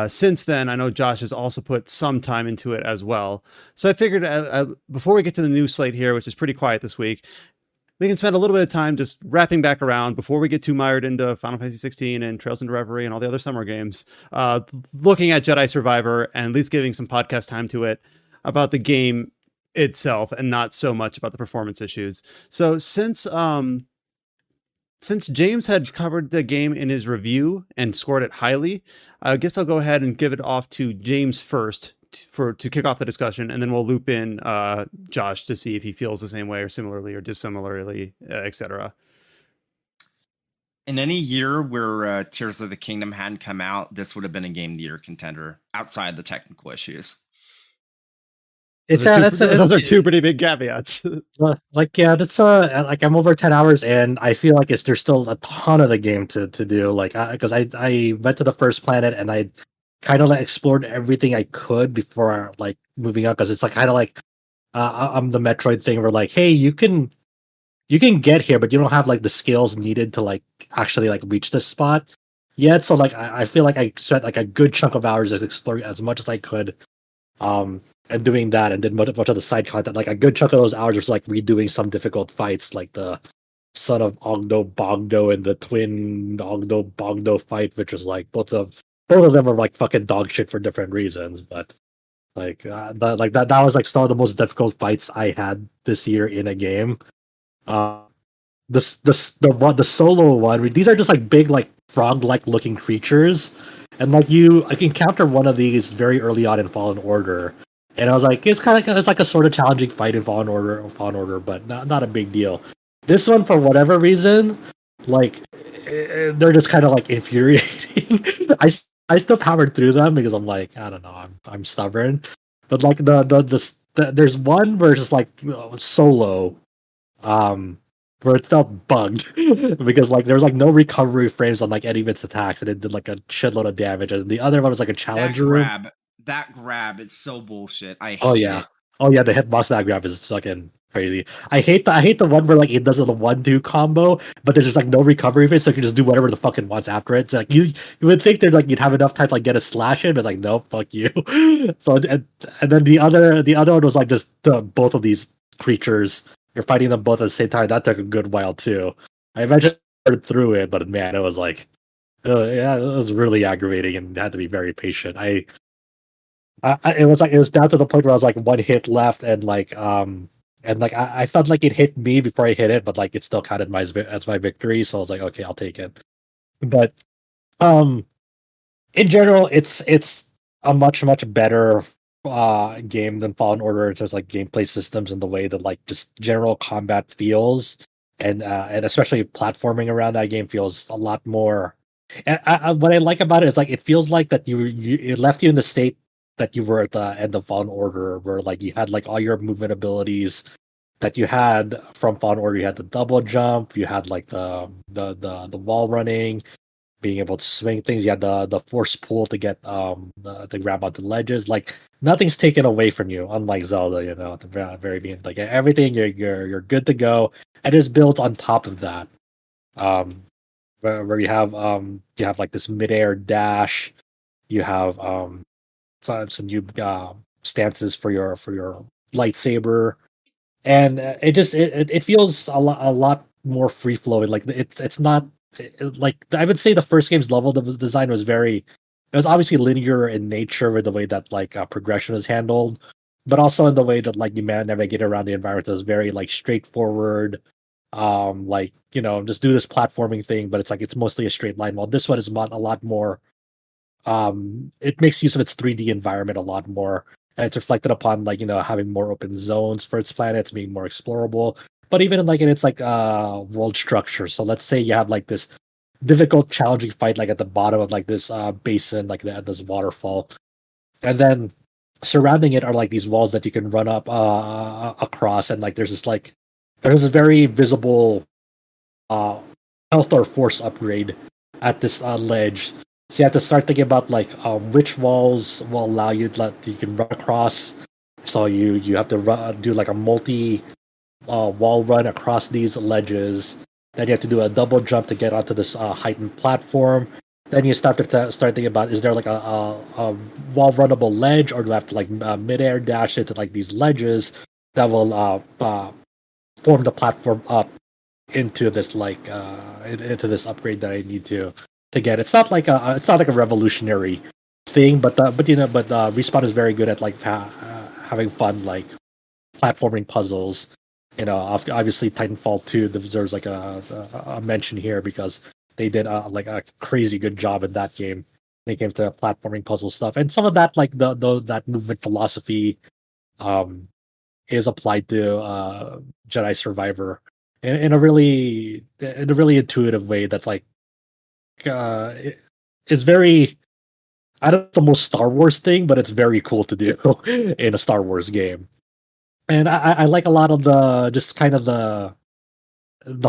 since then, I know Josh has also put some time into it as well. So I figured before we get to the news slate here, which is pretty quiet this week, we can spend a little bit of time just wrapping back around before we get too mired into Final Fantasy 16 and Trails into Reverie and all the other summer games, looking at Jedi Survivor and at least giving some podcast time to it about the game itself and not so much about the performance issues. So since James had covered the game in his review and scored it highly, I guess I'll go ahead and give it off to James first to kick off the discussion, and then we'll loop in Josh to see if he feels the same way or similarly or dissimilarly, etc. In any year where Tears of the Kingdom hadn't come out, this would have been a Game of the Year contender outside the technical issues. Those are two pretty big caveats. Like yeah, that's like I'm over 10 hours and I feel like there's still a ton of the game to do. Like because I went to the first planet and I kind of like explored everything I could before like moving up, because it's like kind of like I'm the Metroid thing where like, hey, you can get here, but you don't have like the skills needed to like actually like reach this spot yet. So like I feel like I spent like a good chunk of hours just exploring as much as I could. And doing that, and did much of the side content. Like a good chunk of those hours was like redoing some difficult fights, like the son of Ogdo Bogdo and the twin Ogdo Bogdo fight, which was like both of them are like fucking dog shit for different reasons. But like that was like some of the most difficult fights I had this year in a game. The solo one, these are just like big like frog-like looking creatures, and like you encounter one of these very early on in Fallen Order. And I was like, it's like a sort of challenging fight in Fallen Order, but not a big deal. This one, for whatever reason, like they're just kind of like infuriating. I still powered through them because I'm like, I don't know, I'm stubborn. But like there's one where it's just like solo, where it felt bugged because like there was like no recovery frames on like any of its attacks, and it did like a shitload of damage. And the other one was like a challenger room. That grab, it's so bullshit. I hate it. Oh yeah, the hitbox that grab is fucking crazy. I hate the one where like it does a 1-2 combo, but there's just like no recovery phase, so you can just do whatever the fuck it wants after it. It's like you would think that like you'd have enough time to like get a slash in, but like nope, fuck you. So and then the other one was like just both of these creatures. You're fighting them both at the same time. That took a good while too. I eventually started through it, but man, it was like, yeah, it was really aggravating and had to be very patient. It was down to the point where I was like one hit left, and like I felt like it hit me before I hit it, but like it still counted as my victory. So I was like, okay, I'll take it. But in general, it's a much better game than Fallen Order in terms of like gameplay systems and the way that like just general combat feels, and especially platforming around that game feels a lot more. And what I like about it is like it feels like that it left you in the state that you were at the end of Fallen Order, where like you had like all your movement abilities that you had from Fallen Order. You had the double jump, you had like the wall running, being able to swing things. You have the force pull to get to grab onto ledges. Like nothing's taken away from you, unlike Zelda. At the very beginning, like everything, you're good to go, and it's built on top of that. Where you have like this midair dash. You have some new stances for your lightsaber, and it feels a lot more free flowing. Like it's not like I would say the first game's level design was it was obviously linear in nature with the way that like progression was handled, but also in the way that like you navigate around the environment. It was very like straightforward. Like just do this platforming thing, but it's like it's mostly a straight line. While this one is a lot more. It makes use of its 3D environment a lot more, and it's reflected upon like having more open zones for its planets, being more explorable. But even in its like world structure. So let's say you have like this difficult, challenging fight like at the bottom of like this basin, like this waterfall, and then surrounding it are like these walls that you can run up across, and like there's this very visible uh health or force upgrade at this ledge. So you have to start thinking about like which walls will allow you you can run across. So you have to do like a multi wall run across these ledges. Then you have to do a double jump to get onto this heightened platform. Then you start to start thinking about, is there like a wall runnable ledge, or do I have to like midair dash into like these ledges that will form the platform up into this like into this upgrade that I need to get. It's not like a revolutionary thing, but Respawn is very good at like having fun like platforming puzzles. Obviously Titanfall 2 deserves like a mention here because they did like a crazy good job in that game when it came to platforming puzzle stuff, and some of that like that movement philosophy is applied to Jedi Survivor in a really intuitive way that's like it's very, I don't know, the most Star Wars thing, but it's very cool to do in a Star Wars game. And I like a lot of the just kind of the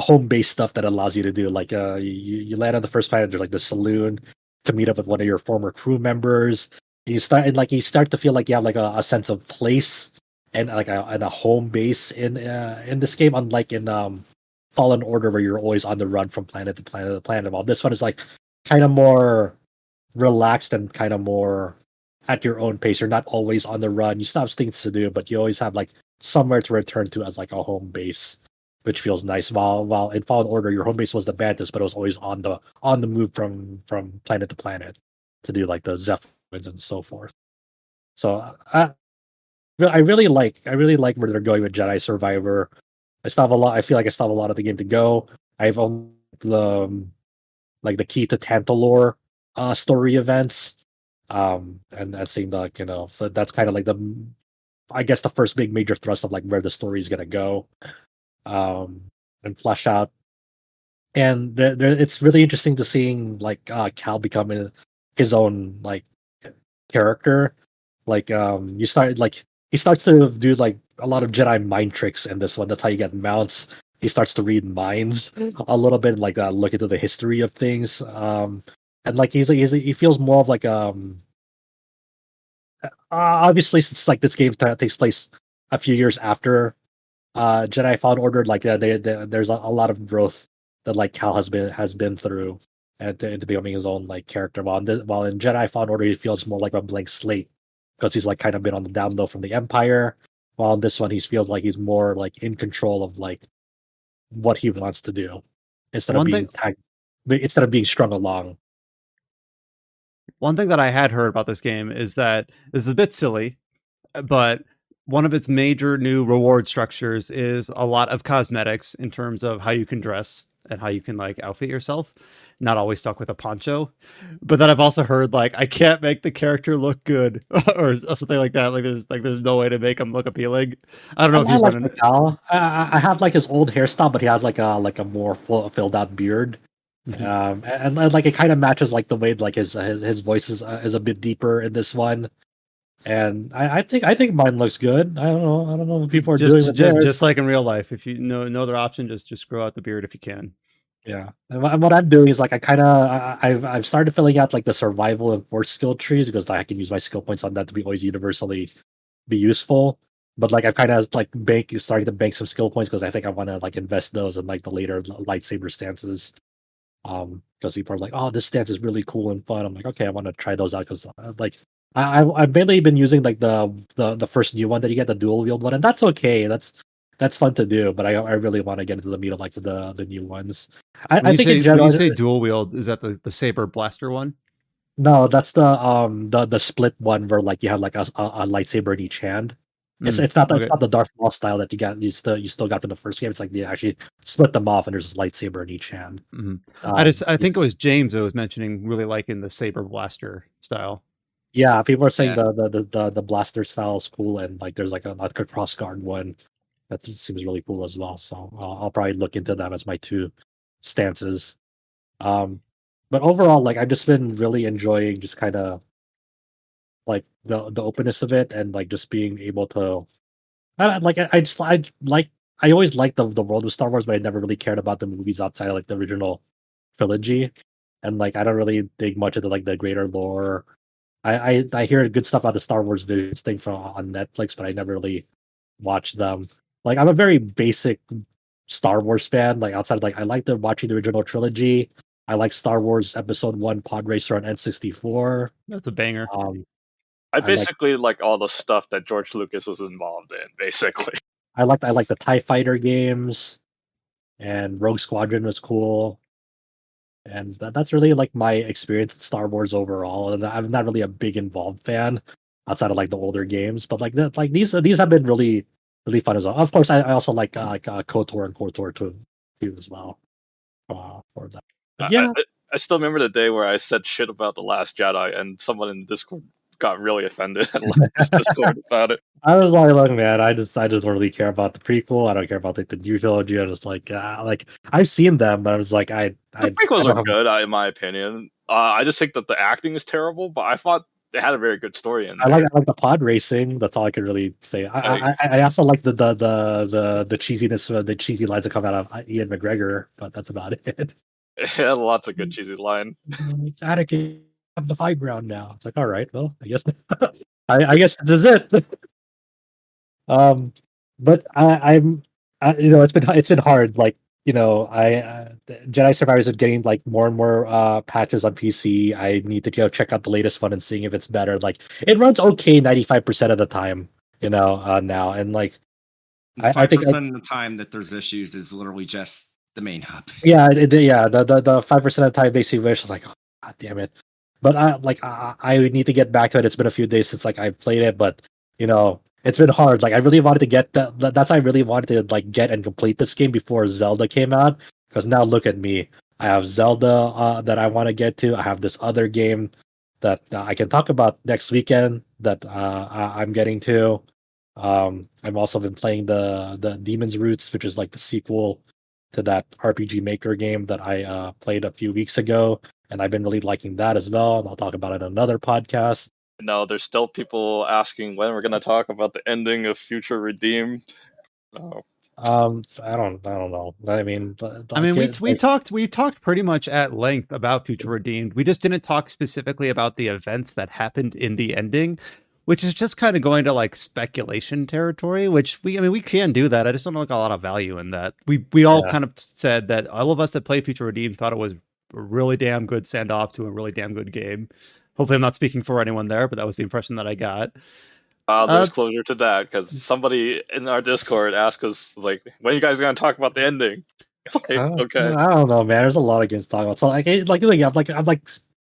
home base stuff that allows you to do. Like you land on the first planet, there's like the saloon to meet up with one of your former crew members. You start to feel like you have like a sense of place and like a home base in this game, unlike in Fallen Order where you're always on the run from planet to planet to planet. While this one is like kind of more relaxed and kind of more at your own pace. You're not always on the run. You still have things to do, but you always have like somewhere to return to as like a home base, which feels nice. While in Fallen Order, your home base was the Bantus, but it was always on the move from planet to planet to do like the Zephyrs and so forth. So I really like where they're going with Jedi Survivor. I still have a lot. I feel like I still have a lot of the game to go. I've only like the key to Tantalore story events. And that seemed like that's kind of like I guess the first big major thrust of like where the story is gonna go, and flesh out. And it's really interesting to seeing like Cal become his own like character. Like you start like he starts to do like a lot of Jedi mind tricks in this one. That's how you get mounts. He starts to read minds a little bit, like look into the history of things. And like he feels more of like obviously since like this game takes place a few years after Jedi Fallen Order, like there's a lot of growth that like Cal has been through and into becoming his own like character. While in Jedi Fallen Order, he feels more like a blank slate because he's like kind of been on the down low from the Empire. While in this one, he feels like he's more like in control of like what he wants to do instead of being strung along. One thing that I had heard about this game is that this is a bit silly, but one of its major new reward structures is a lot of cosmetics in terms of how you can dress and how you can like outfit yourself. Not always stuck with a poncho, but then I've also heard like I can't make the character look good or something like that. Like there's no way to make him look appealing. I don't know if I you've like run into. Cal. I have like his old hairstyle, but he has like a more filled out beard. And like it kind of matches like the way like his voice is a bit deeper in this one. And I think mine looks good. I don't know what people are doing with theirs. Just like in real life. If you know no other option, just grow out the beard if you can. Yeah, and what I'm doing is like I've started filling out like the survival and force skill trees because I can use my skill points on that to be always universally be useful. But like I've kind of like starting to bank some skill points because I think I want to like invest those in like the later lightsaber stances. Because people are like, oh, this stance is really cool and fun. I'm like, okay, I want to try those out because like I've mainly been using like the first new one that you get, the dual wield one, and that's okay. That's fun to do, but I really want to get into the meat of like the new ones. I think in When general, you say dual wield, is that the saber blaster one? no, that's the split one where like you have like a lightsaber in each hand. It's not Okay. the Darth Maul style that you still got from the first game. It's like you actually split them off and there's a lightsaber in each hand. I think it was James who was mentioning really liking the saber blaster style. Yeah, people are saying Yeah. the blaster style is cool, and like there's like a cross guard one that just seems really cool as well. So I'll probably look into them as my two stances. Um, but overall, like I've just been really enjoying just kind of like the openness of it, and like just being able to I like I always liked the world of Star Wars, but I never really cared about the movies outside of like the original trilogy, and like I don't really dig much into like the greater lore. I hear good stuff about the Star Wars Visions thing from on Netflix, but I never really watched them. Like I'm a very basic Star Wars fan. Like outside, like I like watching the original trilogy. I like Star Wars Episode One Pod Racer on N64. That's a banger. I I like basically like all the stuff that George Lucas was involved in, basically. I like the TIE Fighter games, and Rogue Squadron was cool. And that's really like my experience with Star Wars overall. And I'm not really a big involved fan outside of like the older games, but like these have been really fun as well. Of course, I also like KOTOR and KOTOR too as well. For that, but I, yeah, I, I still remember the day where I said shit about The Last Jedi and someone in Discord got really offended and left this Discord about it. I was like, look, man, I just don't really care about the prequel. I don't care about like the new trilogy. I just like I've seen them, but I was like The prequels don't are have. good, in my opinion. I just think that the acting is terrible, but I thought they had a very good story in there. I like the pod racing. That's all I could really say. Like, I also like the cheesiness, the cheesy lines that come out of Ian McGregor, but that's about it. it had lots of good cheesy line. It's Attica have the high ground now. It's like, all right, well, I guess I guess this is it. But you know, it's been hard. Like, you know, Jedi Survivors are getting like more and more patches on PC. I need to go check out the latest one and seeing if it's better. Like, it runs okay 95% of the time, you know, now, and like I Five think percent of the time that there's issues is literally just the main hub. yeah, yeah, the 5% of the time basically wish like, oh, God damn it. But I need to get back to it. It's been a few days since like I played it, but you know, it's been hard. Like I really wanted to get that's why I really wanted to like get and complete this game before Zelda came out. Because now look at me. I have Zelda that I want to get to. I have this other game that I can talk about next weekend that I'm getting to. I've also been playing the Demon's Roots, which is like the sequel to that RPG Maker game that I played a few weeks ago, and I've been really liking that as well. And I'll talk about it in another podcast. No, there's still people asking when we're going to talk about the ending of Future Redeemed. Oh. I don't know. I mean, We talked pretty much at length about Future Redeemed. We just didn't talk specifically about the events that happened in the ending, which is just kind of going to like speculation territory. Which we can do that. I just don't like a lot of value in that. We all kind of said that all of us that played Future Redeemed thought it was a really damn good send off to a really damn good game. Hopefully, I'm not speaking for anyone there, but that was the impression that I got. There's closure to that because somebody in our Discord asked us like, "When are you guys going to talk about the ending?" Like, okay, I don't know, man. There's a lot of games to talk about. So I'm like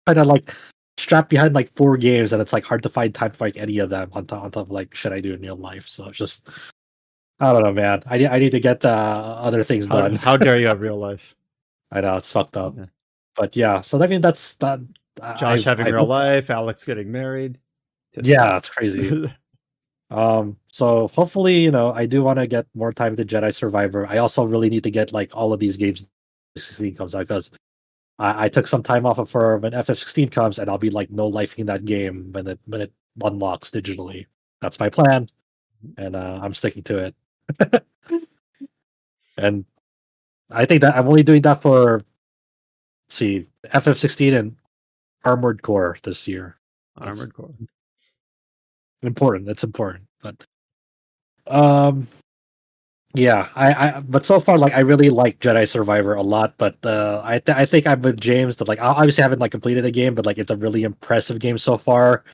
kind of like strapped behind like 4 games, and it's like hard to find time for like any of them on top of like shit I do in real life. So it's just I don't know, man. I need to get other things done. How dare you have real life? I know it's fucked up, Yeah. but yeah. So I mean, that's that. Josh having I real hope- life, Alex getting married. Yeah, it's crazy. So hopefully, you know, I do want to get more time to Jedi Survivor. I also really need to get like all of these games 16 comes out because I took some time off of for when FF16 comes, and I'll be like no lifing that game when it unlocks digitally. That's my plan, and I'm sticking to it. And I think that I'm only doing that for, let's see, FF16 and Armored Core this year. Armored Core. Important. It's important. But yeah, but so far, like, I really like Jedi Survivor a lot. But I think I'm with James that, like, I obviously haven't like completed the game, but like it's a really impressive game so far.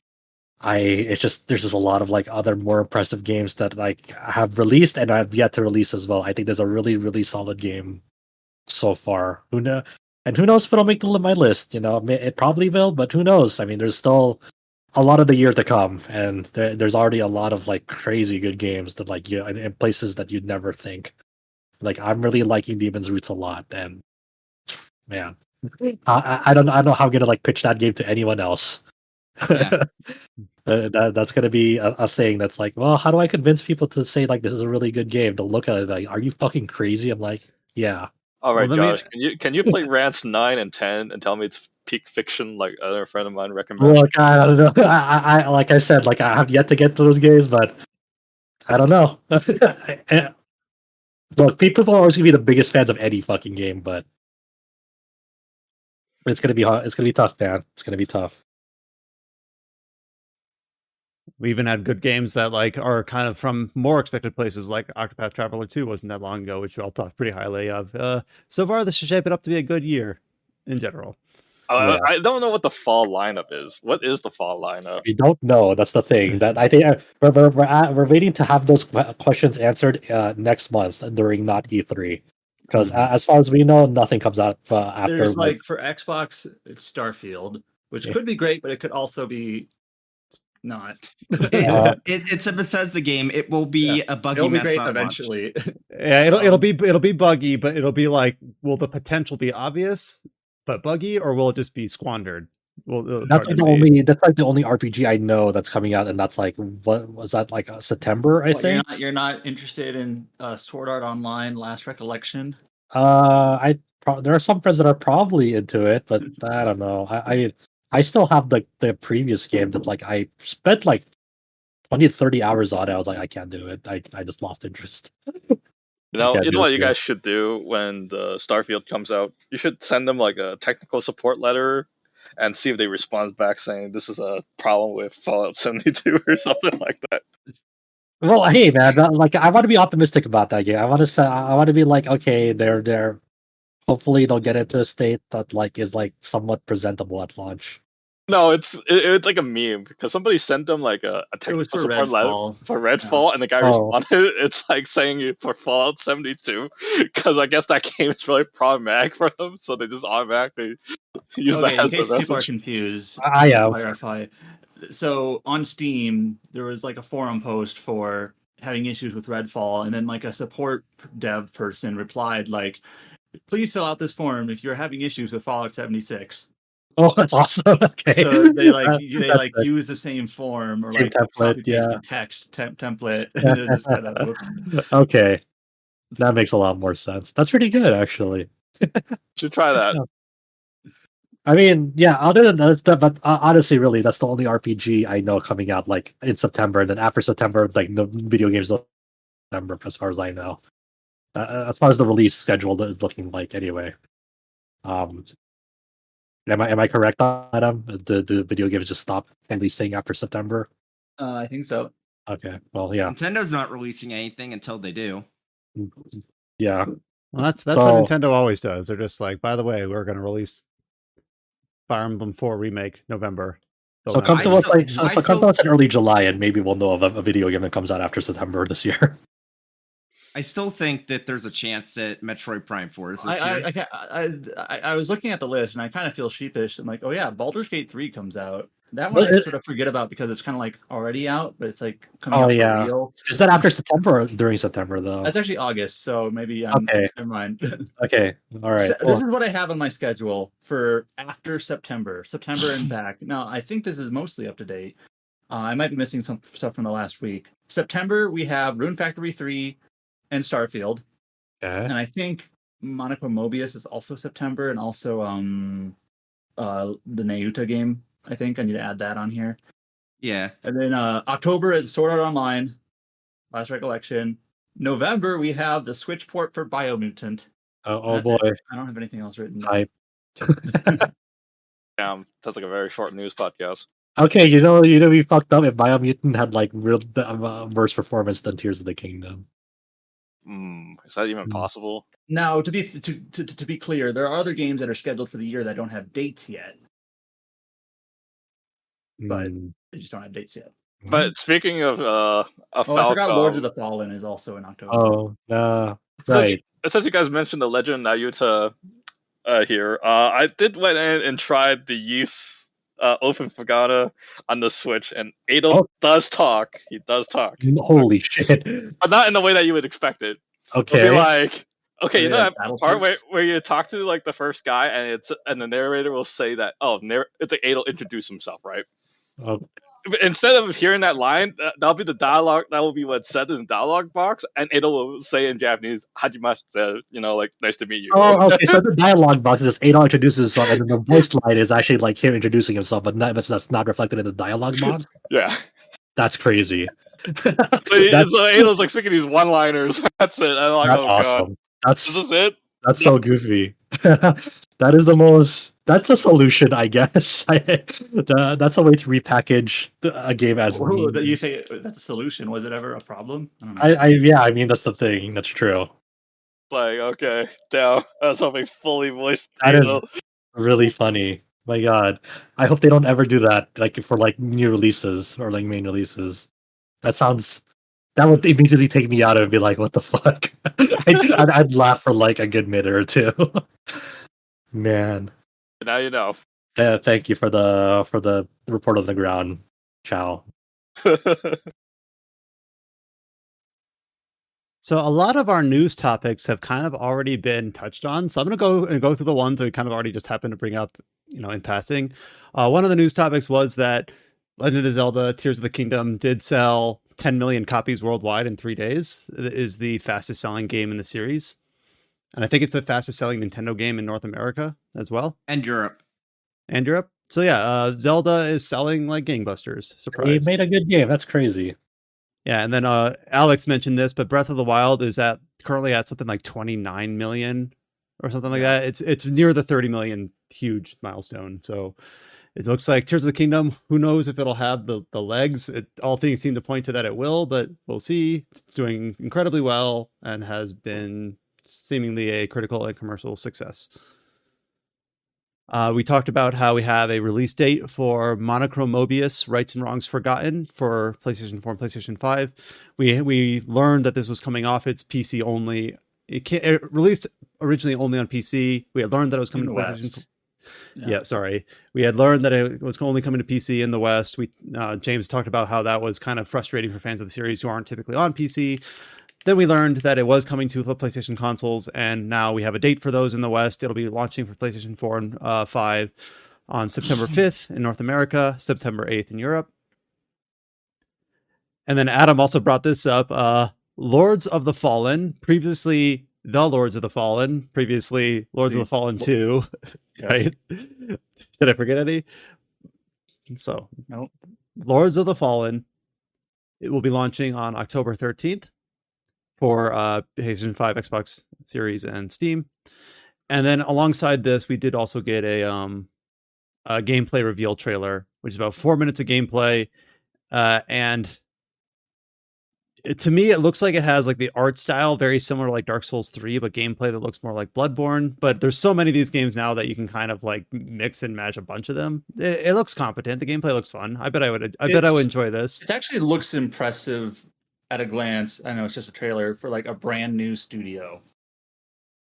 It's just there's just a lot of like other more impressive games that like have released and I've yet to release as well. I think there's a really solid game so far. Who know? And who knows if it'll make my list? You know, it probably will, but who knows? I mean, there's still a lot of the year to come, and there's already a lot of like crazy good games that like you in places that you'd never think. Like I'm really liking Demon's Roots a lot, and man, I don't know how I'm gonna like pitch that game to anyone else. Yeah. That's gonna be a thing. That's like, well, how do I convince people to say like this is a really good game? To look at it like, are you fucking crazy? I'm like, yeah. All right, Well, let me- Josh, can you play Rants 9 and 10 and tell me it's peak fiction like other friend of mine recommended? Look, I don't know. I like I said, like I have yet to get to those games, but I don't know. Look, people are always gonna be the biggest fans of any fucking game, but it's gonna be hard. It's gonna be tough, man. It's gonna be tough. We even had good games that like are kind of from more expected places, like Octopath Traveler 2 wasn't that long ago, which we all thought pretty highly of. So far, this is shaping up to be a good year in general. Yeah. I don't know what the fall lineup is. What is the fall lineup? We don't know. That's the thing. That I think we're waiting to have those questions answered next month during not E3, because as far as we know, nothing comes out after. There's like for Xbox, it's Starfield, which could be great, but it could also be not. It's a Bethesda game. It will be a buggy It'll be mess great on launch. eventually. Yeah, it'll be buggy, but it'll be like, will the potential be obvious but buggy, or will it just be squandered? Well, That's like the only RPG I know that's coming out, and that's like, what was that, like September? I What, think. you're not interested in Sword Art Online Last Recollection? There are some friends that are probably into it, but I don't know. I still have the previous game that like I spent like 20 to 30 hours on it. I was like, I can't do it. I just lost interest. You know do what it you too. guys should do when the Starfield comes out? You should send them like a technical support letter and see if they respond back saying this is a problem with Fallout 72 or something like that. Well, hey man, like I want to be optimistic about that game. I want to be like, okay, they're hopefully they'll get into a state that like is like somewhat presentable at launch. No, it's like a meme because somebody sent them like a It was technical for support letter Redfall. for Redfall, and the guy responded. It's like saying it for Fallout 72 because I guess that game is really problematic for them, so they just automatically use that Okay, in as case a people are message. confused, I to am. clarify. So on Steam, there was like a forum post for having issues with Redfall, and then like a support dev person replied like, "Please fill out this form if you're having issues with Fallout 76." Oh, that's awesome. Okay. So they That's good. use the same form or Same like template, copy paste yeah. the text template. And it just kind of, whoops. Okay, that makes a lot more sense. That's pretty good, actually. Should try that. I mean, yeah. Other than that, but honestly, really, that's the only RPG I know coming out like in September. And then after September, like no video games in September, as far as I know. As far as the release schedule is looking like, anyway. Am I correct, Adam? The video games just stop releasing after September? I think so. Okay, well, yeah, Nintendo not releasing anything until they do. yeah. Well, that's So- what Nintendo always does. They're just like, by the way, we're going to release Fire Emblem 4 remake November. So come to us, come to us in early July, and maybe we'll know of a video game that comes out after September this year. I still think that there's a chance that Metroid Prime 4 is this year. I was looking at the list and I kind of feel sheepish. I'm like, oh yeah, Baldur's Gate 3 comes out. That one I sort of forget about because it's kind of like already out, but it's like coming out for real. Is that after September or during September though? That's actually August, so maybe okay. Never mind. Okay, all right. So, this is what I have on my schedule for after September and back. Now I think this is mostly up to date. I might be missing some stuff from the last week. September we have Rune Factory 3 and Starfield. Okay. And I think Monaco Mobius is also September, and also the Nayuta game. I think I need to add that on here. Yeah. And then October is Sword Art Online, Last Recollection. November we have the Switch port for Biomutant. Oh That's it. boy. I don't have anything else written. Type. Damn, that's like a very short news podcast. Okay, we fucked up if Biomutant had like real worse performance than Tears of the Kingdom. Is that even possible? Now, to be clear, there are other games that are scheduled for the year that don't have dates yet, but they just don't have dates yet. But speaking of I forgot Lords of the Fallen is also in October. Right. Since you guys mentioned the Legend of Nayuta here, I did went in and tried the Ys Open Fagata on the Switch, and Adel does talk. He does talk. Holy shit. But not in the way that you would expect it. Okay. It'll be like, okay, So you they know have that battle part troops? where you talk to like the first guy, and the narrator will say that, it's like Adel introduce himself, right? Oh, Instead of hearing that line, that'll be the dialogue. That will be what's said in the dialogue box, and Adel will say in Japanese, "Hajimashite," like nice to meet you. oh, okay. So the dialogue box is Adol introduces himself, and then the voice line is actually like him introducing himself, but that's not reflected in the dialogue box. Yeah. That's crazy. So Adel's like speaking these one-liners. That's it. I'm like, That's oh awesome. god, this is it. That's so goofy. That's a solution, I guess. That's a way to repackage a game as You say that's a solution. Was it ever a problem? I don't know. I mean that's the thing. That's true. Like, okay, damn, that's something fully voiced. That is really funny. My god. I hope they don't ever do that, like for like new releases or like main releases. That would immediately take me out and be like, what the fuck? I'd laugh for like a good minute or two. Man. Now you know. Thank you for the report on the ground. Ciao. So a lot of our news topics have kind of already been touched on. So I'm going to go through the ones that we kind of already just happened to bring up, in passing. One of the news topics was that Legend of Zelda Tears of the Kingdom did sell 10 million copies worldwide in 3 days. It is the fastest selling game in the series. And I think it's the fastest selling Nintendo game in North America as well. And Europe. So yeah, Zelda is selling like gangbusters. Surprise. They made a good game. That's crazy. Yeah, and then Alex mentioned this, but Breath of the Wild is currently at something like 29 million or something like that. It's near the 30 million huge milestone. So it looks like Tears of the Kingdom, who knows if it'll have the legs. All things seem to point to that it will, but we'll see. It's doing incredibly well and has been seemingly a critical and commercial success. We talked about how we have a release date for Monochrome Mobius Rights and Wrongs Forgotten for PlayStation 4 and PlayStation 5. We learned that this was coming off its PC only. It released originally only on PC. We had learned that it was coming to PlayStation. Yeah, sorry. We had learned that it was only coming to PC in the West. James talked about how that was kind of frustrating for fans of the series who aren't typically on PC. Then we learned that it was coming to the PlayStation consoles, and now we have a date for those in the West. It'll be launching for PlayStation 4 and 5 on September 5th in North America, September 8th in Europe. And then Adam also brought this up. Lords of the Fallen, previously The Lords of the Fallen, previously Lords of the Fallen 2. Yes. Right? Did I forget any? So, nope. Lords of the Fallen, it will be launching on October 13th. For PlayStation 5, Xbox Series, and Steam. And then alongside this, we did also get a gameplay reveal trailer, which is about 4 minutes of gameplay. And to me, it looks like it has like the art style very similar to like Dark Souls 3, but gameplay that looks more like Bloodborne. But there's so many of these games now that you can kind of like mix and match a bunch of them. It looks competent. The gameplay looks fun. I bet I would enjoy this. It actually looks impressive at a glance. I know it's just a trailer for like a brand new studio.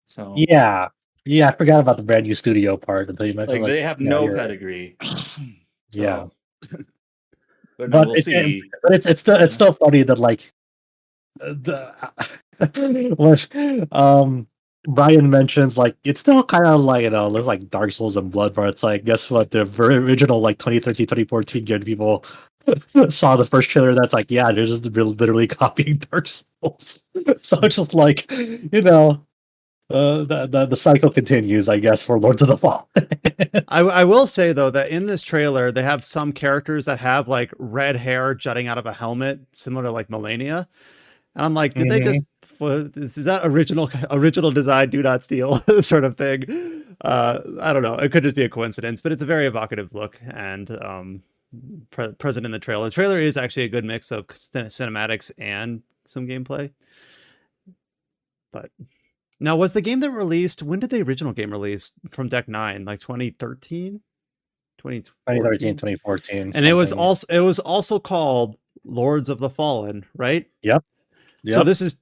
So yeah, I forgot about the brand new studio part. They have no pedigree. Yeah, but no, we'll see. But it's still funny that like what Brian mentions, like it's still kind of like looks like Dark Souls and Bloodborne. It's like, guess what? The original like 2013, 2014 good people saw the first trailer. That's like, yeah, they're just literally copying Dark Souls. So it's just like, the cycle continues, I guess, for Lords of the Fall. I will say though that in this trailer they have some characters that have like red hair jutting out of a helmet, similar to like Melania. And I'm like, did they just is that original design, do not steal sort of thing. I don't know. It could just be a coincidence, but it's a very evocative look and present in the trailer. The trailer is actually a good mix of cinematics and some gameplay. But now, was the game that released, when did the original game release from Deck 9? Like 2013? 2013, 2014. And it was also called Lords of the Fallen, right? Yep. So this is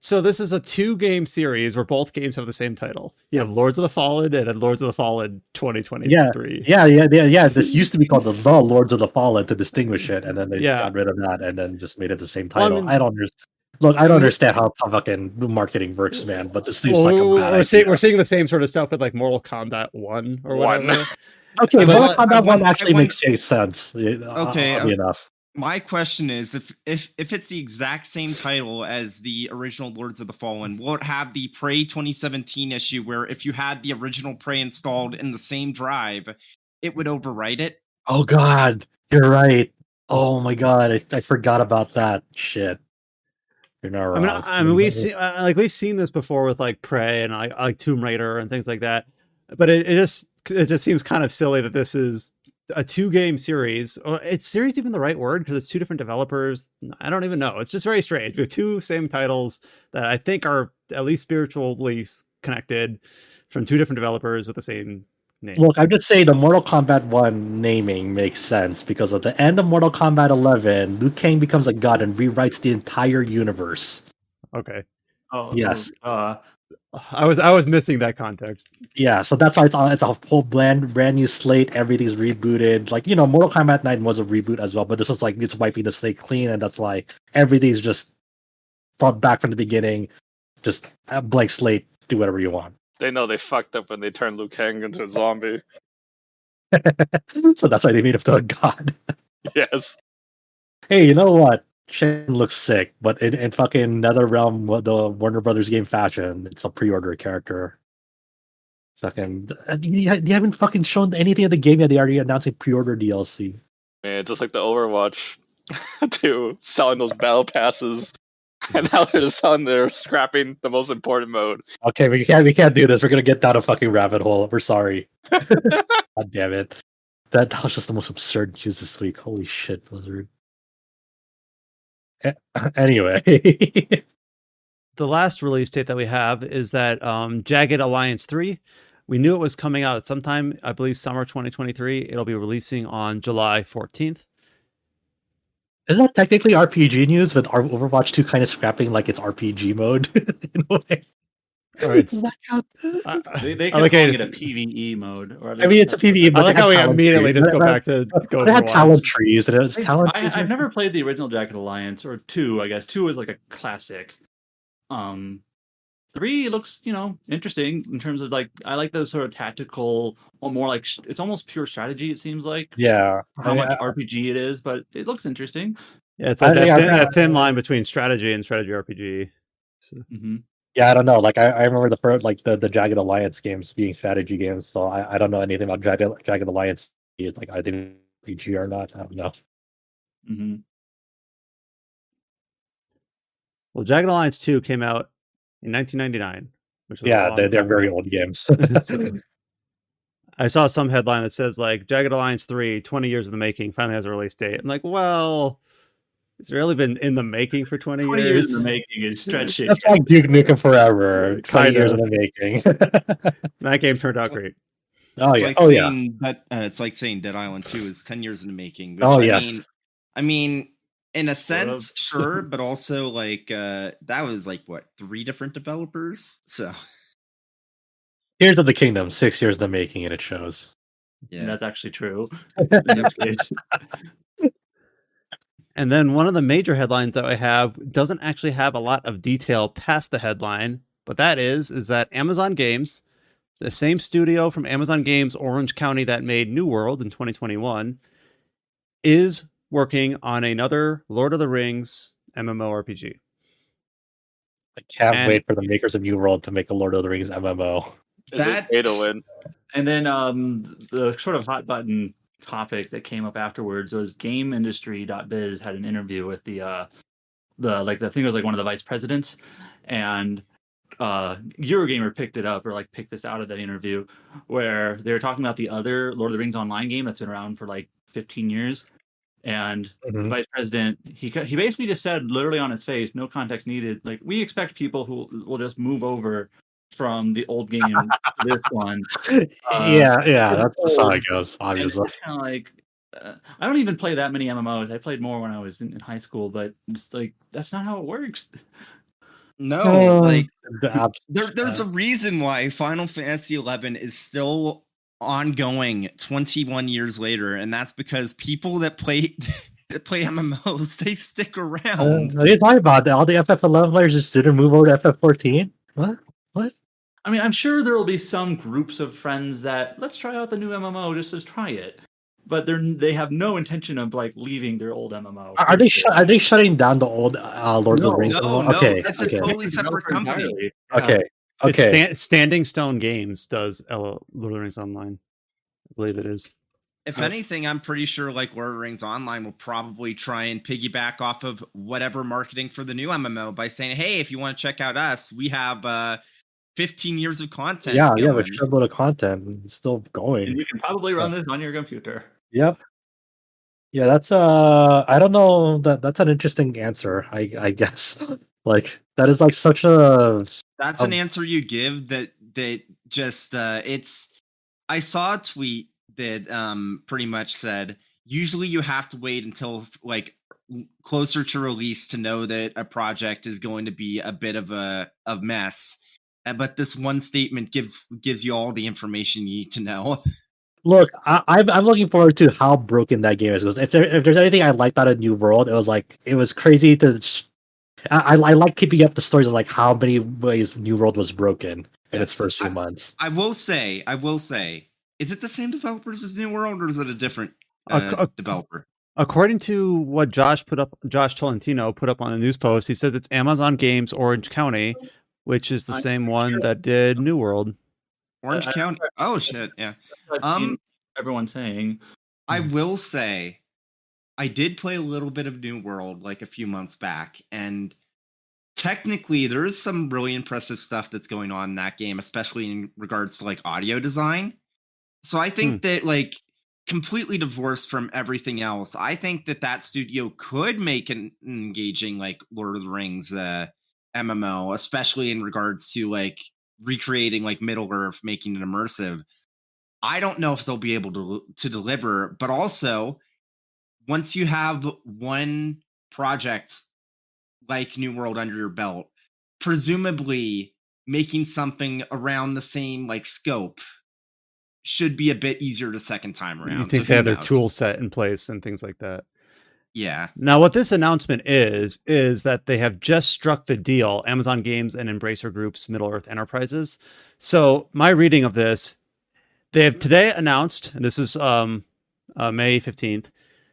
a 2-game series where both games have the same title. You have Lords of the Fallen and then Lords of the Fallen 2023. Yeah. This used to be called the Lords of the Fallen to distinguish it, and then they got rid of that and then just made it the same title. Well, I don't understand. Look, I don't understand how fucking marketing works, man. But this seems like a bad idea. We're seeing the same sort of stuff with like Mortal Kombat 1 or whatever. Okay, Mortal Kombat 1 actually makes sense. Okay, enough. My question is, if it's the exact same title as the original Lords of the Fallen, will it have the Prey 2017 issue where if you had the original Prey installed in the same drive, it would overwrite it? Oh God, you're right. Oh my God, I forgot about that shit. You're not wrong. I mean, we've seen this before with like Prey and like Tomb Raider and things like that, but it just seems kind of silly that this is a 2-game series. It's series even the right word because it's 2 different developers? I don't even know. It's just very strange. We have 2 same titles that I think are at least spiritually connected from 2 different developers with the same name. Look, I'm just saying the Mortal Kombat 1 naming makes sense because at the end of Mortal Kombat 11, Liu Kang becomes a god and rewrites the entire universe. Okay. Oh yes. I was missing that context. Yeah, so that's why it's a whole brand new slate. Everything's rebooted. Like, Mortal Kombat 9 was a reboot as well, but this was like it's wiping the slate clean, and that's why everything's just back from the beginning. Just a blank slate. Do whatever you want. They know they fucked up when they turned Liu Kang into a zombie. So that's why they made him to a god. Yes. Hey, you know what? Shen looks sick, but in fucking NetherRealm, the Warner Brothers game fashion, it's a pre-order character. Fucking, you haven't fucking shown anything of the game yet. They already announced a pre-order DLC. Man, just like the Overwatch 2, selling those battle passes, and now they're scrapping the most important mode. Okay, we can't do this. We're gonna get down a fucking rabbit hole. We're sorry. God damn it. That was just the most absurd news this week. Holy shit, Blizzard. Anyway. The last release date that we have is that Jagged Alliance 3. We knew it was coming out at sometime, I believe summer 2023. It'll be releasing on July 14th. Isn't that technically RPG news with our Overwatch 2 kind of scrapping like its RPG mode in a way? Or Does that count? They can call it a PvE mode. Or I mean, it's a PvE, but I like how we immediately just go back to go. They had talent trees, and it was talent trees. I've never played the original Jagged Alliance, or 2, I guess. 2 is like a classic. 3 looks, interesting in terms of like, I like the sort of tactical, or more like, it's almost pure strategy, it seems like. Yeah. How much RPG it is, but it looks interesting. Yeah, it's like that thin line between strategy and strategy RPG. So. Mm-hmm. Yeah, I don't know. Like, I remember the first, like the Jagged Alliance games being strategy games, so I don't know anything about Jagged Alliance. Like, I think RPG or not. I don't know. Mm-hmm. Well, Jagged Alliance 2 came out in 1999. Which was they're very old games. I saw some headline that says like Jagged Alliance 3, 20 years in the making, finally has a release date. I'm like, well, it's really been in the making for 20 years. 20 years in the making is stretching. That's like Duke Nukem Forever. 20 years in the making. That game turned out great. It's like saying Dead Island 2 is 10 years in the making. Which I mean, in a sense, sure, but also like that was like what, 3 different developers? So Tears of the Kingdom, 6 years in the making, and it shows. Yeah, that's actually true. And then one of the major headlines that I have doesn't actually have a lot of detail past the headline, but that is that Amazon Games, the same studio from Amazon Games Orange County that made New World in 2021, is working on another Lord of the Rings MMORPG. I can't wait for the makers of New World to make a Lord of the Rings MMO. Is it pay to win? And then the sort of hot button topic that came up afterwards was GameIndustry.biz had an interview with the I think it was like one of the vice presidents, and Eurogamer picked it up or like picked this out of that interview where they were talking about the other Lord of the Rings online game that's been around for like 15 years. And the vice president, he basically just said, literally on his face, no context needed, like, we expect people who will just move over from the old game to this one. Yeah, It's that's how old, it goes, and it's obviously. kind of like, I don't even play that many MMOs. I played more when I was in high school, but it's like that's not how it works. No, like The there's a reason why Final Fantasy XI is still ongoing 21 years later, and that's because people that play MMOs, they stick around. what are you talking about? All the FF11 players just didn't move over to FF14? What? I mean, I'm sure there will be some groups of friends that let's try out the new MMO just to try it, but they have no intention of like leaving their old MMO. Are they shutting down the old Lord of the Rings? No, Okay, it's a totally separate company. Entirely. okay. It's Standing Stone Games does Lord of the Rings Online. I believe it is. If anything, I'm pretty sure like Lord of the Rings Online will probably try and piggyback off of whatever marketing for the new MMO by saying, hey, if you want to check out us, we have 15 years of content. Yeah, going. with shitload of content and still And going. you can probably run this on your computer. Yep. Yeah, that's I don't know, that's an interesting answer, I guess. Like that is like such a That's an answer you give that just it's. I saw a tweet that pretty much said usually you have to wait until like closer to release to know that a project is going to be a bit of a mess. But this one statement gives you all the information you need to know. Look, I'm looking forward to how broken that game is. Because if there's anything I liked out of New World, it was like it was crazy to. I like keeping up the stories of like how many ways New World was broken in its first few months. I will say, is it the same developers as New World, or is it a different developer? According to what Josh Tolentino put up on the news post, he says it's Amazon Games Orange County, which is the same one that did New World. Orange County. Oh shit, yeah. Everyone's saying. I will say, I did play a little bit of New World like a few months back, and technically there is some really impressive stuff that's going on in that game, especially in regards to like audio design. So I think that like completely divorced from everything else, I think that studio could make an engaging like Lord of the Rings MMO, especially in regards to like recreating like Middle Earth, making it immersive. I don't know if they'll be able to deliver, but also once you have one project like New World under your belt, presumably making something around the same like scope should be a bit easier the second time around. You think they have their tool set in place and things like that? Yeah. Now, what this announcement is that they have just struck the deal, Amazon Games and Embracer Group's Middle-earth Enterprises. So my reading of this, they have today announced, and this is May 15th,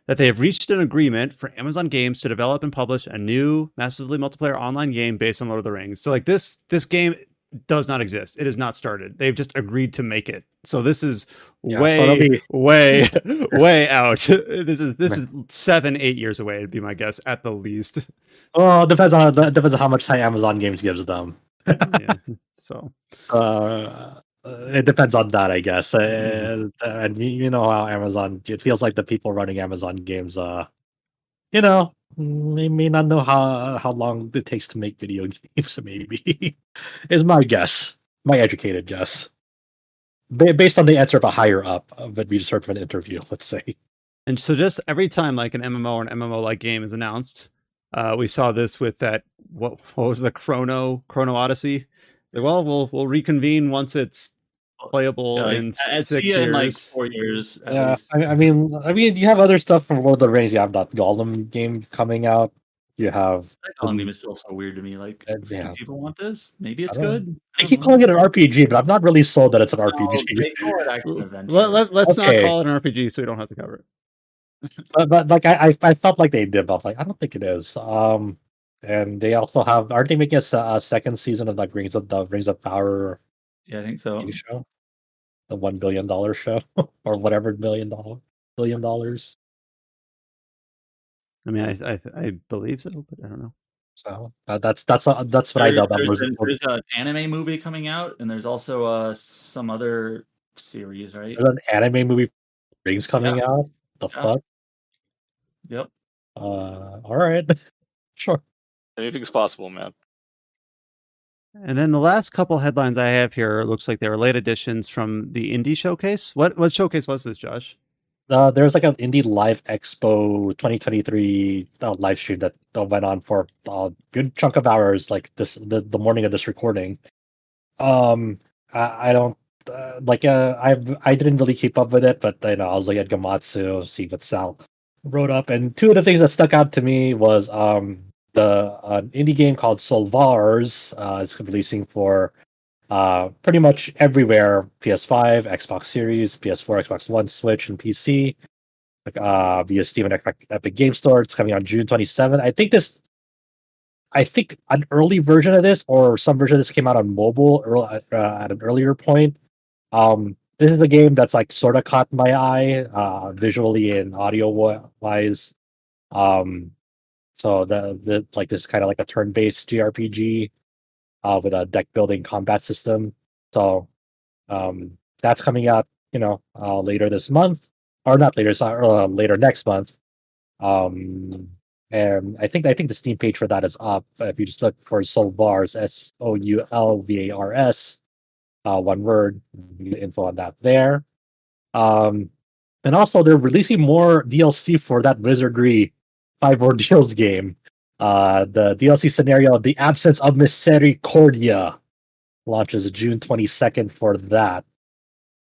that they have reached an agreement for Amazon Games to develop and publish a new massively multiplayer online game based on Lord of the Rings. So like this game does not exist. It is not started. They've just agreed to make it. So this is way out. This is 7-8 years away, would be my guess at the least. Oh, depends on how much time Amazon Games gives them. Yeah. So it depends on that, I guess. And you know how Amazon, it feels like the people running Amazon Games may not know how long it takes to make video games, maybe. Is my guess. My educated guess. Based on the answer of a higher up that we just heard from an interview, let's say. And so just every time like an MMO or an MMO-like game is announced, we saw this with that, what was the Chrono Odyssey? Well, we'll reconvene once it's playable in 6 years. In like 4 years. Yeah, I mean, you have other stuff from Lord of the Rings. You have that Gollum game coming out. You have that Gollum game is still so weird to me. Like, do people want this? Maybe it's good. I keep calling it an RPG, but I'm not really sold that it's an RPG. They call it action adventure. Let's not call it an RPG, so we don't have to cover it. But like I felt like they did. But I was like, I don't think it is. And they also aren't they making a second season of like Rings of Power? Yeah, I think so. Show, the $1 billion show or whatever $1 billion. I mean, I believe so, but I don't know. So that's what I know about There's an anime movie coming out, and there's also some other series, right? There's an anime movie Rings coming out. The Yeah. fuck? Yep. All right, sure. Anything's possible, man. And then the last couple headlines I have here looks like they were late additions from the indie showcase. What showcase was this, Josh? There's like an Indie Live Expo 2023 live stream that went on for a good chunk of hours, like the morning of this recording. I don't I didn't really keep up with it, but I was looking at Gamatsu, see what Sal wrote up, and two of the things that stuck out to me was the indie game called Soulvars is releasing for pretty much everywhere: PS5, Xbox Series, PS4, Xbox One, Switch, and PC. Via Steam and Epic Game Store. It's coming on June 27th. I think an early version of this, or some version of this, came out on mobile at an earlier point. This is a game that's like sort of caught my eye, visually and audio wise. So the like this kind of like a turn-based JRPG with a deck building combat system. So that's coming out, later this month, or not later, later next month. And I think the Steam page for that is up. If you just look for Soulvars, Soulvars, one word, you get info on that there. And also they're releasing more DLC for that Wizardry 5 Ordeals game. The DLC scenario, The Absence of Misericordia, launches June 22nd for that.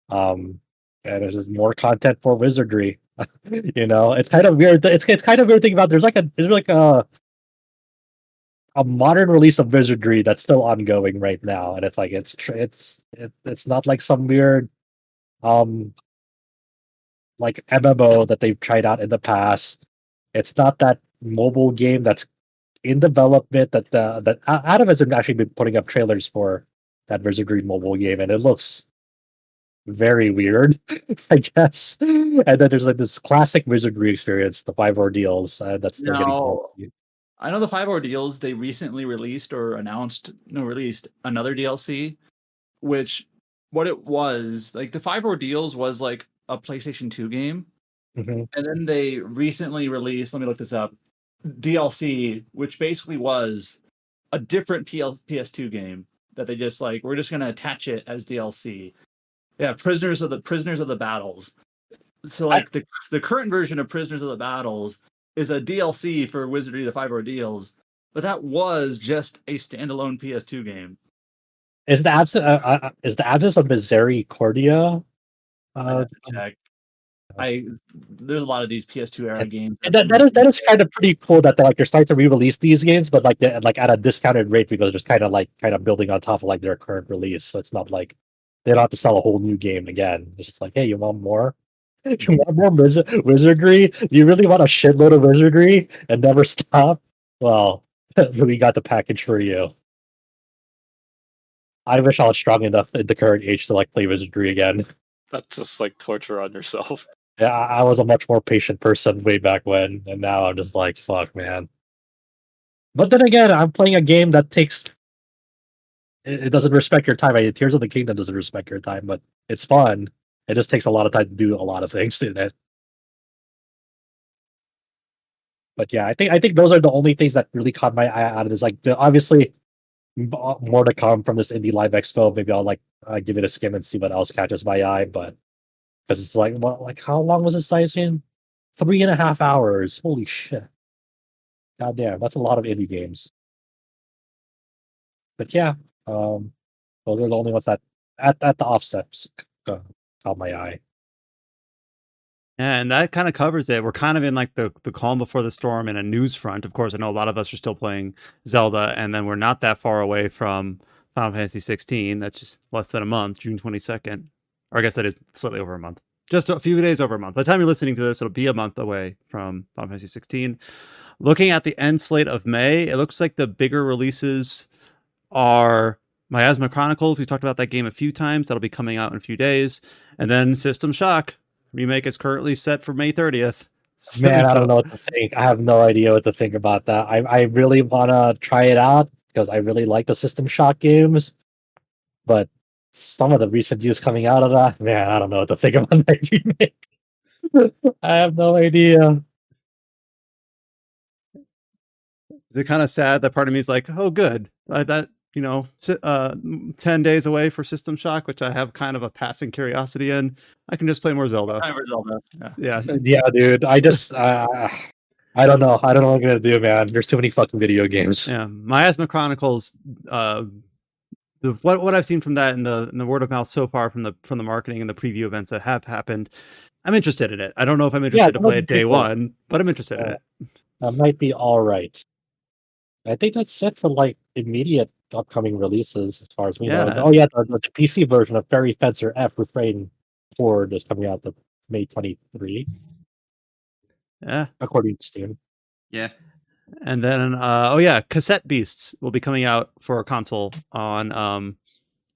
And there's just more content for Wizardry. It's kind of weird. It's kind of weird thinking about. There's like a modern release of Wizardry that's still ongoing right now, and it's like it's not like some weird like MMO that they've tried out in the past. It's not that mobile game that's in development that Adam has actually been putting up trailers for that Wizardry mobile game, and it looks very weird, I guess. And then there's like this classic Wizardry experience, the 5 Ordeals, that's still No. getting. I know the 5 Ordeals, they recently released another DLC, which what it was, like the 5 Ordeals was like a PlayStation 2 game. Mhm. And then they recently released, let me look this up, DLC, which basically was a different PS2 game that they just like, we're just going to attach it as DLC. Yeah, Prisoners of the Battles. So like the current version of Prisoners of the Battles is a DLC for Wizardry the 5 Ordeals, but that was just a standalone PS2 game. Is the absence of Misericordia? I have to check. There's a lot of these PS2 era games. And that is kind of pretty cool that they're starting to re-release these games, but like at a discounted rate because they're just kind of building on top of like their current release. So it's not like they don't have to sell a whole new game again. It's just like, hey, you want more? You want more Wizardry? Do you really want a shitload of Wizardry and never stop? Well, we got the package for you. I wish I was strong enough in the current age to like play Wizardry again. That's just like torture on yourself. Yeah, I was a much more patient person way back when, and now I'm just like, fuck, man. But then again, I'm playing a game that it doesn't respect your time. Tears of the Kingdom doesn't respect your time, but it's fun. It just takes a lot of time to do a lot of things in it. But yeah, I think those are the only things that really caught my eye out of this. Like, obviously, more to come from this Indie Live Expo. Maybe I'll give it a skim and see what else catches my eye. But because it's like, how long was this session? 3.5 hours. Holy shit! God damn, that's a lot of indie games. But yeah, those are the only ones that at the offsets caught my eye. And that kind of covers it. We're kind of in like the calm before the storm in a news front. Of course, I know a lot of us are still playing Zelda, and then we're not that far away from Final Fantasy 16. That's just less than a month, June 22nd. Or I guess that is slightly over a month. Just a few days over a month. By the time you're listening to this, it'll be a month away from Final Fantasy 16. Looking at the end slate of May, it looks like the bigger releases are Miasma Chronicles. We talked about that game a few times. That'll be coming out in a few days. And then System Shock. Remake is currently set for May 30th. Man, I So- don't know what to think. I have no idea what to think about that. I really want to try it out because I really like the System Shock games, but some of the recent news coming out of that, man, I don't know what to think about that remake. I have no idea. Is it kind of sad that part of me is like, oh, good. That, 10 days away for System Shock, which I have kind of a passing curiosity in. I can just play more Zelda. Time for Zelda. Yeah. Yeah. Yeah, dude. I just I don't know. I don't know what I'm gonna do, man. There's too many fucking video games. Yeah. Miasma Chronicles, what I've seen from that in the word of mouth so far from the marketing and the preview events that have happened, I'm interested in it. I don't know if I'm interested to that play might it be day good. one, but I'm interested in it. That might be all right. I think that's it for like immediate upcoming releases, as far as we know. Yeah. Oh yeah, the PC version of Fairy Fencer F Refrain Horde is coming out the May 23, Yeah. according to Steam. Yeah. And then Cassette Beasts will be coming out for console on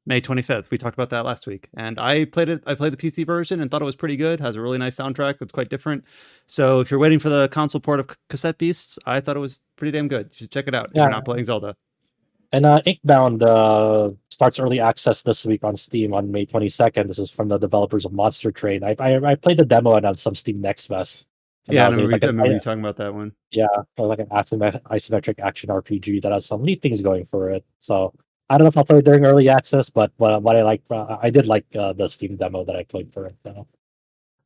May 25th. We talked about that last week. And I played it. I played the PC version and thought it was pretty good. Has a really nice soundtrack that's quite different. So if you're waiting for the console port of Cassette Beasts, I thought it was pretty damn good. You should check it out if Yeah. you're not playing Zelda. And Inkbound starts early access this week on Steam on May 22nd. This is from the developers of Monster Train. I played the demo and on some Steam Next Fest. And Yeah, I that was- remember, it was you talking about that one. like an isometric action RPG that has some neat things going for it. So I don't know if I'll play it during early access, but what I like, I did like the Steam demo that I played for it. So.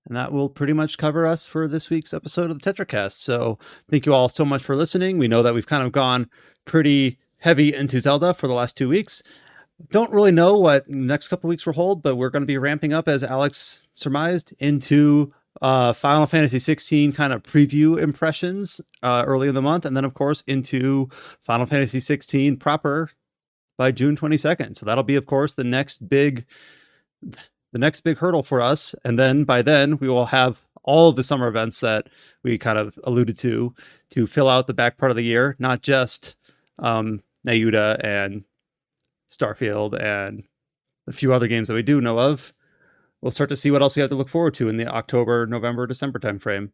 And that will pretty much cover us for this week's episode of the Tetracast. So thank you all so much for listening. We know that we've kind of gone pretty heavy into Zelda for the last 2 weeks. Don't really know what the next couple weeks will hold, but we're going to be ramping up, as Alex surmised, into Final Fantasy 16 kind of preview impressions early in the month. And then, of course, into Final Fantasy 16 proper by June 22nd. So that'll be, of course, the next big hurdle for us. And then by then we will have all of the summer events that we kind of alluded to fill out the back part of the year, not just Nayuta and Starfield and a few other games that we do know of. We'll start to see what else we have to look forward to in the October, November, December timeframe.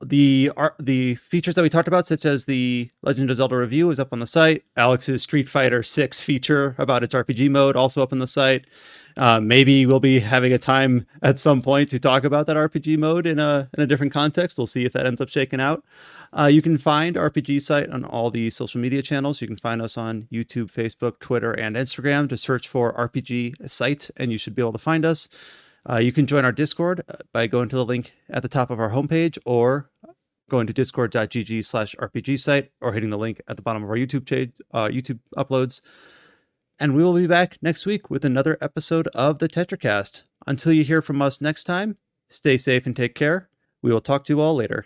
The features that we talked about, such as the Legend of Zelda review, is up on the site. Alex's Street Fighter 6 feature about its RPG mode, also up on the site. Maybe we'll be having a time at some point to talk about that RPG mode in a different context. We'll see if that ends up shaking out. You can find RPG Site on all the social media channels. You can find us on YouTube, Facebook, Twitter, and Instagram. Just search for RPG Site, and you should be able to find us. You can join our Discord by going to the link at the top of our homepage, or going to discord.gg/RPG Site, or hitting the link at the bottom of our YouTube uploads. And we will be back next week with another episode of the Tetracast. Until you hear from us next time, stay safe and take care. We will talk to you all later.